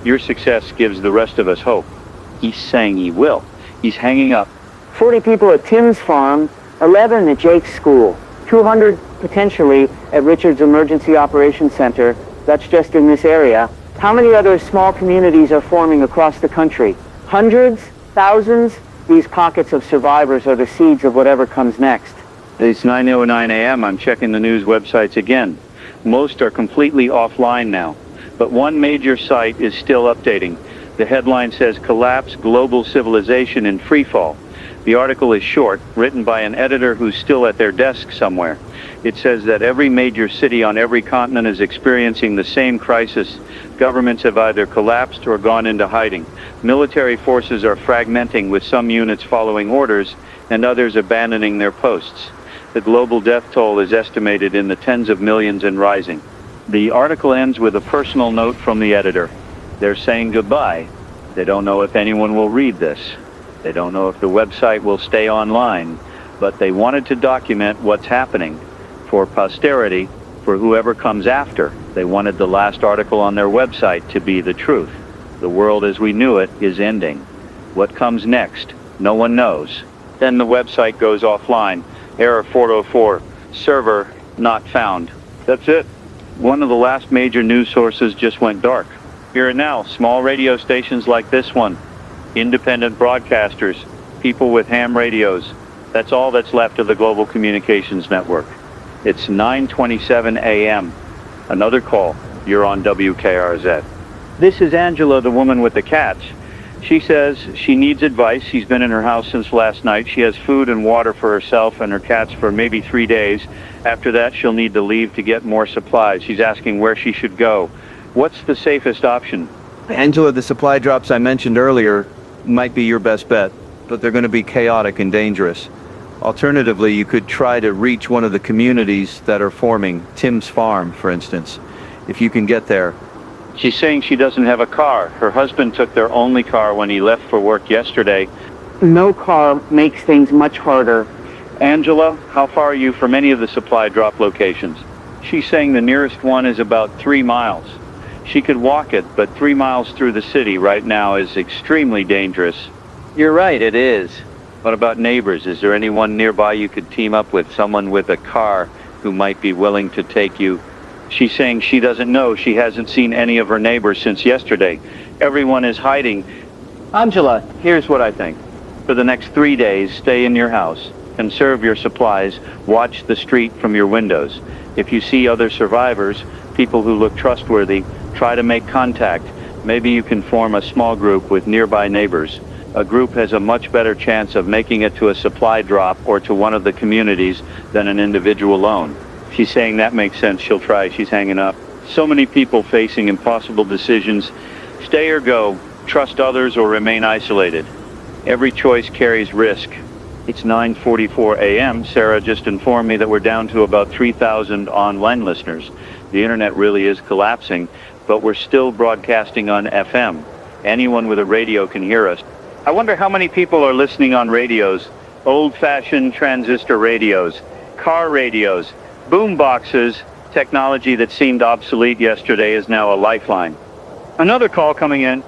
Your success gives the rest of us hope. He's saying he will. He's hanging up. 40 people at Tim's farm, 11 at Jake's school, 200 potentially at Richard's Emergency Operations Center. That's just in this area. How many other small communities are forming across the country? Hundreds? Thousands? These pockets of survivors are the seeds of whatever comes next. It's 9:09 a.m. I'm checking the news websites again. Most are completely offline now, but one major site is still updating. The headline says, "Collapse Global Civilization in Freefall." The article is short, written by an editor who's still at their desk somewhere. It says that every major city on every continent is experiencing the same crisis. Governments have either collapsed or gone into hiding. Military forces are fragmenting, with some units following orders and others abandoning their posts. The global death toll is estimated in the tens of millions and rising. The article ends with a personal note from the editor. They're saying goodbye. They don't know if anyone will read this. They don't know if the website will stay online, but they wanted to document what's happening for posterity, for whoever comes after. They wanted the last article on their website to be the truth. The world as we knew it is ending. What comes next? No one knows. Then the website goes offline. Error 404. Server not found. That's it. One of the last major news sources just went dark. Here and now, small radio stations like this one. Independent broadcasters. People with ham radios. That's all that's left of the global communications network. It's 9:27 a.m. Another call. You're on WKRZ. This is Angela, the woman with the cats. She says she needs advice. She's been in her house since last night. She has food and water for herself and her cats for maybe 3 days. After that, she'll need to leave to get more supplies. She's asking where she should go. What's the safest option? Angela, the supply drops I mentioned earlier might be your best bet, but they're going to be chaotic and dangerous. Alternatively, you could try to reach one of the communities that are forming, Tim's Farm, for instance, if you can get there. She's saying she doesn't have a car. Her husband took their only car when he left for work yesterday. No car makes things much harder. Angela, how far are you from any of the supply drop locations? She's saying the nearest one is about 3 miles. She could walk it, but 3 miles through the city right now is extremely dangerous. You're right, it is. What about neighbors? Is there anyone nearby you could team up with, someone with a car who might be willing to take you? She's saying she doesn't know. She hasn't seen any of her neighbors since yesterday. Everyone is hiding. Angela, here's what I think. For the next 3 days, stay in your house. Conserve your supplies. Watch the street from your windows. If you see other survivors, people who look trustworthy, try to make contact. Maybe you can form a small group with nearby neighbors. A group has a much better chance of making it to a supply drop or to one of the communities than an individual alone. She's saying that makes sense. She'll try. She's hanging up. So many people facing impossible decisions. Stay or go. Trust others or remain isolated. Every choice carries risk. It's 9:44 a.m. Sarah just informed me that we're down to about 3,000 online listeners. The internet really is collapsing, but we're still broadcasting on FM. Anyone with a radio can hear us. I wonder how many people are listening on radios. Old-fashioned transistor radios, car radios, boom boxes. Technology that seemed obsolete yesterday is now a lifeline. Another call coming in.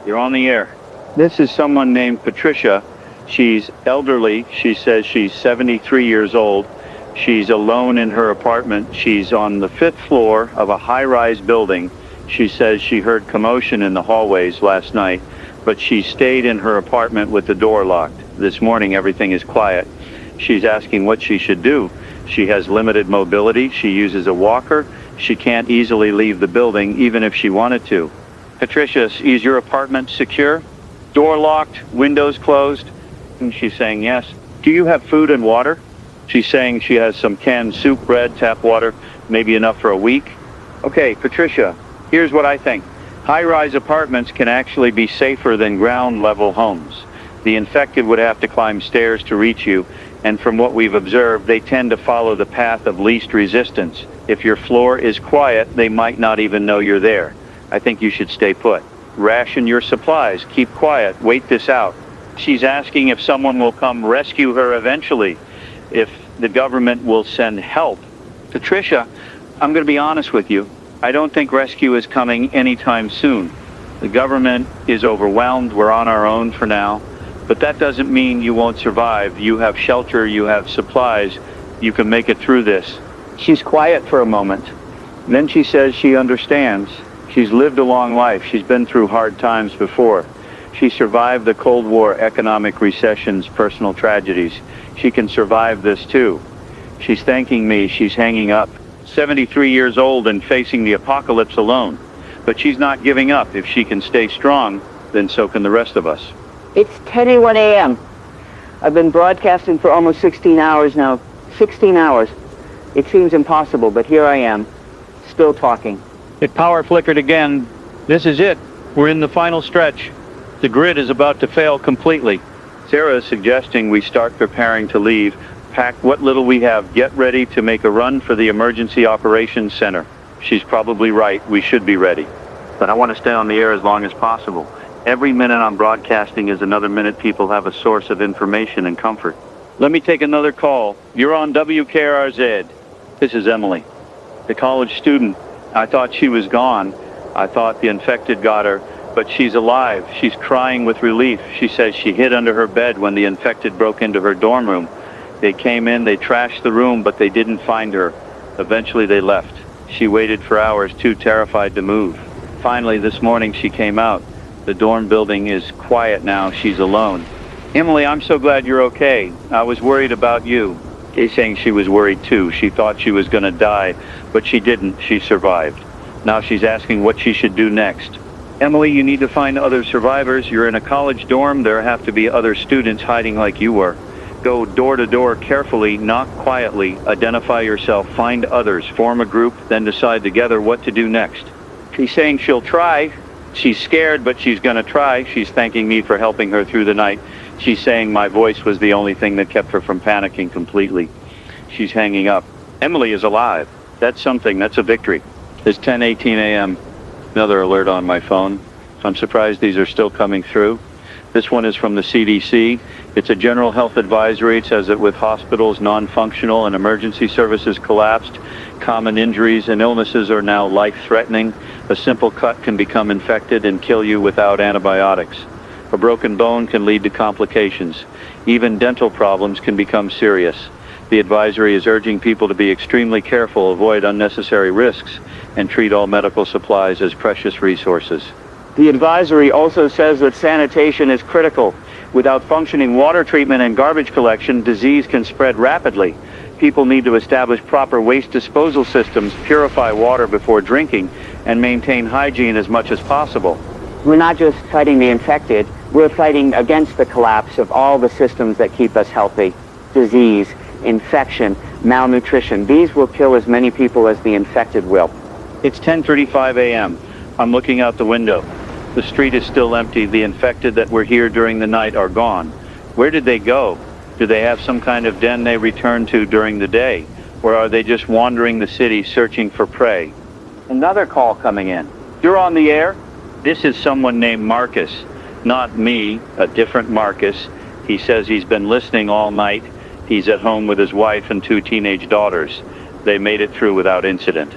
You're on the air. This is someone named Patricia. She's elderly. She says she's 73 years old. She's alone in her apartment. She's on the 5th floor of a high-rise building. She says she heard commotion in the hallways last night, but she stayed in her apartment with the door locked. This morning, everything is quiet. She's asking what she should do. She has limited mobility. She uses a walker. She can't easily leave the building, even if she wanted to. Patricia, is your apartment secure? Door locked, windows closed? And she's saying yes. Do you have food and water? She's saying she has some canned soup, bread, tap water, maybe enough for a week. Okay, Patricia, here's what I think. High-rise apartments can actually be safer than ground-level homes. The infected would have to climb stairs to reach you, and from what we've observed, they tend to follow the path of least resistance. If your floor is quiet, they might not even know you're there. I think you should stay put. Ration your supplies, keep quiet, wait this out. She's asking if someone will come rescue her eventually, if the government will send help. Patricia, I'm going to be honest with you. I don't think rescue is coming anytime soon. The government is overwhelmed. We're on our own for now. But that doesn't mean you won't survive. You have shelter, you have supplies. You can make it through this. She's quiet for a moment. Then she says she understands. She's lived a long life. She's been through hard times before. She survived the Cold War, economic recessions, personal tragedies. She can survive this too. She's thanking me. She's hanging up. 73 years old and facing the apocalypse alone. But she's not giving up. If she can stay strong, then so can the rest of us. It's 10:01 a.m. I've been broadcasting for almost 16 hours now. 16 hours. It seems impossible, but here I am, still talking. It power flickered again. This is it. We're in the final stretch. The grid is about to fail completely. Sarah is suggesting we start preparing to leave. Pack what little we have. Get ready to make a run for the Emergency Operations Center. She's probably right. We should be ready. But I want to stay on the air as long as possible. Every minute I'm broadcasting is another minute people have a source of information and comfort. Let me take another call. You're on WKRZ. This is Emily, the college student. I thought she was gone. I thought the infected got her, but she's alive. She's crying with relief. She says she hid under her bed when the infected broke into her dorm room. They came in, they trashed the room, but they didn't find her. Eventually they left. She waited for hours, too terrified to move. Finally, this morning she came out. The dorm building is quiet now. She's alone. Emily, I'm so glad you're okay. I was worried about you. He's saying she was worried too. She thought she was going to die, but she didn't. She survived. Now she's asking what she should do next. Emily, you need to find other survivors. You're in a college dorm. There have to be other students hiding like you were. Go door to door carefully, knock quietly, identify yourself, find others, form a group, then decide together what to do next. She's saying she'll try. She's scared, but she's going to try. She's thanking me for helping her through the night. She's saying my voice was the only thing that kept her from panicking completely. She's hanging up. Emily is alive. That's something. That's a victory. It's 10:18 a.m. Another alert on my phone. I'm surprised these are still coming through. This one is from the CDC. It's a general health advisory. It says that with hospitals non-functional and emergency services collapsed, common injuries and illnesses are now life-threatening. A simple cut can become infected and kill you without antibiotics. A broken bone can lead to complications. Even dental problems can become serious. The advisory is urging people to be extremely careful, avoid unnecessary risks, and treat all medical supplies as precious resources. The advisory also says that sanitation is critical. Without functioning water treatment and garbage collection, disease can spread rapidly. People need to establish proper waste disposal systems, purify water before drinking, and maintain hygiene as much as possible. We're not just fighting the infected, we're fighting against the collapse of all the systems that keep us healthy. Disease, infection, malnutrition. These will kill as many people as the infected will. It's 10:35 a.m. I'm looking out the window. The street is still empty. The infected that were here during the night are gone. Where did they go? Do they have some kind of den they return to during the day? Or are they just wandering the city searching for prey? Another call coming in. You're on the air? This is someone named Marcus. Not me, a different Marcus. He says he's been listening all night. He's at home with his wife and 2 teenage daughters. They made it through without incident.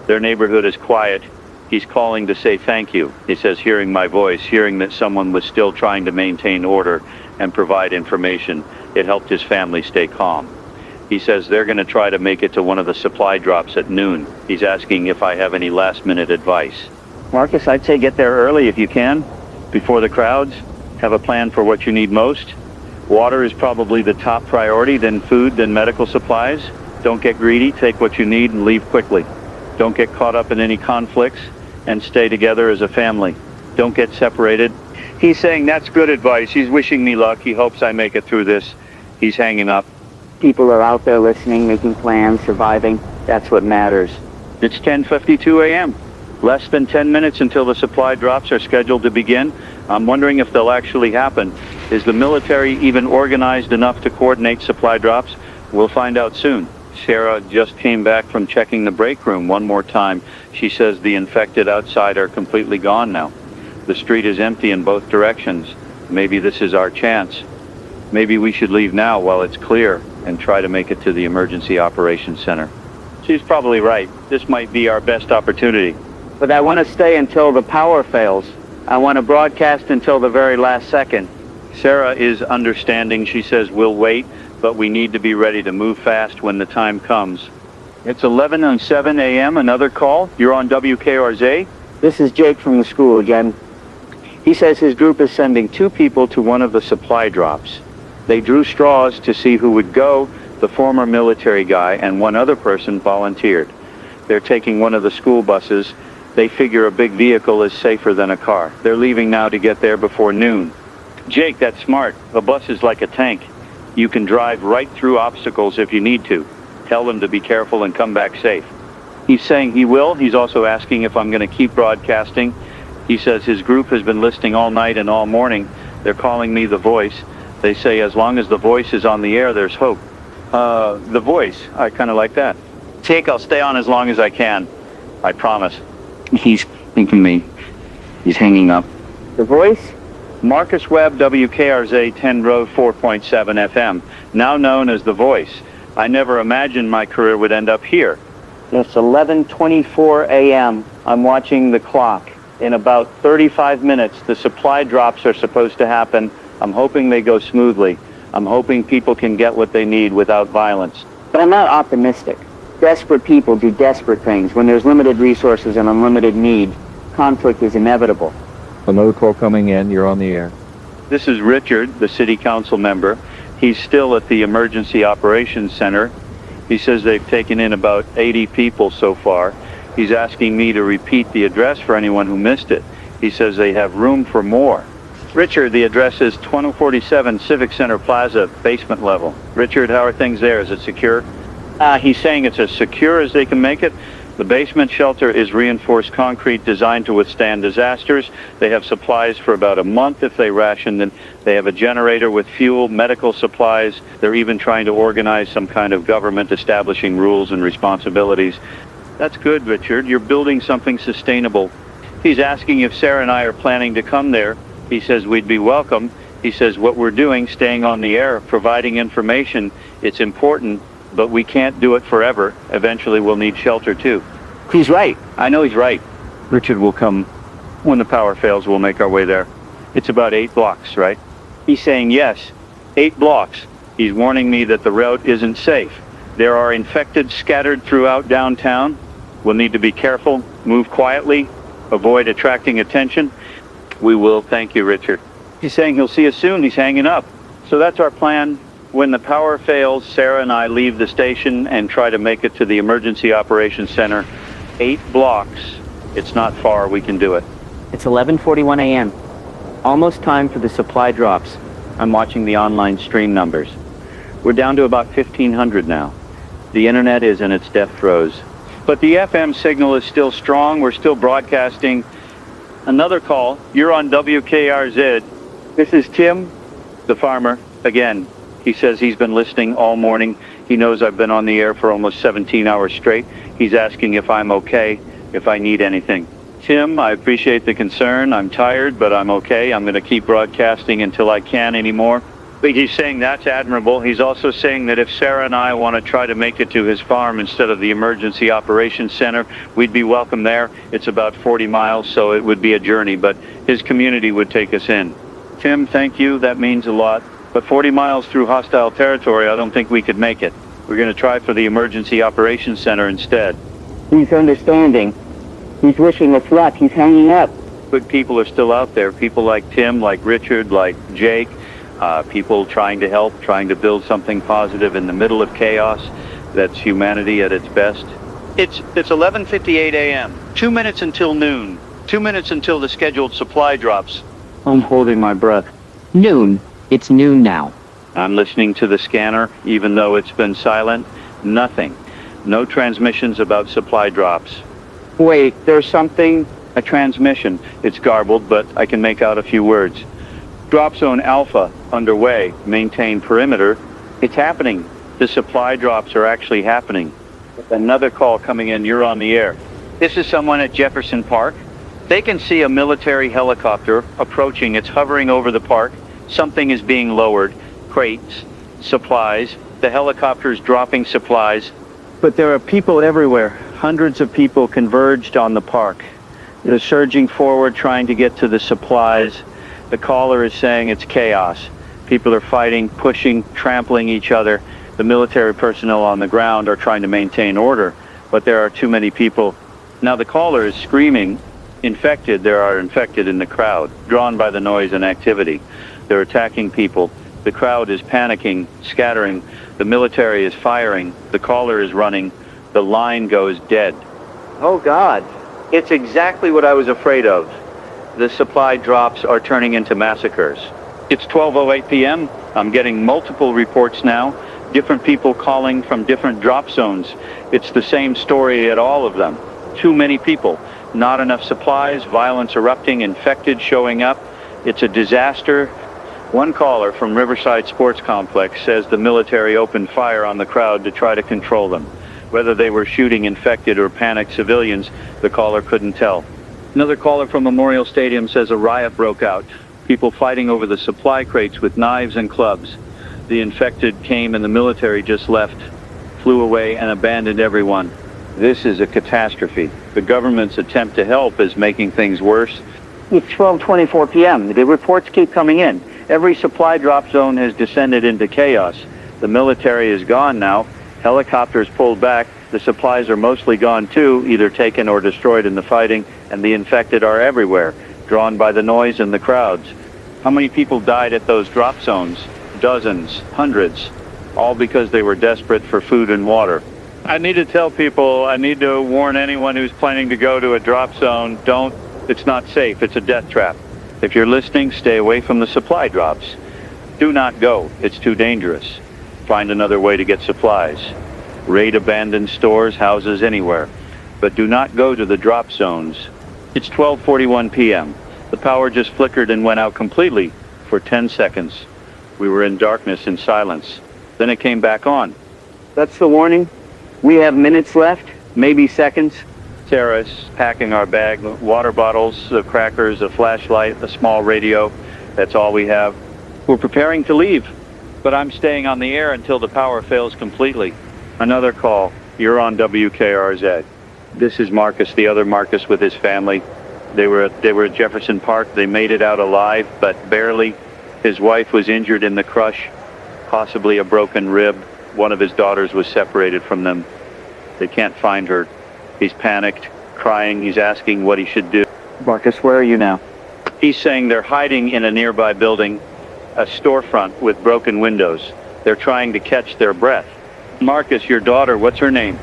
Their neighborhood is quiet. He's calling to say thank you. He says hearing my voice, hearing that someone was still trying to maintain order and provide information, it helped his family stay calm. He says they're going to try to make it to one of the supply drops at noon. He's asking if I have any last-minute advice. Marcus, I'd say get there early if you can, before the crowds. Have a plan for what you need most. Water is probably the top priority, then food, then medical supplies. Don't get greedy, take what you need and leave quickly. Don't get caught up in any conflicts and stay together as a family. Don't get separated. He's saying that's good advice. He's wishing me luck. He hopes I make it through this. He's hanging up. People are out there listening, making plans, surviving. That's what matters. It's 10:52 a.m. Less than 10 minutes until the supply drops are scheduled to begin. I'm wondering if they'll actually happen. Is the military even organized enough to coordinate supply drops? We'll find out soon. Sarah just came back from checking the break room one more time. She says the infected outside are completely gone now. The street is empty in both directions. Maybe this is our chance. Maybe we should leave now while it's clear and try to make it to the emergency operations center. She's probably right. This might be our best opportunity. But I want to stay until the power fails. I want to broadcast until the very last second. Sarah is understanding. She says we'll wait, but we need to be ready to move fast when the time comes. It's 11:07 a.m. Another call. You're on WKRZ? This is Jake from the school again. He says his group is sending 2 people to one of the supply drops. They drew straws to see who would go. The former military guy and one other person volunteered. They're taking one of the school buses. They figure a big vehicle is safer than a car. They're leaving now to get there before noon. Jake, that's smart. A bus is like a tank. You can drive right through obstacles if you need to. Tell them to be careful and come back safe. He's saying he will. He's also asking if I'm going to keep broadcasting. He says his group has been listening all night and all morning. They're calling me the voice. They say as long as the voice is on the air, there's hope. The voice. I kind of like that. Jake, I'll stay on as long as I can. I promise. He's thinking me. He's hanging up. The voice? Marcus Webb, WKRZ 10 Road 4.7 FM, now known as The Voice. I never imagined my career would end up here. It's 11:24 a.m. I'm watching the clock. In about 35 minutes, the supply drops are supposed to happen. I'm hoping they go smoothly. I'm hoping people can get what they need without violence. But I'm not optimistic. Desperate people do desperate things. When there's limited resources and unlimited need, conflict is inevitable. Another call coming in. You're on the air. This is Richard, the city council member. He's still at the Emergency Operations Center. He says they've taken in about 80 people so far. He's asking me to repeat the address for anyone who missed it. He says they have room for more. Richard, the address is 2047 Civic Center Plaza, basement level. Richard, how are things there? Is it secure? He's saying it's as secure as they can make it. The basement shelter is reinforced concrete designed to withstand disasters. They have supplies for about a month if they ration them. They have a generator with fuel, medical supplies. They're even trying to organize some kind of government establishing rules and responsibilities. That's good, Richard. You're building something sustainable. He's asking if Sarah and I are planning to come there. He says we'd be welcome. He says what we're doing, staying on the air, providing information, it's important, but we can't do it forever. Eventually we'll need shelter too. He's right. I know he's right. Richard will come when the power fails. We'll make our way there. It's about 8 blocks, right? He's saying yes, 8 blocks. He's warning me that the route isn't safe. There are infected scattered throughout downtown. We'll need to be careful, move quietly, avoid attracting attention. We will. Thank you, Richard. He's saying he'll see us soon. He's hanging up. So that's our plan. When the power fails, Sarah and I leave the station and try to make it to the Emergency Operations Center. 8 blocks. It's not far. We can do it. It's 11:41 a.m. Almost time for the supply drops. I'm watching the online stream numbers. We're down to about 1,500 now. The internet is in its death throes. But the FM signal is still strong. We're still broadcasting. Another call. You're on WKRZ. This is Tim, the farmer, again. He says he's been listening all morning. He knows I've been on the air for almost 17 hours straight. He's asking if I'm okay, if I need anything. Tim, I appreciate the concern. I'm tired, but I'm okay. I'm going to keep broadcasting until I can't anymore. But he's saying that's admirable. He's also saying that if Sarah and I want to try to make it to his farm instead of the Emergency Operations Center, we'd be welcome there. It's about 40 miles, so it would be a journey, but his community would take us in. Tim, thank you. That means a lot. But 40 miles through hostile territory, I don't think we could make it. We're going to try for the Emergency Operations Center instead. He's understanding. He's wishing us luck. He's hanging up. Good people are still out there. People like Tim, like Richard, like Jake. People trying to help, trying to build something positive in the middle of chaos. That's humanity at its best. It's 11:58 a.m. 2 minutes until noon. 2 minutes until the scheduled supply drops. I'm holding my breath. Noon. It's noon now. I'm listening to the scanner, even though it's been silent. Nothing. No transmissions about supply drops. Wait, there's something. A transmission. It's garbled, but I can make out a few words. Drop zone Alpha underway. Maintain perimeter. It's happening. The supply drops are actually happening. Another call coming in. You're on the air. This is someone at Jefferson Park. They can see a military helicopter approaching. It's hovering over the park. Something is being lowered. Crates, supplies. The helicopter's dropping supplies. But there are people everywhere. Hundreds of people converged on the park. They're surging forward, trying to get to the supplies. The caller is saying it's chaos. People are fighting, pushing, trampling each other. The military personnel on the ground are trying to maintain order, but there are too many people. Now the caller is screaming, infected. There are infected in the crowd, drawn by the noise and activity. They're attacking people. The crowd is panicking, scattering. The military is firing. The caller is running. The line goes dead. Oh God, it's exactly what I was afraid of. The supply drops are turning into massacres. It's 12:08 p.m. I'm getting multiple reports now. Different people calling from different drop zones. It's the same story at all of them. Too many people. Not enough supplies, violence erupting, infected showing up. It's a disaster. One caller from Riverside Sports Complex says the military opened fire on the crowd to try to control them. Whether they were shooting infected or panicked civilians, the caller couldn't tell. Another caller from Memorial Stadium says a riot broke out. People fighting over the supply crates with knives and clubs. The infected came and the military just left, flew away and abandoned everyone. This is a catastrophe. The government's attempt to help is making things worse. It's 12:24 p.m. The reports keep coming in. Every supply drop zone has descended into chaos. The military is gone now. Helicopters pulled back. The supplies are mostly gone too, either taken or destroyed in the fighting, and the infected are everywhere, drawn by the noise and the crowds. How many people died at those drop zones? Dozens, hundreds, all because they were desperate for food and water. I need to tell people, I need to warn anyone who's planning to go to a drop zone, don't. It's not safe. It's a death trap. If you're listening, stay away from the supply drops. Do not go. It's too dangerous. Find another way to get supplies. Raid abandoned stores, houses, anywhere. But do not go to the drop zones. It's 12:41 p.m. The power just flickered and went out completely for 10 seconds. We were in darkness and silence. Then it came back on. That's the warning. We have minutes left, maybe seconds. Sarah's packing our bag, water bottles, crackers, a flashlight, a small radio. That's all we have. We're preparing to leave, but I'm staying on the air until the power fails completely. Another call. You're on WKRZ. This is Marcus, the other Marcus with his family. They were at Jefferson Park. They made it out alive, but barely. His wife was injured in the crush, possibly a broken rib. One of his daughters was separated from them. They can't find her. He's panicked, crying. He's asking what he should do. Marcus, where are you now? He's saying they're hiding in a nearby building, a storefront with broken windows. They're trying to catch their breath. Marcus, your daughter, what's her name?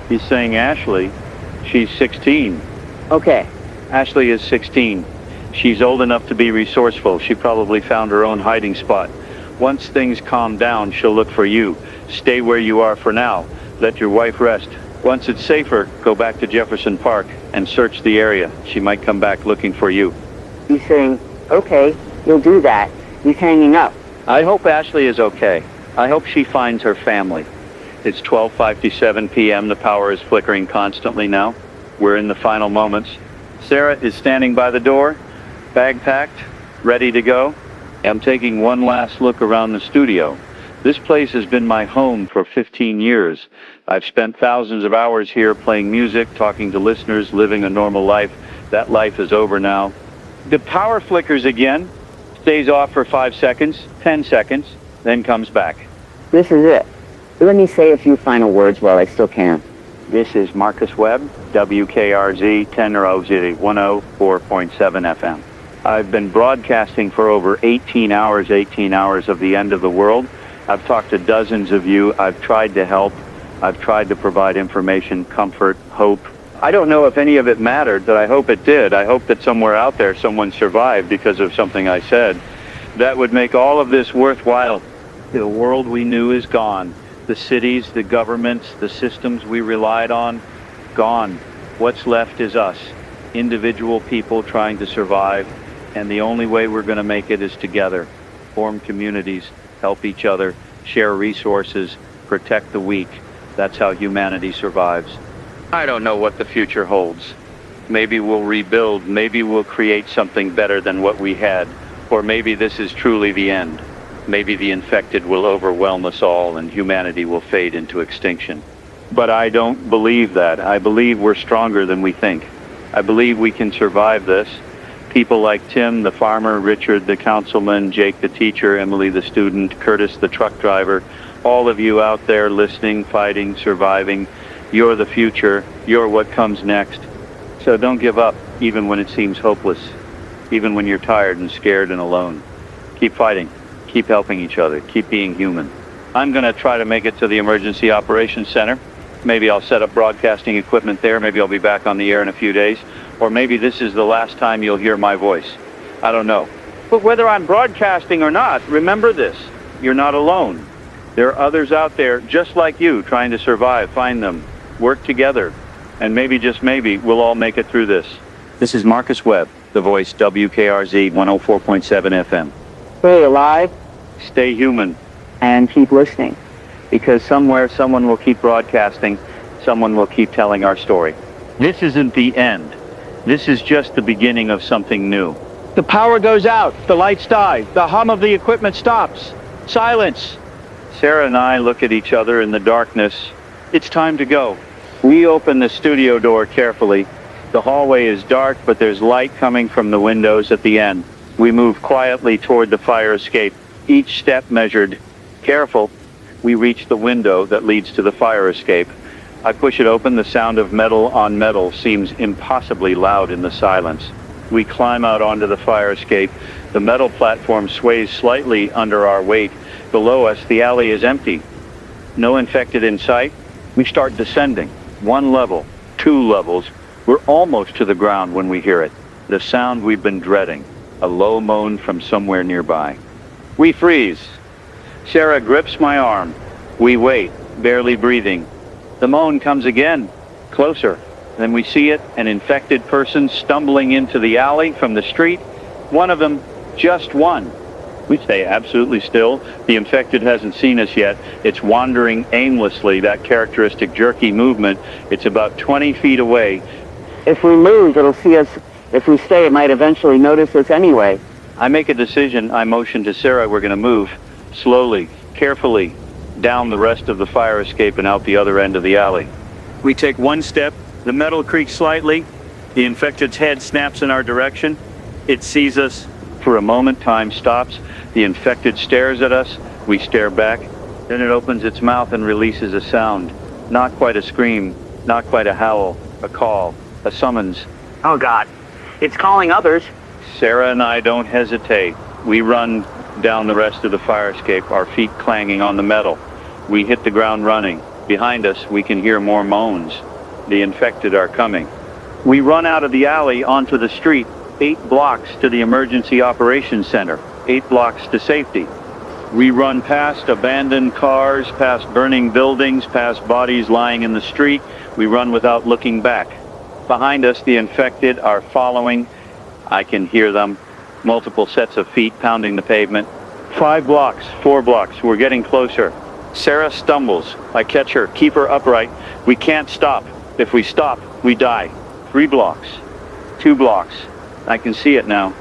He's saying Ashley. She's 16. Okay. Ashley is 16. She's old enough to be resourceful. She probably found her own hiding spot. Once things calm down, she'll look for you. Stay where you are for now. Let your wife rest. Once it's safer, go back to Jefferson Park and search the area. She might come back looking for you. He's saying, okay, you'll do that. He's hanging up. I hope Ashley is okay. I hope she finds her family. It's 12:57 p.m. The power is flickering constantly now. We're in the final moments. Sarah is standing by the door, bag packed, ready to go. I'm taking one last look around the studio. This place has been my home for 15 years. I've spent thousands of hours here playing music, talking to listeners, living a normal life. That life is over now. The power flickers again, stays off for 5 seconds, 10 seconds, then comes back. This is it. Let me say a few final words while I still can. This is Marcus Webb, WKRZ 104.7 FM. I've been broadcasting for over 18 hours of the end of the world. I've talked to dozens of you. I've tried to help. I've tried to provide information, comfort, hope. I don't know if any of it mattered, but I hope it did. I hope that somewhere out there someone survived because of something I said. That would make all of this worthwhile. The world we knew is gone. The cities, the governments, the systems we relied on, gone. What's left is us, individual people trying to survive, and the only way we're going to make it is together. Form communities, help each other, share resources, protect the weak. That's how humanity survives. I don't know what the future holds. Maybe we'll rebuild, maybe we'll create something better than what we had, or maybe this is truly the end. Maybe the infected will overwhelm us all and humanity will fade into extinction. But I don't believe that. I believe we're stronger than we think. I believe we can survive this. People like Tim, the farmer, Richard, the councilman, Jake, the teacher, Emily, the student, Curtis, the truck driver, all of you out there listening, fighting, surviving, you're the future. You're what comes next. So don't give up, even when it seems hopeless, even when you're tired and scared and alone. Keep fighting. Keep helping each other. Keep being human. I'm going to try to make it to the Emergency Operations Center. Maybe I'll set up broadcasting equipment there. Maybe I'll be back on the air in a few days. Or maybe this is the last time you'll hear my voice. I don't know. But whether I'm broadcasting or not, remember this. You're not alone. There are others out there just like you trying to survive. Find them. Work together. And maybe, just maybe, we'll all make it through this. This is Marcus Webb, the voice, WKRZ 104.7 FM. Stay alive. Stay human. And keep listening. Because somewhere someone will keep broadcasting. Someone will keep telling our story. This isn't the end. This is just the beginning of something new. The power goes out. The lights die. The hum of the equipment stops. Silence. Sarah and I look at each other in the darkness. It's time to go. We open the studio door carefully. The hallway is dark, but there's light coming from the windows at the end. We move quietly toward the fire escape, each step measured. Careful. We reach the window that leads to the fire escape. I push it open. The sound of metal on metal seems impossibly loud in the silence. We climb out onto the fire escape. The metal platform sways slightly under our weight. Below us, the alley is empty. No infected in sight. We start descending. 1 level, 2 levels. We're almost to the ground when we hear it. The sound we've been dreading. A low moan from somewhere nearby. We freeze. Sarah grips my arm. We wait, barely breathing. The moan comes again, closer. Then we see it, an infected person stumbling into the alley from the street. One of them, just one. We stay absolutely still. The infected hasn't seen us yet. It's wandering aimlessly, that characteristic jerky movement. It's about 20 feet away. If we move, it'll see us. If we stay, it might eventually notice us anyway. I make a decision. I motion to Sarah. We're going to move slowly, carefully, down the rest of the fire escape and out the other end of the alley. We take 1 step. The metal creaks slightly. The infected's head snaps in our direction. It sees us. For a moment, time stops. The infected stares at us. We stare back. Then it opens its mouth and releases a sound. Not quite a scream, not quite a howl, a call, a summons. Oh, God. It's calling others. Sarah and I don't hesitate. We run down the rest of the fire escape, our feet clanging on the metal. We hit the ground running. Behind us, we can hear more moans. The infected are coming. We run out of the alley onto the street, 8 blocks to the emergency operations center, 8 blocks to safety. We run past abandoned cars, past burning buildings, past bodies lying in the street. We run without looking back. Behind us, the infected are following. I can hear them. Multiple sets of feet pounding the pavement. 5 blocks, 4 blocks. We're getting closer. Sarah stumbles. I catch her, keep her upright. We can't stop. If we stop, we die. 3 blocks, 2 blocks. I can see it now.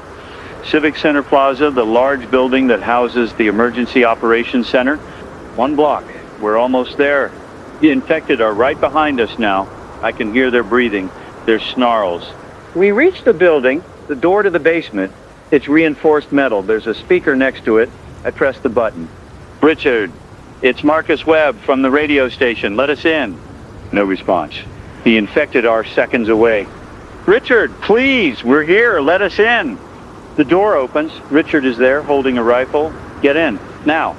Civic Center Plaza, the large building that houses the Emergency Operations Center. 1 block. We're almost there. The infected are right behind us now. I can hear their breathing, their snarls. We reach the building, the door to the basement. It's reinforced metal. There's a speaker next to it. I press the button. Richard, it's Marcus Webb from the radio station. Let us in. No response. The infected are seconds away. Richard, please, we're here. Let us in. The door opens. Richard is there holding a rifle. Get in, now.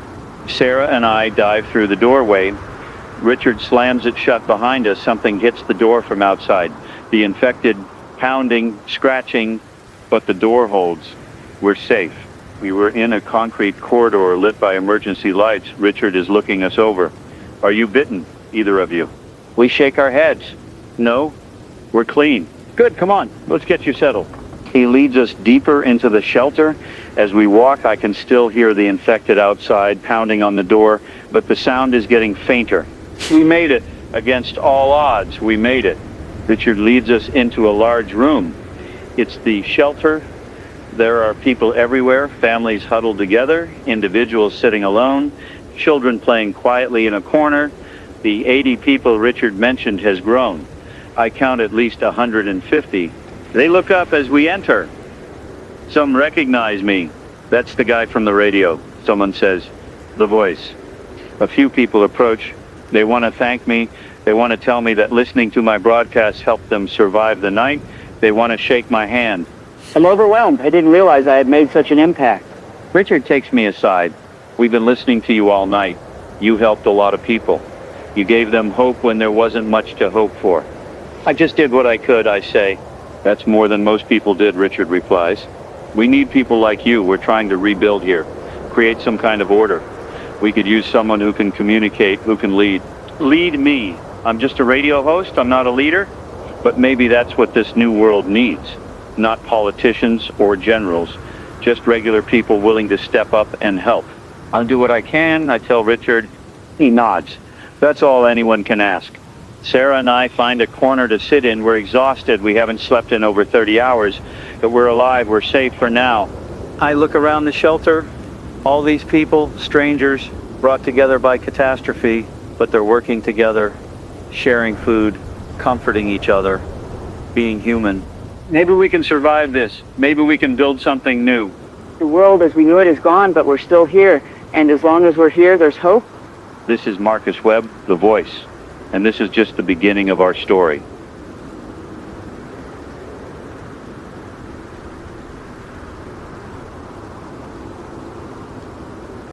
Sarah and I dive through the doorway. Richard slams it shut behind us. Something hits the door from outside. The infected pounding, scratching, but the door holds. We're safe. We were in a concrete corridor lit by emergency lights. Richard is looking us over. Are you bitten, either of you? We shake our heads. No, we're clean. Good, come on, let's get you settled. He leads us deeper into the shelter. As we walk, I can still hear the infected outside pounding on the door, but the sound is getting fainter. We made it. Against all odds, we made it. Richard leads us into a large room. It's the shelter. There are people everywhere, families huddled together, individuals sitting alone, children playing quietly in a corner. The 80 people Richard mentioned has grown. I count at least 150. They look up as we enter. Some recognize me. That's the guy from the radio. Someone says, the voice. A few people approach. They want to thank me. They want to tell me that listening to my broadcast helped them survive the night. They want to shake my hand. I'm overwhelmed. I didn't realize I had made such an impact. Richard takes me aside. We've been listening to you all night. You helped a lot of people. You gave them hope when there wasn't much to hope for. I just did what I could, I say. That's more than most people did, Richard replies. We need people like you. We're trying to rebuild here, create some kind of order. We could use someone who can communicate, who can lead. Lead me. I'm just a radio host. I'm not a leader. But maybe that's what this new world needs. Not politicians or generals, just regular people willing to step up and help. I'll do what I can, I tell Richard. He nods. That's all anyone can ask. Sarah and I find a corner to sit in. We're exhausted. We haven't slept in over 30 hours, but we're alive. We're safe for now. I look around the shelter. All these people, strangers, brought together by catastrophe, but they're working together, sharing food, comforting each other, being human. Maybe we can survive this. Maybe we can build something new. The world as we knew it is gone, but we're still here. And as long as we're here, there's hope. This is Marcus Webb, the voice, and this is just the beginning of our story.